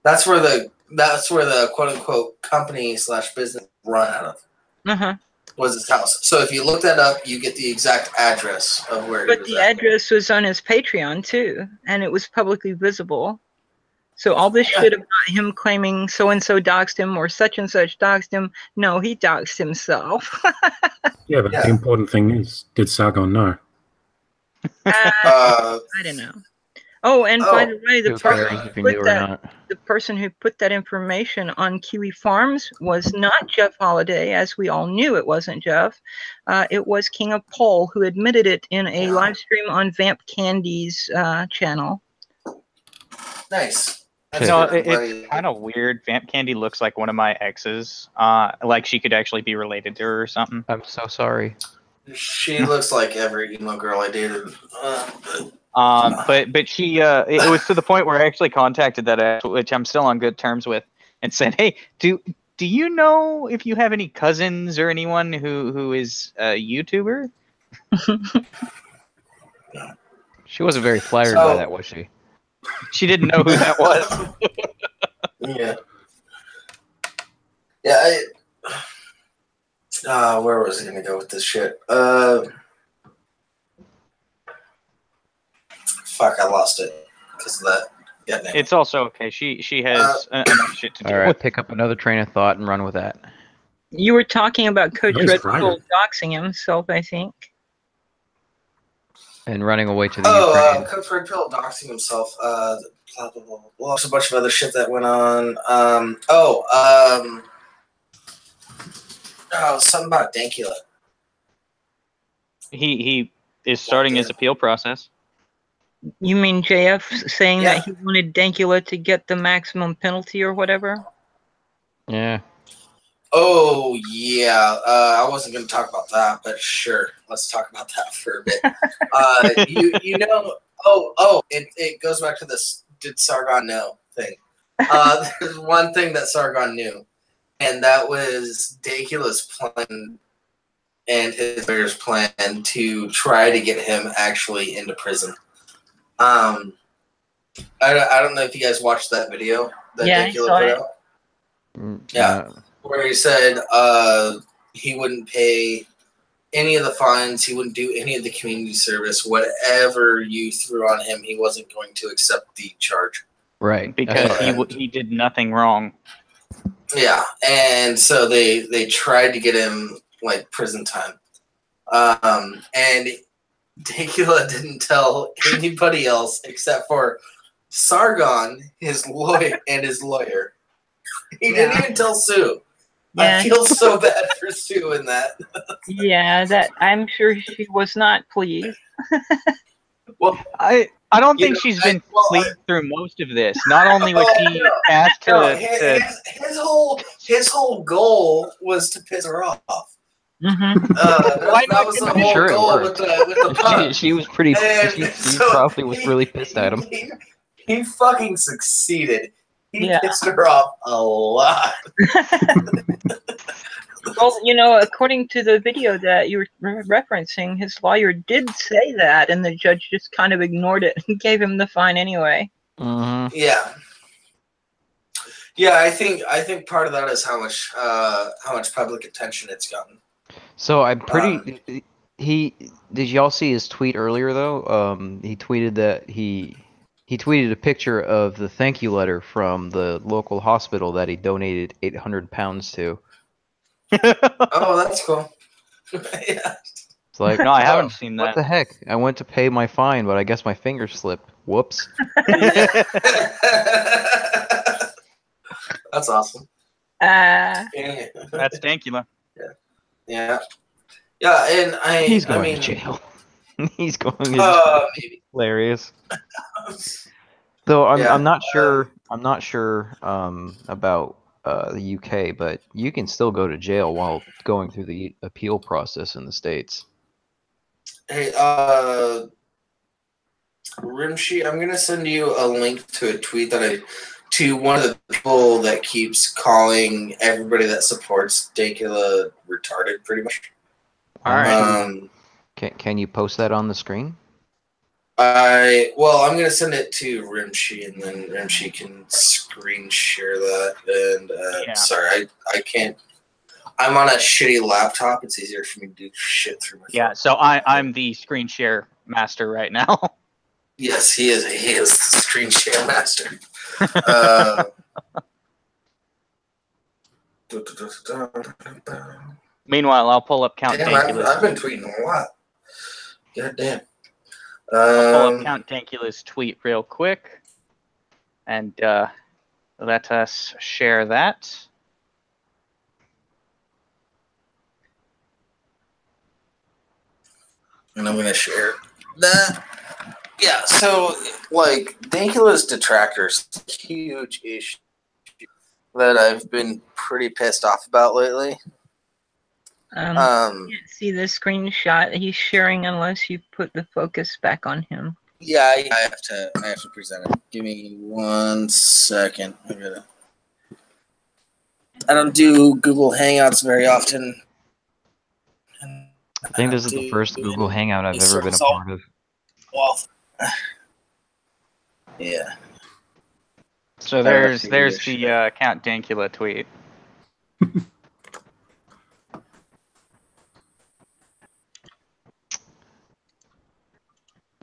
[SPEAKER 2] That's where the quote unquote company / business run out of
[SPEAKER 3] Uh-huh.
[SPEAKER 2] was his house. So if you look that up, you get the exact address of where he
[SPEAKER 3] But
[SPEAKER 2] was
[SPEAKER 3] the
[SPEAKER 2] at.
[SPEAKER 3] address was on his Patreon too, and it was publicly visible. So all this shit about him claiming so and so doxed him or such and such doxed him, no, he doxed himself.
[SPEAKER 6] Yeah, but
[SPEAKER 2] Yeah.
[SPEAKER 6] the important thing is, did Sargon know?
[SPEAKER 3] I don't know. Oh, and by the way,
[SPEAKER 4] Who cares if you knew or not?
[SPEAKER 3] the person who put that information on Kiwi Farms was not Jeff Holiday, as we all knew it wasn't Jeff. It was King of Pole, who admitted it in a live stream on Vamp Candy's channel.
[SPEAKER 2] Nice. That's
[SPEAKER 1] No,
[SPEAKER 2] good.
[SPEAKER 1] it's kind of weird. Vamp Candy looks like one of my exes. Like she could actually be related to her or something.
[SPEAKER 4] I'm so sorry.
[SPEAKER 2] She looks like every emo girl I dated.
[SPEAKER 1] But she it was to the point where I actually contacted that ex, which I'm still on good terms with, and said, "Hey, do you know if you have any cousins or anyone who is a YouTuber?"
[SPEAKER 7] She wasn't very flattered by that, was she?
[SPEAKER 1] She didn't know who that was.
[SPEAKER 2] Yeah. Yeah. Where was I gonna go with this shit? Fuck, I lost it because of that. Yeah,
[SPEAKER 1] It's also okay. She has enough shit to do.
[SPEAKER 7] All right, pick up another train of thought and run with that.
[SPEAKER 3] You were talking about Coach
[SPEAKER 6] Nice
[SPEAKER 3] Red
[SPEAKER 6] rider.
[SPEAKER 3] Bull doxing himself, I think.
[SPEAKER 7] And running away to the Ukraine.
[SPEAKER 2] Coach Red Pill doxing himself. Blah, blah, blah, blah. Well, there's a bunch of other shit that went on. Something about Dankula.
[SPEAKER 1] He is starting his appeal process.
[SPEAKER 3] You mean JF saying
[SPEAKER 2] Yeah.
[SPEAKER 3] that he wanted Dankula to get the maximum penalty or whatever?
[SPEAKER 7] Yeah.
[SPEAKER 2] Oh, yeah. I wasn't going to talk about that, but sure. Let's talk about that for a bit. You know, it goes back to this did Sargon know thing. There's one thing that Sargon knew, and that was Dankula's plan and his lawyer's plan to try to get him actually into prison. I don't know if you guys watched that video that
[SPEAKER 3] Yeah, I
[SPEAKER 2] Dankula
[SPEAKER 3] saw
[SPEAKER 2] put
[SPEAKER 3] it.
[SPEAKER 2] out. Yeah. Where he said he wouldn't pay any of the fines, he wouldn't do any of the community service, whatever you threw on him, he wasn't going to accept the charge.
[SPEAKER 7] Right.
[SPEAKER 1] Because he did nothing wrong.
[SPEAKER 2] Yeah, and so they tried to get him like prison time, and Dankula didn't tell anybody else except for Sargon, his lawyer, and his lawyer. He didn't even tell Sue.
[SPEAKER 3] Yeah.
[SPEAKER 2] I feel so bad for Sue in that.
[SPEAKER 3] Yeah, that I'm sure she was not pleased.
[SPEAKER 2] Well,
[SPEAKER 1] I don't
[SPEAKER 2] You
[SPEAKER 1] think
[SPEAKER 2] know,
[SPEAKER 1] she's
[SPEAKER 2] I-
[SPEAKER 1] been
[SPEAKER 2] well,
[SPEAKER 1] pleased through most of this. Not only was
[SPEAKER 2] Oh,
[SPEAKER 1] he
[SPEAKER 2] no.
[SPEAKER 1] asked
[SPEAKER 2] no,
[SPEAKER 1] to
[SPEAKER 2] his whole goal was to piss her off.
[SPEAKER 3] Mm-hmm.
[SPEAKER 2] That was the
[SPEAKER 7] I'm
[SPEAKER 2] whole
[SPEAKER 7] sure it
[SPEAKER 2] goal
[SPEAKER 7] worked.
[SPEAKER 2] with the pun.
[SPEAKER 7] she was pretty.
[SPEAKER 2] And
[SPEAKER 7] She
[SPEAKER 2] so
[SPEAKER 7] probably was really pissed at him.
[SPEAKER 2] He fucking succeeded. He
[SPEAKER 3] Yeah.
[SPEAKER 2] pissed her off a lot.
[SPEAKER 3] Well, you know, according to the video that you were referencing, his lawyer did say that, and the judge just kind of ignored it and gave him the fine anyway.
[SPEAKER 7] Mm-hmm.
[SPEAKER 2] Yeah. Yeah, I think part of that is how much public attention it's gotten.
[SPEAKER 7] So I'm pretty. Did y'all see his tweet earlier though? He tweeted that he tweeted a picture of the thank you letter from the local hospital that he donated £800 to.
[SPEAKER 2] Oh, that's cool. Yeah.
[SPEAKER 7] It's like,
[SPEAKER 1] No, I haven't seen
[SPEAKER 7] what
[SPEAKER 1] that.
[SPEAKER 7] the heck? I went to pay my fine, but I guess my finger slipped. Whoops.
[SPEAKER 2] That's awesome.
[SPEAKER 3] Uh,
[SPEAKER 2] Yeah.
[SPEAKER 1] That's Dankula.
[SPEAKER 2] Yeah. Yeah, and
[SPEAKER 7] He's going
[SPEAKER 2] I mean,
[SPEAKER 7] to jail. He's going to jail.
[SPEAKER 2] maybe.
[SPEAKER 7] Hilarious. Though
[SPEAKER 2] Yeah,
[SPEAKER 7] I'm not sure. I'm not sure about the UK, but you can still go to jail while going through the appeal process in the States.
[SPEAKER 2] Hey, Rimshi, I'm gonna send you a link to a tweet to one of the people that keeps calling everybody that supports Dankula retarded, pretty much.
[SPEAKER 1] All right.
[SPEAKER 7] Can you post that on the screen?
[SPEAKER 2] I'm gonna send it to Rimshi, and then Rimshi can screen share that. And
[SPEAKER 1] Yeah.
[SPEAKER 2] sorry, I can't. I'm on a shitty laptop. It's easier for me to do shit through my phone.
[SPEAKER 1] Yeah, so I'm the screen share master right now.
[SPEAKER 2] Yes, he is. He is the screen share master.
[SPEAKER 1] Meanwhile, I'll pull up Count
[SPEAKER 2] Damn, I've
[SPEAKER 1] Dankula's.
[SPEAKER 2] been tweeting a lot. God damn.
[SPEAKER 1] Pull up Count Dankula's tweet real quick, and let us share that.
[SPEAKER 2] And I'm gonna share that. Yeah, so like Dankula's detractors, huge issue that I've been pretty pissed off about lately.
[SPEAKER 3] can't see the screenshot he's sharing unless you put the focus back on him.
[SPEAKER 2] Yeah, I have to present it. Give me 1 second. I don't do Google Hangouts very often.
[SPEAKER 4] I think this is the first Google Hangout I've ever been a part of.
[SPEAKER 2] Well, yeah.
[SPEAKER 1] So there's the Count Dankula tweet.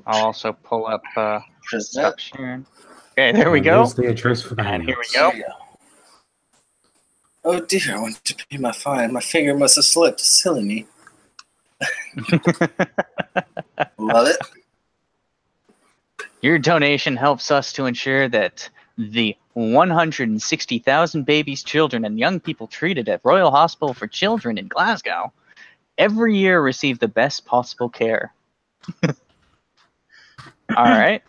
[SPEAKER 1] I'll also pull up stop sharing. Okay, there we go.
[SPEAKER 6] Here's the address for the
[SPEAKER 1] And here we
[SPEAKER 6] Hangouts.
[SPEAKER 1] go.
[SPEAKER 2] Oh dear, I wanted to pay my fine. My finger must have slipped. Silly me. Love it.
[SPEAKER 1] Your donation helps us to ensure that the 160,000 babies, children, and young people treated at Royal Hospital for Children in Glasgow every year receive the best possible care. All right.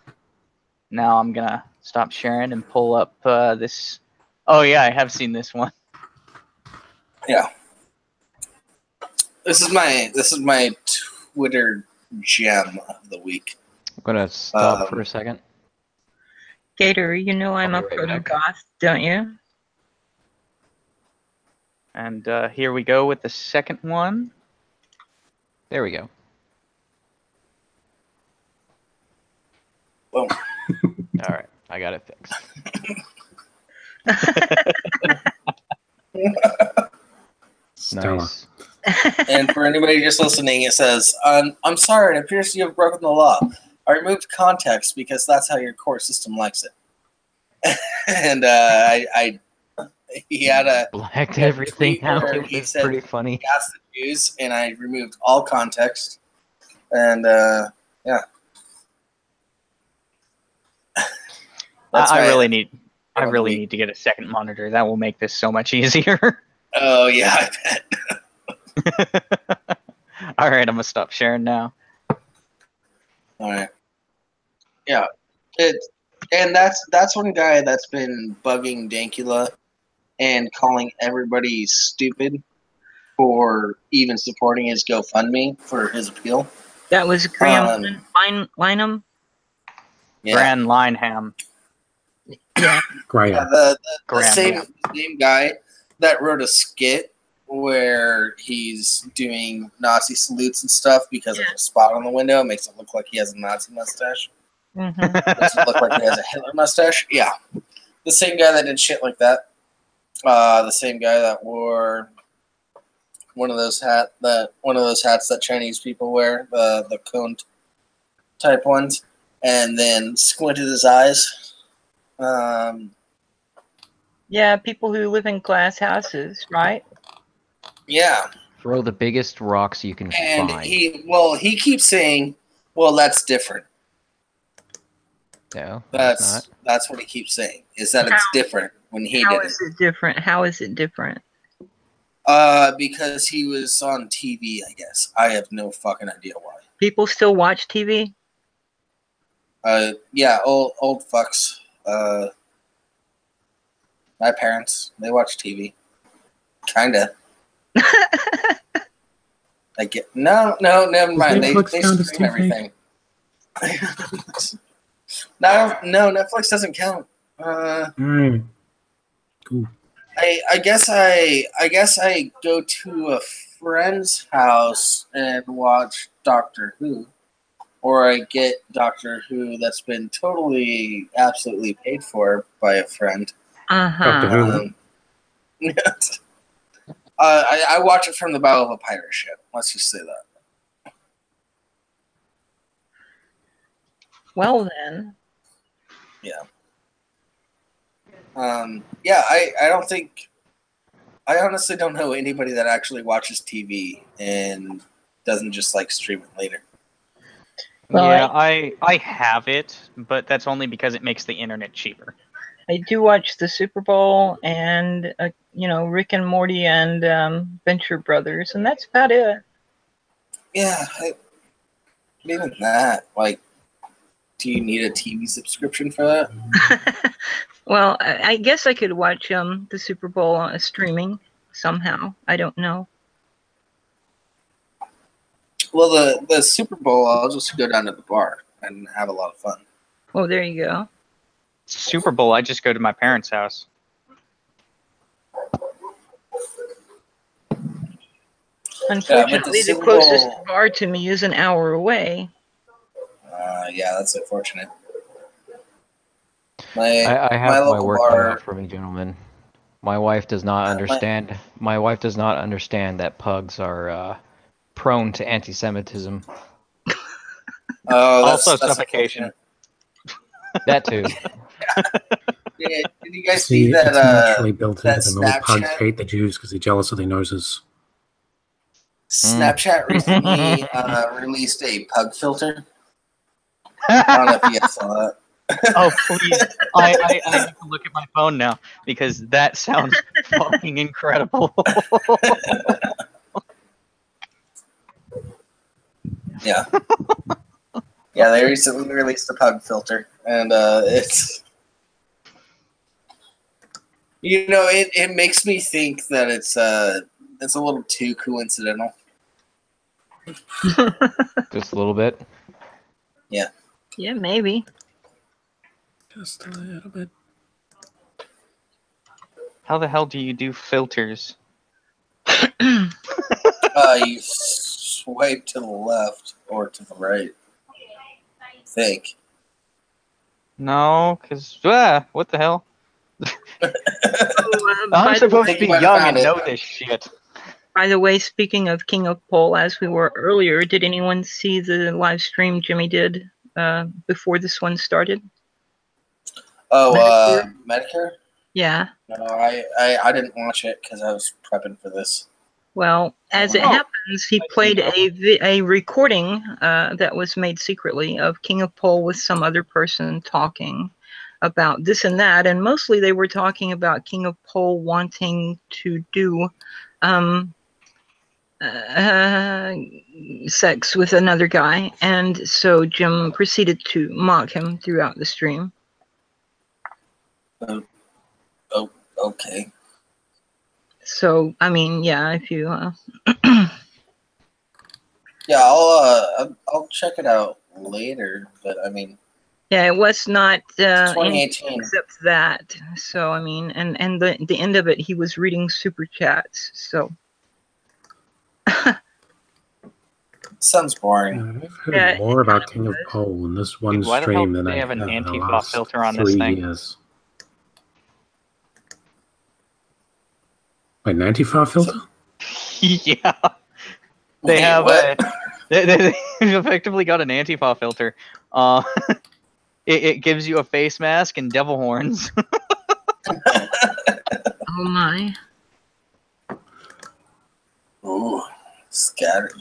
[SPEAKER 1] Now I'm gonna stop sharing and pull up this. Oh yeah, I have seen this one.
[SPEAKER 2] Yeah. This is my Twitter gem of the week.
[SPEAKER 4] I'm gonna stop for a second.
[SPEAKER 3] Gator, you know I'm
[SPEAKER 4] I'll
[SPEAKER 3] a
[SPEAKER 4] be right back.
[SPEAKER 3] proto-goth, don't you?
[SPEAKER 1] And here we go with the second one.
[SPEAKER 4] There we go.
[SPEAKER 2] Boom.
[SPEAKER 4] All right, I got it fixed.
[SPEAKER 6] Stellar.
[SPEAKER 4] Nice.
[SPEAKER 2] And for anybody just listening, it says, I'm sorry, it appears you have broken the law. I removed context because that's how your court system likes it. And he had a
[SPEAKER 4] Blacked
[SPEAKER 2] Yeah,
[SPEAKER 4] everything
[SPEAKER 2] tweet
[SPEAKER 4] out.
[SPEAKER 2] where
[SPEAKER 4] It
[SPEAKER 2] he
[SPEAKER 4] was
[SPEAKER 2] said-
[SPEAKER 4] pretty funny.
[SPEAKER 2] asked the Jews, and I removed all context. And yeah. That's
[SPEAKER 1] I
[SPEAKER 2] my-
[SPEAKER 1] really need
[SPEAKER 2] of the week.
[SPEAKER 1] need to get a second monitor. That will make this so much easier.
[SPEAKER 2] Oh yeah, I bet.
[SPEAKER 1] All right, I'm gonna stop sharing now.
[SPEAKER 2] All right. Yeah, and that's one guy that's been bugging Dankula and calling everybody stupid for even supporting his GoFundMe for his appeal.
[SPEAKER 3] That was Graham Lineham.
[SPEAKER 2] Yeah,
[SPEAKER 1] Gran Lineham.
[SPEAKER 3] Yeah.
[SPEAKER 6] Graham.
[SPEAKER 2] the
[SPEAKER 1] Graham,
[SPEAKER 2] same guy that wrote a skit where he's doing Nazi salutes and stuff because of a spot on the window. It makes it look like he has a Nazi mustache.
[SPEAKER 3] Mm-hmm.
[SPEAKER 2] Makes it look like he has a Hitler mustache. Yeah. The same guy that did shit like that. The same guy that wore one of those hats that Chinese people wear, the cone type ones, and then squinted his eyes.
[SPEAKER 3] Yeah, people who live in glass houses, right?
[SPEAKER 2] Yeah.
[SPEAKER 4] Throw the biggest rocks you can
[SPEAKER 2] And
[SPEAKER 4] find.
[SPEAKER 2] he keeps saying, well, that's different.
[SPEAKER 4] No, it's not.
[SPEAKER 2] That's what he keeps saying, is that it's different when he
[SPEAKER 3] How
[SPEAKER 2] did
[SPEAKER 3] is it different? How is it different?
[SPEAKER 2] it. Because he was on TV, I guess. I have no fucking idea why.
[SPEAKER 3] People still watch TV?
[SPEAKER 2] Yeah, old fucks. My parents, they watch TV. Kinda. I get no, never mind. They
[SPEAKER 6] Netflix count as
[SPEAKER 2] stream
[SPEAKER 6] TV?
[SPEAKER 2] everything. No, Netflix doesn't count.
[SPEAKER 6] Cool.
[SPEAKER 2] I guess I go to a friend's house and watch Doctor Who, or I get Doctor Who that's been totally, absolutely paid for by a friend.
[SPEAKER 6] Doctor
[SPEAKER 3] Uh-huh.
[SPEAKER 6] Who.
[SPEAKER 2] I watch it from the bow of a pirate ship. Let's just say that.
[SPEAKER 3] Well then.
[SPEAKER 2] Yeah, I don't think. I honestly don't know anybody that actually watches TV and doesn't just like stream it later.
[SPEAKER 3] Well,
[SPEAKER 1] yeah, I have it, but that's only because it makes the internet cheaper.
[SPEAKER 3] I do watch the Super Bowl and, Rick and Morty and Venture Brothers, and that's about it.
[SPEAKER 2] Yeah, even that. Like, do you need a TV subscription for that?
[SPEAKER 3] Well, I guess I could watch the Super Bowl on streaming somehow. I don't know.
[SPEAKER 2] Well, the Super Bowl, I'll just go down to the bar. and have a lot of fun.
[SPEAKER 3] Oh, there you go.
[SPEAKER 1] Super Bowl, I just go to my parents' house.
[SPEAKER 3] Unfortunately, the
[SPEAKER 2] Super
[SPEAKER 3] closest
[SPEAKER 2] Bowl-
[SPEAKER 3] bar to me is an hour away.
[SPEAKER 2] Yeah, that's unfortunate. My
[SPEAKER 7] I have my
[SPEAKER 2] local
[SPEAKER 7] work cut
[SPEAKER 2] bar.
[SPEAKER 7] out for me, gentlemen. My wife does not understand. My wife does not understand that pugs are prone to anti-Semitism.
[SPEAKER 2] Oh,
[SPEAKER 1] Also
[SPEAKER 2] that's
[SPEAKER 1] suffocation.
[SPEAKER 2] unfortunate.
[SPEAKER 7] That too.
[SPEAKER 2] Yeah, did you guys
[SPEAKER 6] See,
[SPEAKER 2] see that?
[SPEAKER 6] it's naturally built
[SPEAKER 2] that
[SPEAKER 6] into them. All pugs
[SPEAKER 2] Snapchat?
[SPEAKER 6] hate the Jews because they're jealous of their noses.
[SPEAKER 2] Snapchat recently released a pug filter. I don't know if you guys saw that.
[SPEAKER 1] Oh, please. I need to look at my phone now because that sounds fucking incredible.
[SPEAKER 2] Yeah. Yeah, they recently released a pug filter, and it's, it makes me think that it's a little too coincidental.
[SPEAKER 7] Just a little bit.
[SPEAKER 3] Yeah, maybe.
[SPEAKER 6] Just a little bit.
[SPEAKER 1] How the hell do you do filters?
[SPEAKER 2] You swipe to the left or to the right. I think.
[SPEAKER 1] No, because what the hell?
[SPEAKER 3] Oh,
[SPEAKER 1] I'm
[SPEAKER 3] by, the
[SPEAKER 1] supposed
[SPEAKER 3] way,
[SPEAKER 1] to be
[SPEAKER 2] you might have
[SPEAKER 1] young
[SPEAKER 2] found
[SPEAKER 1] and
[SPEAKER 2] it.
[SPEAKER 1] know this shit.
[SPEAKER 3] by the way, speaking of King of Pole, as we were earlier, did anyone see the live stream Jimmy did before this one started?
[SPEAKER 2] Oh, Medicare?
[SPEAKER 3] Yeah.
[SPEAKER 2] No, I didn't watch it because I was prepping for this.
[SPEAKER 3] Well, as it
[SPEAKER 2] Oh.
[SPEAKER 3] happens, he played a recording that was made secretly of King of Pole with some other person talking about this and that, and mostly they were talking about King of Pole wanting to do sex with another guy, and so Jim proceeded to mock him throughout the stream.
[SPEAKER 2] Okay.
[SPEAKER 3] So, I mean, yeah, if you
[SPEAKER 2] Yeah, I'll check it out later. But I mean,
[SPEAKER 3] yeah, it was not anything
[SPEAKER 2] 2018.
[SPEAKER 3] except that. So, I mean, and the end of it, he was reading super chats. So,
[SPEAKER 2] Sounds boring.
[SPEAKER 6] I've heard
[SPEAKER 3] Yeah,
[SPEAKER 6] more
[SPEAKER 3] it
[SPEAKER 6] about
[SPEAKER 3] kinda
[SPEAKER 6] King of
[SPEAKER 3] was.
[SPEAKER 6] Pole in this one
[SPEAKER 1] Dude, why the hell
[SPEAKER 6] stream
[SPEAKER 1] do
[SPEAKER 6] than
[SPEAKER 1] they
[SPEAKER 6] I
[SPEAKER 1] have
[SPEAKER 6] have
[SPEAKER 1] an
[SPEAKER 6] in the
[SPEAKER 1] Antifa
[SPEAKER 6] last
[SPEAKER 1] filter on this
[SPEAKER 6] 3
[SPEAKER 1] thing?
[SPEAKER 6] years. Wait, an Antifa filter?
[SPEAKER 1] Yeah. They
[SPEAKER 2] Wait,
[SPEAKER 1] have
[SPEAKER 2] what?
[SPEAKER 1] they've effectively got an Antifa filter. It gives you a face mask and devil horns.
[SPEAKER 3] Oh my!
[SPEAKER 2] Ooh, scattered.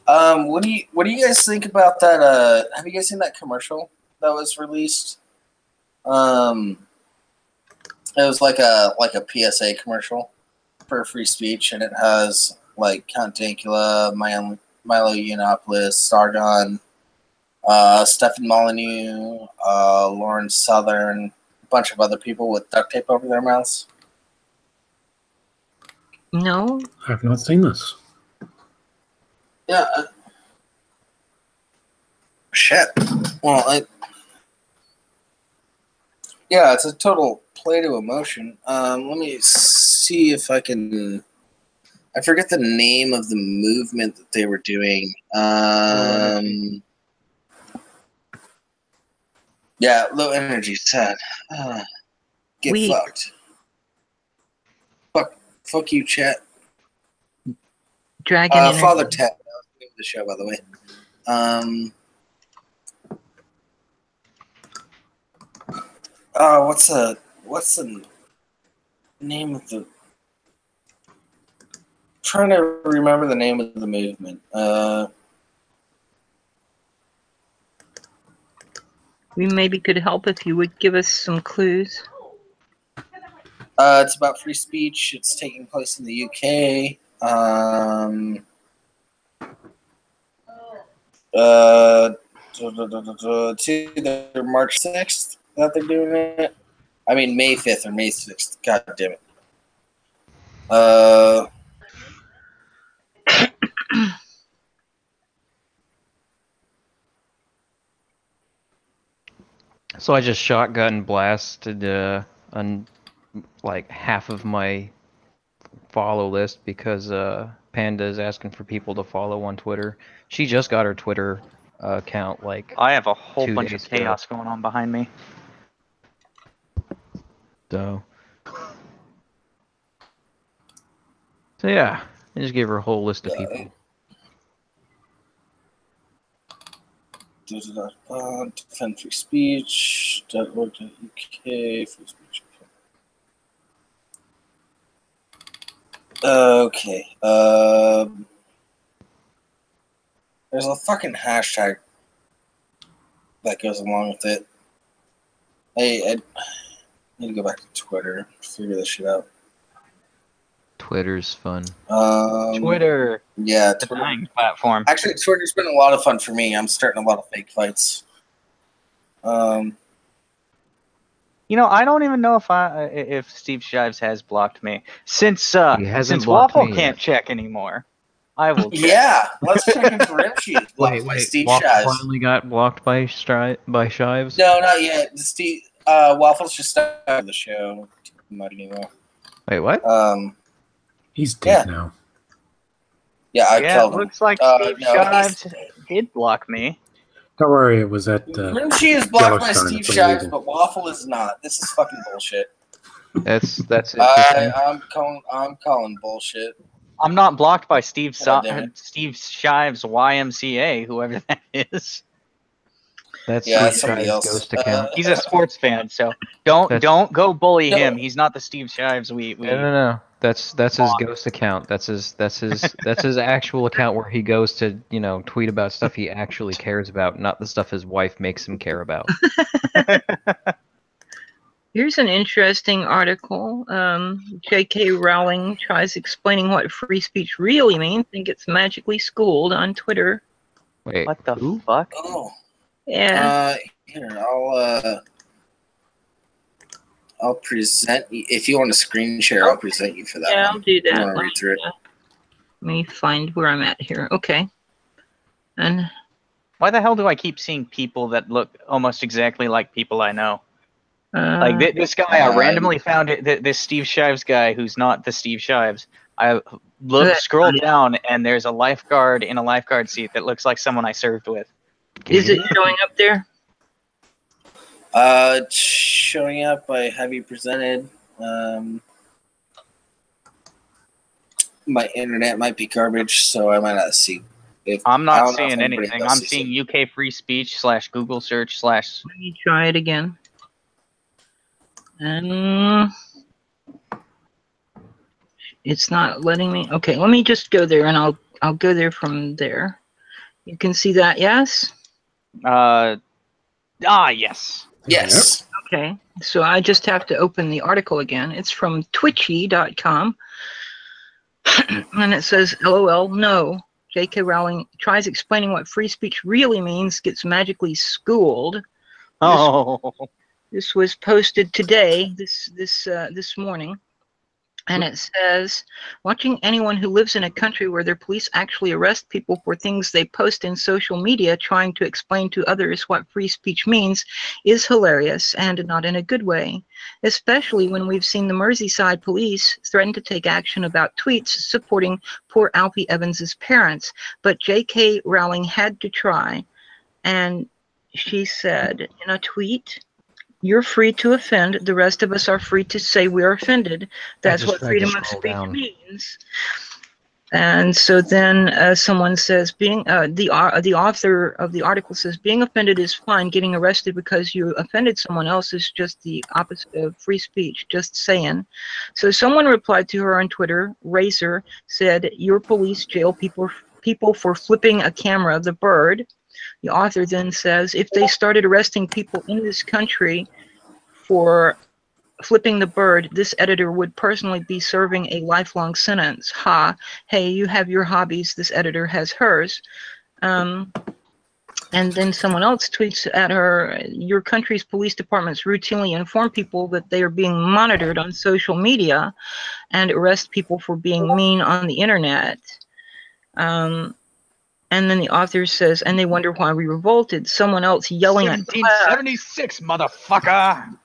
[SPEAKER 2] What do you guys think about that? Have you guys seen that commercial that was released? It was like a PSA commercial for free speech, and it has like Count Dankula, Milo Yiannopoulos, Sargon, Stefan Molyneux, Lauren Southern, a bunch of other people with duct tape over their mouths.
[SPEAKER 3] No,
[SPEAKER 6] I've not seen this.
[SPEAKER 2] Yeah. Shit. Well, yeah, it's a total play to emotion. Let me see if I can. I forget the name of the movement that they were doing. Yeah, low energy. Sad. Get
[SPEAKER 3] Weak.
[SPEAKER 2] fucked. Fuck you, chat.
[SPEAKER 3] Dragon Energy.
[SPEAKER 2] Father Ted. That was the name of the show, by the way. What's the name of the? Trying to remember the name of the movement.
[SPEAKER 3] We maybe could help if you would give us some clues.
[SPEAKER 2] It's about free speech. It's taking place in the UK. It's either March 6th that they're doing it. I mean, May 5th or May 6th. God damn it.
[SPEAKER 4] So I just shotgun blasted on like half of my follow list because Panda is asking for people to follow on Twitter. She just got her Twitter account like
[SPEAKER 1] I have a whole
[SPEAKER 4] 2
[SPEAKER 1] bunch
[SPEAKER 4] days
[SPEAKER 1] of
[SPEAKER 4] ago.
[SPEAKER 1] chaos going on behind me.
[SPEAKER 4] So yeah, I just gave her a whole list of people.
[SPEAKER 2] Defend free speech. .org.uk. Free speech. Okay. There's a fucking hashtag that goes along with it. I need to go back to Twitter to figure this shit out.
[SPEAKER 4] Twitter's fun.
[SPEAKER 1] Twitter,
[SPEAKER 2] Yeah,
[SPEAKER 1] the
[SPEAKER 2] Twitter.
[SPEAKER 1] dying platform.
[SPEAKER 2] Actually, Twitter's been a lot of fun for me. I'm starting a lot of fake fights.
[SPEAKER 1] You know, I don't even know if Steve Shives has blocked me since
[SPEAKER 4] He hasn't
[SPEAKER 1] since
[SPEAKER 4] blocked
[SPEAKER 1] Waffle
[SPEAKER 4] me
[SPEAKER 1] can't
[SPEAKER 4] yet.
[SPEAKER 1] check anymore. I will. Check.
[SPEAKER 2] Yeah, let's check if Grimshy is blocked by Steve
[SPEAKER 4] Waffle
[SPEAKER 2] Shives.
[SPEAKER 4] finally got blocked by Shives?
[SPEAKER 2] No, not yet. Steve Waffle's just started the show. Not anymore.
[SPEAKER 4] Wait, what?
[SPEAKER 6] He's dead
[SPEAKER 2] Yeah.
[SPEAKER 6] now.
[SPEAKER 2] Yeah, I
[SPEAKER 1] Yeah, it
[SPEAKER 2] killed him.
[SPEAKER 1] looks like
[SPEAKER 2] No,
[SPEAKER 1] Steve
[SPEAKER 2] he's-
[SPEAKER 1] Shives did block me.
[SPEAKER 6] Don't worry, it was at
[SPEAKER 2] Grimshy is blocked by
[SPEAKER 6] Yellowstone,
[SPEAKER 2] Steve
[SPEAKER 6] it's
[SPEAKER 2] Shives,
[SPEAKER 6] illegal.
[SPEAKER 2] but Waffle is not. This is fucking bullshit.
[SPEAKER 4] That's interesting.
[SPEAKER 2] I'm calling bullshit.
[SPEAKER 1] I'm not blocked by Steve
[SPEAKER 2] God damn it.
[SPEAKER 1] Steve Shives YMCA, whoever that is.
[SPEAKER 4] That's
[SPEAKER 2] Yeah,
[SPEAKER 4] Steve
[SPEAKER 2] somebody
[SPEAKER 4] Shives'
[SPEAKER 2] else.
[SPEAKER 4] ghost account.
[SPEAKER 1] He's a sports fan, so don't go bully
[SPEAKER 2] No.
[SPEAKER 1] him. He's not the Steve Shives we.
[SPEAKER 4] No. That's his ghost account. That's his actual account where he goes to, tweet about stuff he actually cares about, not the stuff his wife makes him care about.
[SPEAKER 3] Here's an interesting article. J.K. Rowling tries explaining what free speech really means and gets magically schooled on Twitter.
[SPEAKER 4] Wait,
[SPEAKER 1] What the
[SPEAKER 4] who?
[SPEAKER 1] fuck?
[SPEAKER 2] Oh.
[SPEAKER 3] Yeah.
[SPEAKER 2] Here, I'll present you. If you want to screen share, I'll present you for that
[SPEAKER 3] Yeah, I'll
[SPEAKER 2] one.
[SPEAKER 3] do
[SPEAKER 2] You
[SPEAKER 3] that.
[SPEAKER 2] want to read through it?
[SPEAKER 3] Let me find where I'm at here. Okay. And
[SPEAKER 1] Why the hell do I keep seeing people that look almost exactly like people I know? Like this guy, I randomly found it. This Steve Shives guy, who's not the Steve Shives. I scrolled down, and there's a lifeguard in a lifeguard seat that looks like someone I served with.
[SPEAKER 3] is it showing up there?
[SPEAKER 2] It's showing up. I have you presented. My internet might be garbage, so I might not see.
[SPEAKER 1] I'm
[SPEAKER 2] I
[SPEAKER 1] not
[SPEAKER 2] don't know if
[SPEAKER 1] seeing
[SPEAKER 2] anybody
[SPEAKER 1] anything.
[SPEAKER 2] else
[SPEAKER 1] I'm
[SPEAKER 2] sees
[SPEAKER 1] seeing
[SPEAKER 2] it.
[SPEAKER 1] UK free speech / Google search /
[SPEAKER 3] Let me try it again. And it's not letting me. Okay, let me just go there, and I'll go there from there. You can see that, yes?
[SPEAKER 1] yes.
[SPEAKER 2] Yes.
[SPEAKER 3] Okay, so I just have to open the article again. It's from twitchy.com. And it says, LOL, no. J.K. Rowling tries explaining what free speech really means, gets magically schooled.
[SPEAKER 1] Oh.
[SPEAKER 3] This was posted today, this morning. And it says, watching anyone who lives in a country where their police actually arrest people for things they post in social media trying to explain to others what free speech means is hilarious and not in a good way, especially when we've seen the Merseyside police threaten to take action about tweets supporting poor Alfie Evans's parents. But J.K. Rowling had to try, and she said in a tweet, "You're free to offend. The rest of us are free to say we're offended. That's
[SPEAKER 4] just
[SPEAKER 3] what
[SPEAKER 4] tried to
[SPEAKER 3] freedom of
[SPEAKER 4] scroll
[SPEAKER 3] speech
[SPEAKER 4] down.
[SPEAKER 3] means." And so then someone says, the author of the article says, being offended is fine. Getting arrested because you offended someone else is just the opposite of free speech. Just saying. So someone replied to her on Twitter. Razor said, "Your police jail people for flipping a camera, the bird." The author then says, if they started arresting people in this country for flipping the bird, this editor would personally be serving a lifelong sentence. Ha, hey, you have your hobbies, this editor has hers. And then someone else tweets at her, your country's police departments routinely inform people that they are being monitored on social media and arrest people for being mean on the internet. And then the author says, and they wonder why we revolted. Someone else yelling at Cloud,
[SPEAKER 1] 1776, motherfucker.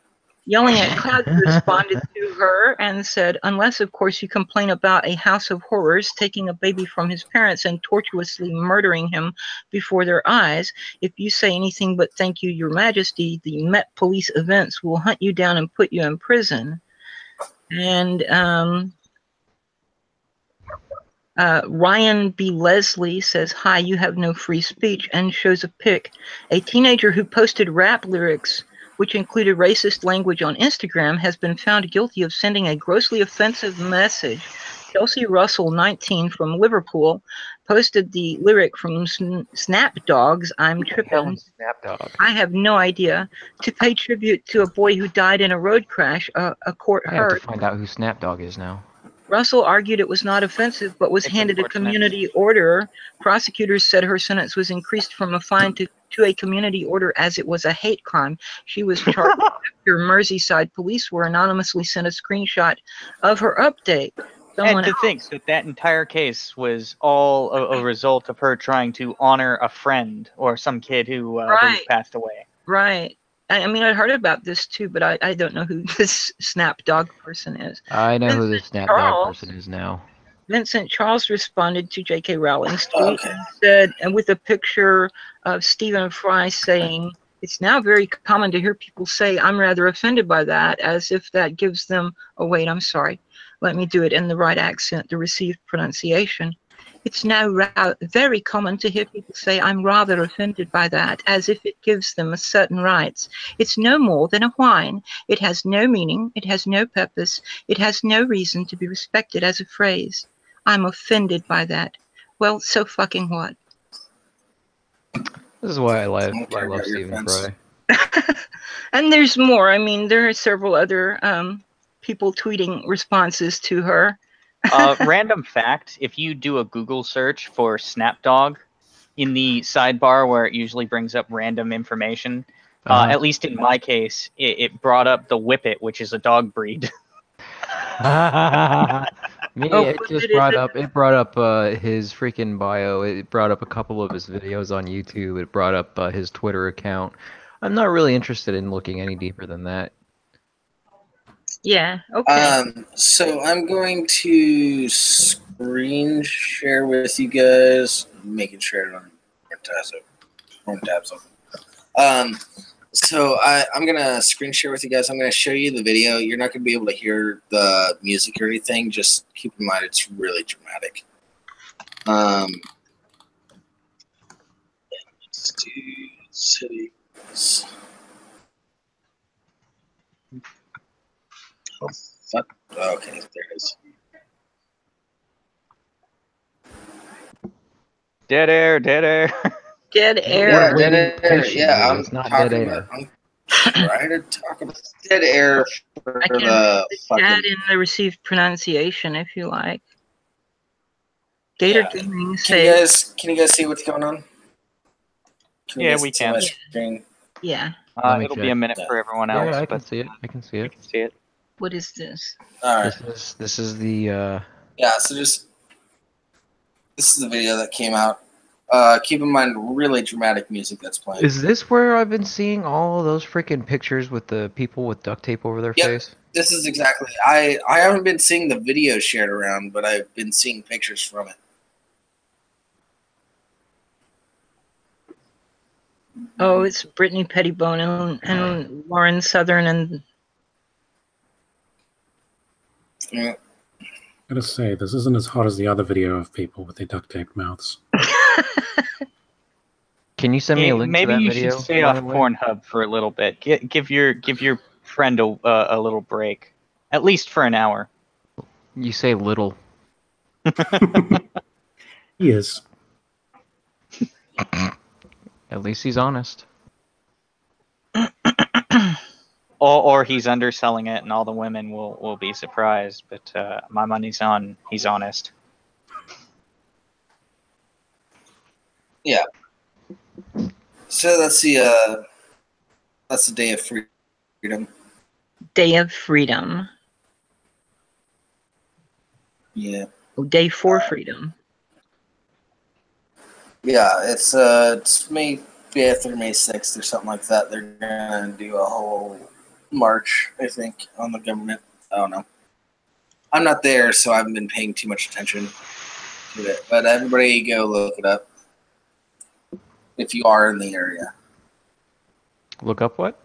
[SPEAKER 3] Cloud responded to her and said, unless, of course, you complain about a house of horrors taking a baby from his parents and tortuously murdering him before their eyes. If you say anything but thank you, Your Majesty, the Met Police events will hunt you down and put you in prison. And Ryan B. Leslie says, hi, you have no free speech, and shows a pic. A teenager who posted rap lyrics which included racist language on Instagram, has been found guilty of sending a grossly offensive message. Chelsea Russell, 19, from Liverpool, posted the lyric from Snapdog's I'm Trippin'.
[SPEAKER 7] Snapdog.
[SPEAKER 3] I have no idea. To pay tribute to a boy who died in a road crash, a court
[SPEAKER 7] I have
[SPEAKER 3] heard.
[SPEAKER 7] to find out who Snapdog is now.
[SPEAKER 3] Russell argued it was not offensive, but was handed a community order. Prosecutors said her sentence was increased from a fine to a community order as it was a hate crime. She was charged after Merseyside police were anonymously sent a screenshot of her update.
[SPEAKER 1] And to think that that entire case was all a result of her trying to honor a friend or some kid who passed away.
[SPEAKER 3] Right. I mean, I'd heard about this too, but I don't know who this Snapdog person is.
[SPEAKER 7] I know who the Snapdog person is now.
[SPEAKER 3] Vincent Charles responded to J.K. Rowling's tweet and said, and with a picture of Stephen Fry saying, it's now very common to hear people say, I'm rather offended by that, as if that gives them, oh wait, I'm sorry. Let me do it in the right accent, the received pronunciation. It's now very common to hear people say, I'm rather offended by that, as if it gives them certain rights. It's no more than a whine. It has no meaning. It has no purpose. It has no reason to be respected as a phrase. I'm offended by that. Well, so fucking what?
[SPEAKER 7] This is why I love Stephen Fry.
[SPEAKER 3] And there's more. I mean, there are several other people tweeting responses to her.
[SPEAKER 1] Random fact, if you do a Google search for Snapdog, in the sidebar where it usually brings up random information, at least in my case, it brought up the Whippet, which is a dog breed.
[SPEAKER 7] It brought up his freaking bio. It brought up a couple of his videos on YouTube. It brought up his Twitter account. I'm not really interested in looking any deeper than that.
[SPEAKER 3] Yeah, okay.
[SPEAKER 2] So I'm going to screen share with you guys. I'm making sure it on tabs open. So I'm going to screen share with you guys. I'm going to show you the video. You're not going to be able to hear the music or anything. Just keep in mind it's really dramatic. Let's do cities. Oh, fuck. Okay, there it is.
[SPEAKER 1] Dead air, dead air.
[SPEAKER 3] Dead air.
[SPEAKER 2] Yeah, dead air. Yeah,
[SPEAKER 7] It's not dead air.
[SPEAKER 2] I'm trying to talk about dead air for
[SPEAKER 3] I can
[SPEAKER 2] the
[SPEAKER 3] add
[SPEAKER 2] fucking...
[SPEAKER 3] in the received pronunciation if you like. Gator Gaming
[SPEAKER 2] Can
[SPEAKER 3] says...
[SPEAKER 2] you guys see what's going on?
[SPEAKER 1] Yeah, we can.
[SPEAKER 2] My screen?
[SPEAKER 3] Yeah.
[SPEAKER 1] It'll be a minute for everyone else.
[SPEAKER 7] Yeah, I can see it. I can see it.
[SPEAKER 3] What is this?
[SPEAKER 2] All right.
[SPEAKER 7] This is the.
[SPEAKER 2] Yeah. So this is the video that came out. Keep in mind, really dramatic music that's playing.
[SPEAKER 7] Is this where I've been seeing all of those freaking pictures with the people with duct tape over their face?
[SPEAKER 2] This is exactly. I haven't been seeing the video shared around, but I've been seeing pictures from it.
[SPEAKER 3] Oh, it's Brittany Pettibone and Lauren Southern and...
[SPEAKER 2] Yeah.
[SPEAKER 6] I gotta say, this isn't as hot as the other video of people with their duct tape mouths.
[SPEAKER 7] Can you send me a link
[SPEAKER 1] Maybe
[SPEAKER 7] to that
[SPEAKER 1] you
[SPEAKER 7] video?
[SPEAKER 1] should stay off Pornhub for a little bit. Give your friend a little break, at least for an hour.
[SPEAKER 7] You say little.
[SPEAKER 6] He is.
[SPEAKER 7] At least he's honest.
[SPEAKER 1] Or he's underselling it, and all the women will be surprised. But my money's on he's honest.
[SPEAKER 2] Yeah. So that's the Day of Freedom.
[SPEAKER 3] Day of Freedom.
[SPEAKER 2] Yeah.
[SPEAKER 3] Oh, Day for Freedom.
[SPEAKER 2] Yeah, it's May 5th or May 6th or something like that. They're gonna do a whole march, I think, on the government. I don't know. I'm not there, so I haven't been paying too much attention to it. But everybody go look it up if you are in the area.
[SPEAKER 4] Look up what?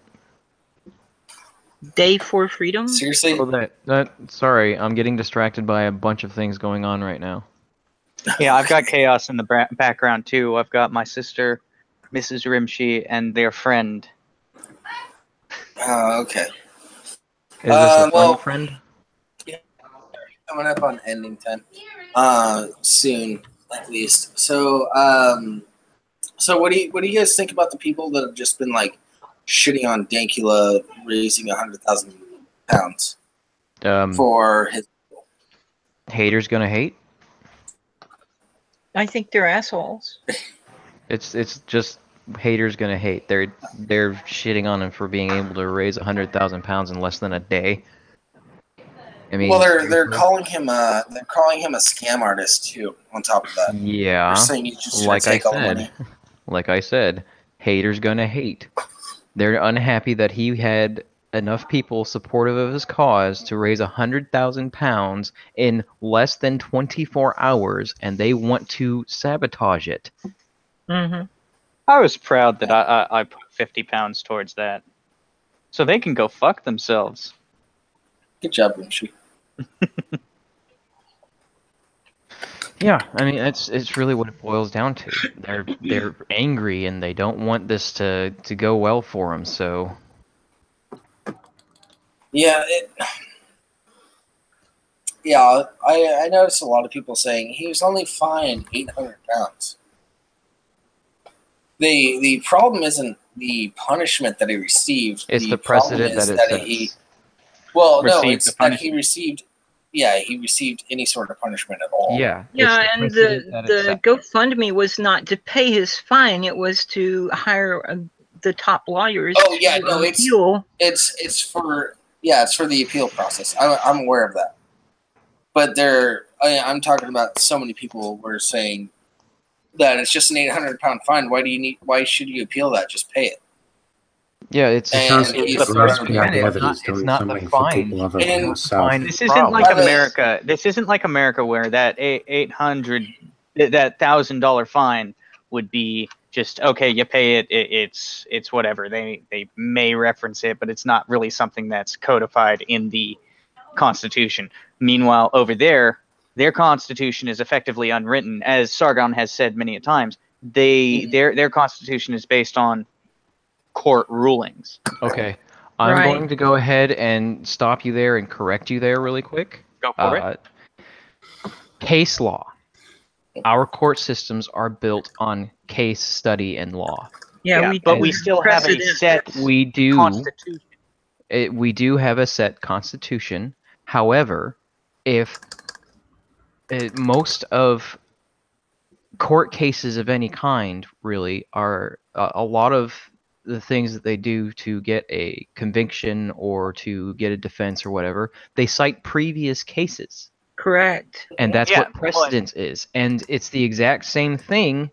[SPEAKER 3] Day for Freedom.
[SPEAKER 2] Seriously?
[SPEAKER 4] Oh, that. Sorry, I'm getting distracted by a bunch of things going on right now.
[SPEAKER 1] Yeah, I've got chaos in the background too. I've got my sister, Mrs. Rimshi, and their friend.
[SPEAKER 2] Oh, okay.
[SPEAKER 4] Is this a
[SPEAKER 2] well-
[SPEAKER 4] fun friend?
[SPEAKER 2] Coming up on ending time. Soon, at least. So, so what do you guys think about the people that have just been like shitting on Dankula raising 100,000 pounds for his?
[SPEAKER 4] Haters gonna hate.
[SPEAKER 3] I think they're assholes.
[SPEAKER 4] It's just haters gonna hate. They're shitting on him for being able to raise 100,000 pounds in less than a day. I mean,
[SPEAKER 2] Well, they're calling him a scam artist too. On top of that,
[SPEAKER 4] yeah.
[SPEAKER 2] they're saying he's just
[SPEAKER 4] Like I
[SPEAKER 2] take all the
[SPEAKER 4] said,
[SPEAKER 2] money.
[SPEAKER 4] like I said, haters gonna hate. They're unhappy that he had enough people supportive of his cause to raise 100,000 pounds in less than 24 hours, and they want to sabotage it.
[SPEAKER 3] Mm-hmm.
[SPEAKER 1] I was proud that I put 50 pounds towards that. So they can go fuck themselves.
[SPEAKER 2] Good job, Rimshi.
[SPEAKER 4] Yeah, I mean it's really what it boils down to. They're angry and they don't want this to go well for them. So
[SPEAKER 2] Yeah, I noticed a lot of people saying he was only fined 800 pounds. The problem isn't the punishment that he received.
[SPEAKER 4] it's the
[SPEAKER 2] problem
[SPEAKER 4] precedent
[SPEAKER 2] is
[SPEAKER 4] that it sets.
[SPEAKER 1] Received
[SPEAKER 2] it's
[SPEAKER 1] the
[SPEAKER 2] that
[SPEAKER 1] punishment.
[SPEAKER 2] he received. Yeah, he received any sort of punishment at all.
[SPEAKER 4] Yeah,
[SPEAKER 3] Yeah,
[SPEAKER 4] it's
[SPEAKER 3] and
[SPEAKER 4] precedent that it
[SPEAKER 3] the
[SPEAKER 4] sets.
[SPEAKER 3] GoFundMe was not to pay his fine; it was to hire the top lawyers.
[SPEAKER 2] Oh, yeah,
[SPEAKER 3] to
[SPEAKER 2] no, it's-
[SPEAKER 3] appeal.
[SPEAKER 2] It's for the appeal process. I'm aware of that. But I'm talking about so many people were saying that it's just an 800-pound fine. Why should you appeal that? Just pay it.
[SPEAKER 4] Yeah, it's
[SPEAKER 2] And
[SPEAKER 6] Sounds
[SPEAKER 2] he's-
[SPEAKER 6] like gross to
[SPEAKER 4] again,
[SPEAKER 6] have
[SPEAKER 4] it's
[SPEAKER 6] whether
[SPEAKER 4] not-
[SPEAKER 6] he's
[SPEAKER 4] it's
[SPEAKER 6] doing
[SPEAKER 4] not the
[SPEAKER 6] something for
[SPEAKER 4] fine.
[SPEAKER 6] people other
[SPEAKER 2] And
[SPEAKER 6] than south.
[SPEAKER 4] fine
[SPEAKER 1] This isn't
[SPEAKER 4] problem.
[SPEAKER 1] like
[SPEAKER 2] By the way-
[SPEAKER 1] America. This isn't like America where that 800, that $1,000 fine would be just okay. You pay it. It's whatever. They may reference it, but it's not really something that's codified in the Constitution. Meanwhile, over there, their Constitution is effectively unwritten, as Sargon has said many a times. Their Constitution is based on court rulings.
[SPEAKER 4] Okay, I'm
[SPEAKER 3] Right.
[SPEAKER 4] going to go ahead and stop you there and correct you there really quick.
[SPEAKER 1] Go for it.
[SPEAKER 4] Case law. Our court systems are built on case study and law.
[SPEAKER 3] Yeah,
[SPEAKER 1] but
[SPEAKER 3] do
[SPEAKER 1] we still have a
[SPEAKER 3] precedent.
[SPEAKER 1] set
[SPEAKER 4] We do.
[SPEAKER 1] Constitution.
[SPEAKER 4] We do have a set constitution. However, if most of court cases of any kind really are a lot of the things that they do to get a conviction or to get a defense or whatever, they cite previous cases.
[SPEAKER 3] Correct.
[SPEAKER 4] And that's
[SPEAKER 1] Yeah,
[SPEAKER 4] what precedence is. And it's the exact same thing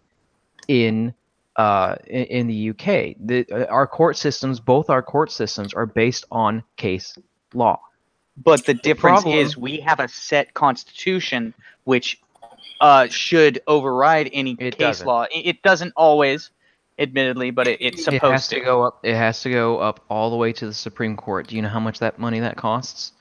[SPEAKER 4] in the UK. Our court systems, both our court systems, are based on case law.
[SPEAKER 1] But the difference
[SPEAKER 4] problem-
[SPEAKER 1] is we have a set constitution which should override any
[SPEAKER 4] It
[SPEAKER 1] case
[SPEAKER 4] doesn't.
[SPEAKER 1] law. It doesn't always, admittedly, but it's
[SPEAKER 4] It has
[SPEAKER 1] supposed
[SPEAKER 4] to
[SPEAKER 1] to.
[SPEAKER 4] go up. It has to go up all the way to the Supreme Court. Do you know how much that money that costs?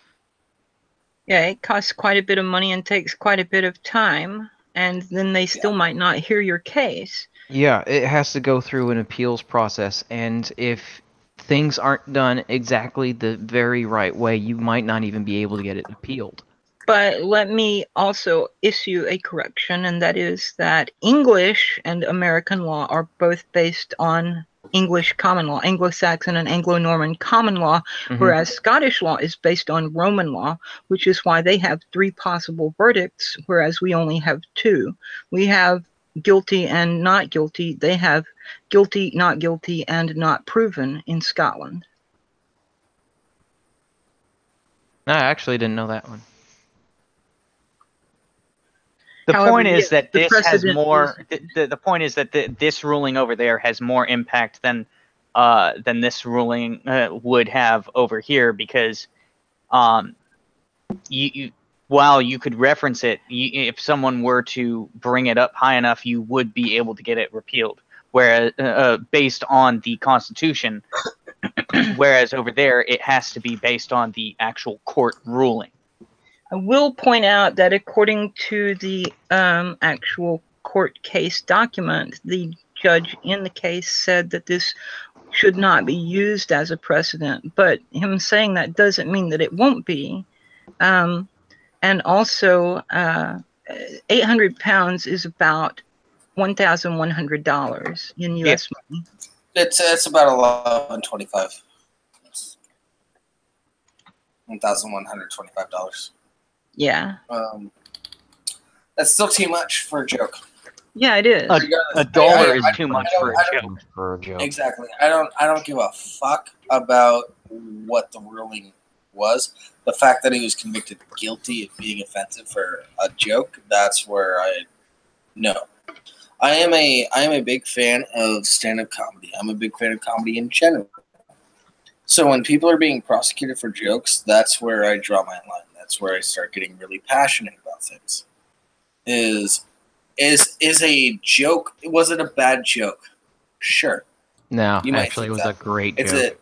[SPEAKER 3] Yeah, it costs quite a bit of money and takes quite a bit of time, and then they still might not hear your case.
[SPEAKER 4] Yeah, it has to go through an appeals process, and if things aren't done exactly the very right way, you might not even be able to get it appealed.
[SPEAKER 3] But let me also issue a correction, and that is that English and American law are both based on English common law, Anglo-Saxon and Anglo-Norman common law,
[SPEAKER 4] Mhm.
[SPEAKER 3] whereas Scottish law is based on Roman law, which is why they have 3 possible verdicts, whereas we only have 2. We have guilty and not guilty. They have guilty, not guilty, and not proven in Scotland.
[SPEAKER 4] No, I actually didn't know that one.
[SPEAKER 1] The
[SPEAKER 3] However,
[SPEAKER 1] point is
[SPEAKER 3] yes,
[SPEAKER 1] that
[SPEAKER 3] the
[SPEAKER 1] this has
[SPEAKER 3] precedent
[SPEAKER 1] more. The point is that this ruling over there has more impact than this ruling would have over here, because you while you could reference it, if someone were to bring it up high enough, you would be able to get it repealed. Whereas based on the Constitution, whereas over there it has to be based on the actual court ruling.
[SPEAKER 3] I will point out that according to the actual court case document, the judge in the case said that this should not be used as a precedent, but him saying that doesn't mean that it won't be. And also, 800 pounds is about $1,100 in U.S. money.
[SPEAKER 2] It's about $11.25. $1,125.
[SPEAKER 3] Yeah.
[SPEAKER 2] That's still too much for a joke.
[SPEAKER 3] Yeah, it is.
[SPEAKER 1] A dollar is too much for a joke.
[SPEAKER 7] For a joke.
[SPEAKER 2] Exactly. I don't give a fuck about what the ruling was. The fact that he was convicted guilty of being offensive for a joke, that's where I am a big fan of stand-up comedy. I'm a big fan of comedy in general. So when people are being prosecuted for jokes, that's where I draw my line. That's where I start getting really passionate about things. Is a joke? Was it a bad joke? Sure.
[SPEAKER 4] No,
[SPEAKER 2] You might
[SPEAKER 4] actually, it
[SPEAKER 2] think
[SPEAKER 4] was
[SPEAKER 2] that.
[SPEAKER 4] a great
[SPEAKER 2] It's
[SPEAKER 4] joke.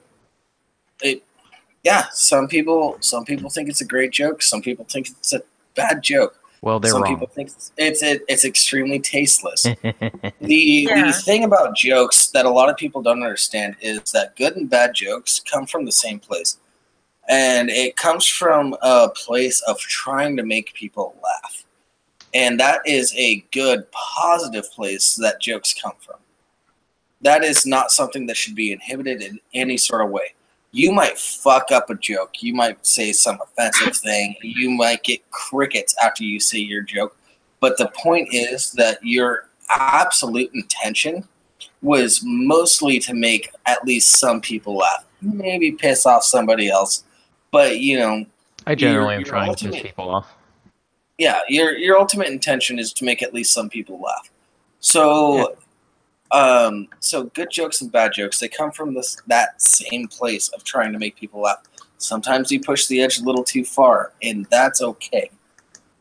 [SPEAKER 2] yeah. Some people think it's a great joke. Some people think it's a bad joke.
[SPEAKER 4] Well, they're
[SPEAKER 2] Some
[SPEAKER 4] wrong.
[SPEAKER 2] people think it's extremely tasteless.
[SPEAKER 3] Yeah.
[SPEAKER 2] The thing about jokes that a lot of people don't understand is that good and bad jokes come from the same place. And it comes from a place of trying to make people laugh. And that is a good, positive place that jokes come from. That is not something that should be inhibited in any sort of way. You might fuck up a joke. You might say some offensive thing. You might get crickets after you say your joke. But the point is that your absolute intention was mostly to make at least some people laugh. Maybe piss off somebody else. But, you know,
[SPEAKER 4] I generally am
[SPEAKER 2] your
[SPEAKER 4] trying to piss
[SPEAKER 2] ultimate-
[SPEAKER 4] people off.
[SPEAKER 2] yeah, your ultimate intention is to make at least some people laugh. So, so good jokes and bad jokes, they come from that same place of trying to make people laugh. Sometimes you push the edge a little too far, and that's okay.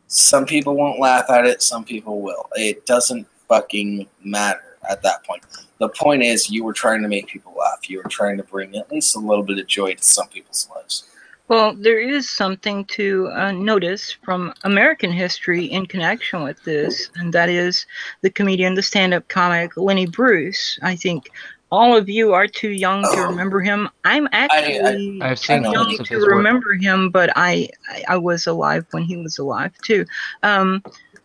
[SPEAKER 2] Some people won't laugh at it, some people will. It doesn't fucking matter at that point. The point is you were trying to make people laugh. You were trying to bring at least a little bit of joy to some people's lives.
[SPEAKER 3] Well, there is something to notice from American history in connection with this, and that is the comedian, the stand-up comic, Lenny Bruce. I think all of you are too young to remember him. I'm actually
[SPEAKER 4] I've seen
[SPEAKER 2] I know.
[SPEAKER 3] young
[SPEAKER 4] clips of
[SPEAKER 3] to
[SPEAKER 4] his work.
[SPEAKER 3] remember him, but I was alive when he was alive, too.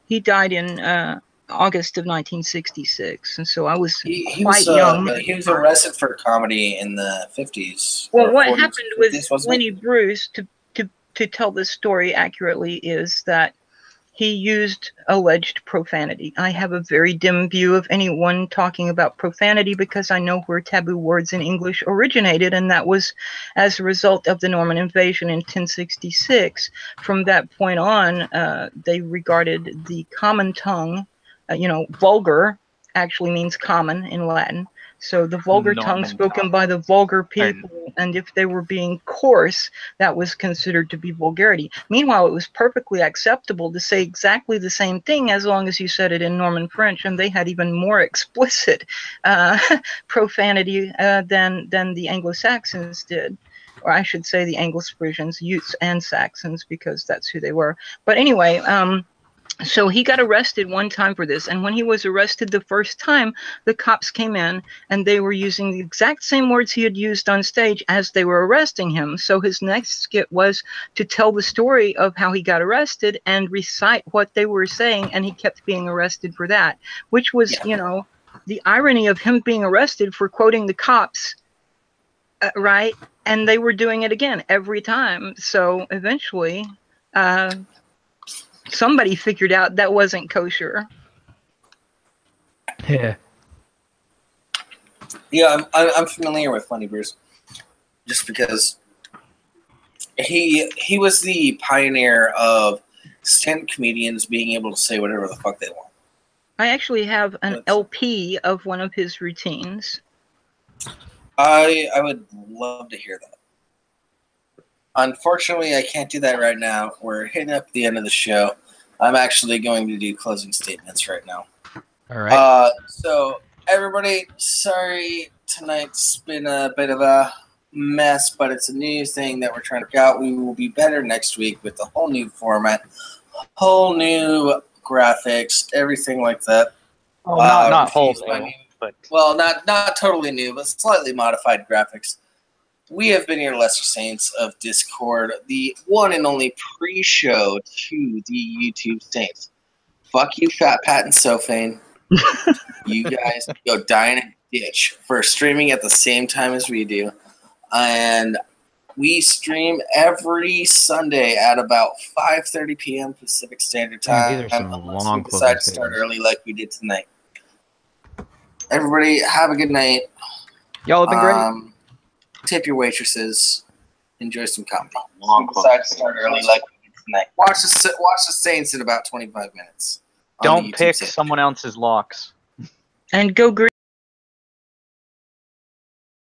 [SPEAKER 3] He died in August of 1966, and so I was
[SPEAKER 2] He
[SPEAKER 3] quite
[SPEAKER 2] was,
[SPEAKER 3] young.
[SPEAKER 2] he was arrested for comedy in the 50s.
[SPEAKER 3] Well,
[SPEAKER 2] or
[SPEAKER 3] what
[SPEAKER 2] 40s,
[SPEAKER 3] happened with
[SPEAKER 2] 50s, wasn't it?
[SPEAKER 3] Lenny Bruce, to tell this story accurately, is that he used alleged profanity. I have a very dim view of anyone talking about profanity because I know where taboo words in English originated, and that was as a result of the Norman invasion in 1066. From that point on, they regarded the common tongue, vulgar actually means common in Latin. So the vulgar tongue
[SPEAKER 1] Norman
[SPEAKER 3] spoken
[SPEAKER 1] tongue.
[SPEAKER 3] by the vulgar people, and if they were being coarse, that was considered to be vulgarity. Meanwhile, it was perfectly acceptable to say exactly the same thing as long as you said it in Norman French, and they had even more explicit profanity than the Anglo-Saxons did. Or I should say the Anglo-Frisians, Utes and Saxons, because that's who they were. But anyway, so he got arrested one time for this, and when he was arrested the first time, the cops came in and they were using the exact same words he had used on stage as they were arresting him. So his next skit was to tell the story of how he got arrested and recite what they were saying, and he kept being arrested for that, which was, the irony of him being arrested for quoting the cops, right? And they were doing it again every time. So eventually, somebody figured out that wasn't kosher.
[SPEAKER 4] Yeah.
[SPEAKER 2] Yeah, I'm familiar with Lenny Bruce, just because he was the pioneer of stand comedians being able to say whatever the fuck they want.
[SPEAKER 3] I actually have an
[SPEAKER 2] That's-
[SPEAKER 3] LP of one of his routines.
[SPEAKER 2] I would love to hear that. Unfortunately, I can't do that right now. We're hitting up the end of the show. I'm actually going to do closing statements right now.
[SPEAKER 4] All right.
[SPEAKER 2] So, everybody, sorry tonight's been a bit of a mess, but it's a new thing that we're trying to figure out. We will be better next week with a whole new format, whole new graphics, everything like that.
[SPEAKER 1] Oh, not whole
[SPEAKER 2] Refused by
[SPEAKER 1] new,
[SPEAKER 2] me.
[SPEAKER 1] but
[SPEAKER 2] Well, not totally new, but slightly modified graphics. We have been your Lesser Saints of Discord, the one and only pre-show to the YouTube Saints. Fuck you, Fat Pat and Sophane. You guys go die in a ditch for streaming at the same time as we do. And we stream every Sunday at about 5:30 p.m. Pacific Standard
[SPEAKER 4] Man,
[SPEAKER 2] Time.
[SPEAKER 4] these are some
[SPEAKER 2] unless
[SPEAKER 4] long
[SPEAKER 2] we decide to
[SPEAKER 4] closing
[SPEAKER 2] start
[SPEAKER 4] statements.
[SPEAKER 2] early like we did tonight. Everybody, have a good night.
[SPEAKER 1] y'all have been great.
[SPEAKER 2] Tip your waitresses. Enjoy some comedy.
[SPEAKER 5] Long
[SPEAKER 2] We decide to start early like we did tonight. Watch the Saints in about 25 minutes. on the
[SPEAKER 1] Don't
[SPEAKER 2] YouTube
[SPEAKER 1] pick
[SPEAKER 2] Saints.
[SPEAKER 1] someone else's locks.
[SPEAKER 3] And go green.